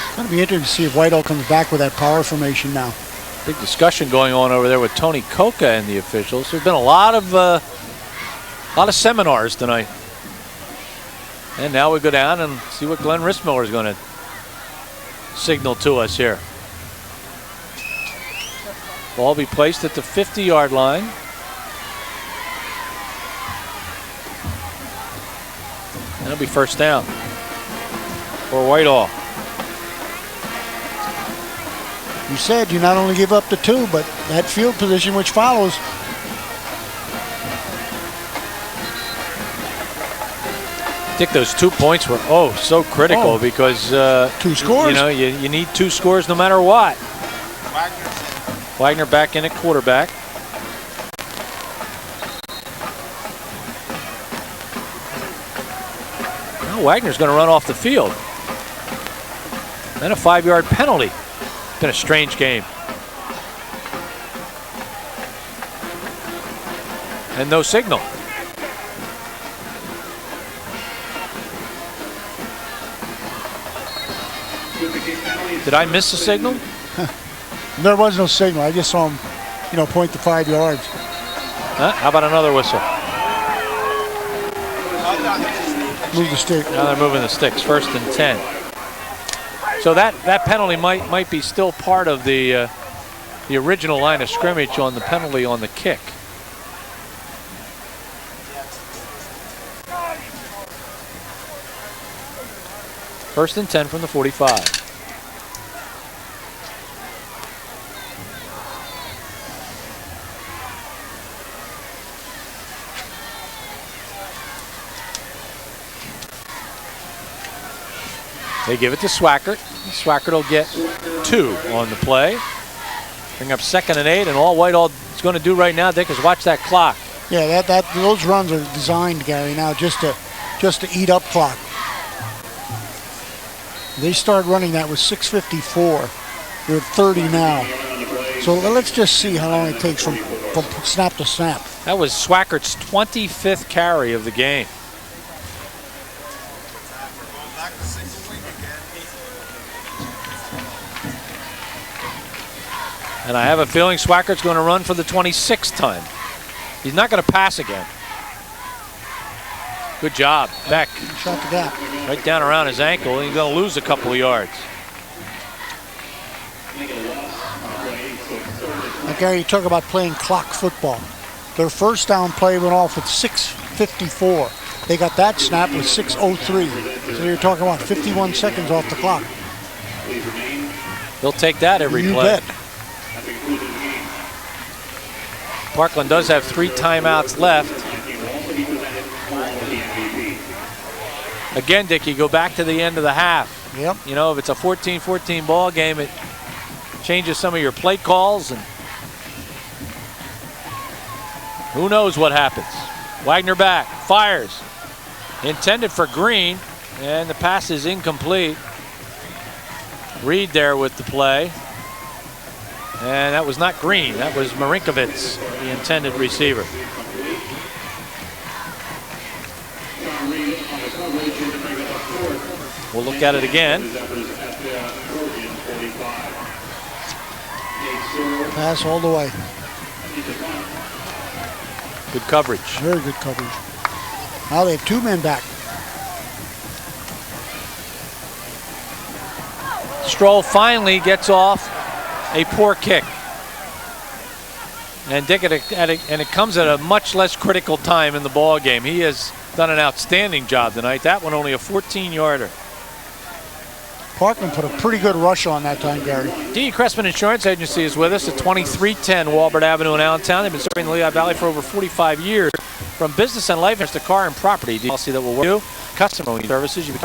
It's going to be interesting to see if Whitehall comes back with that power formation now. Big discussion going on over there with Tony Coca and the officials. There's been a lot of seminars tonight. And now we go down and see what Glenn Rissmiller is going to signal to us here. Ball be placed at the 50-yard line. That'll be first down for Whitehall. You said you not only give up the 2, but that field position which follows. Dick, those 2 points were so critical because 2 scores. You know, you need 2 scores no matter what. Wagner back in at quarterback. Now Wagner's going to run off the field. Then a 5-yard penalty. It's been a strange game. And no signal. Did I miss the signal? There was no signal. I just saw him, point to 5 yards. How about another whistle? Move the stick. Now they're moving the sticks. 1st and 10. So that penalty might be still part of the original line of scrimmage on the penalty on the kick. First and 10 from the 45. They give it to Swackert. Swackert will get 2 on the play. Bring up 2nd and 8, and all Whitehall is going to do right now, Dick, is watch that clock. Yeah, those runs are designed, Gary, now just to eat up clock. They start running that with 6:54. They're at 30 now. So let's just see how long it takes from snap to snap. That was Swackert's 25th carry of the game. And I have a feeling Swackert's going to run for the 26th time. He's not going to pass again. Good job, Beck. Shot the gap. Right down around his ankle. He's going to lose a couple of yards. I Gary, you talk about playing clock football. Their first down play went off with 6:54. They got that snap with 6:03. So you're talking about 51 seconds off the clock. They'll take that every You play. bet. Parkland does have 3 timeouts left. Again, Dickie, go back to the end of the half. Yep. You know, if it's a 14-14 ball game, it changes some of your play calls, and who knows what happens. Wagner back, fires. Intended for Green, and the pass is incomplete. Reed there with the play. And that was not Green, that was Marinkovitz, the intended receiver. We'll look at it again. Pass all the way. Good coverage. Very good coverage. Now they have 2 men back. Stroll finally gets off a poor kick. And Dick, and it comes at a much less critical time in the ball game. He has done an outstanding job tonight. That one only a 14-yarder. Parkland put a pretty good rush on that time, Gary. D. Cressman Insurance Agency is with us at 2310 Walbert Avenue in Allentown. They've been serving the Lehigh Valley for over 45 years. From business and life insurance to car and property policy that will work for you. Customer services. You become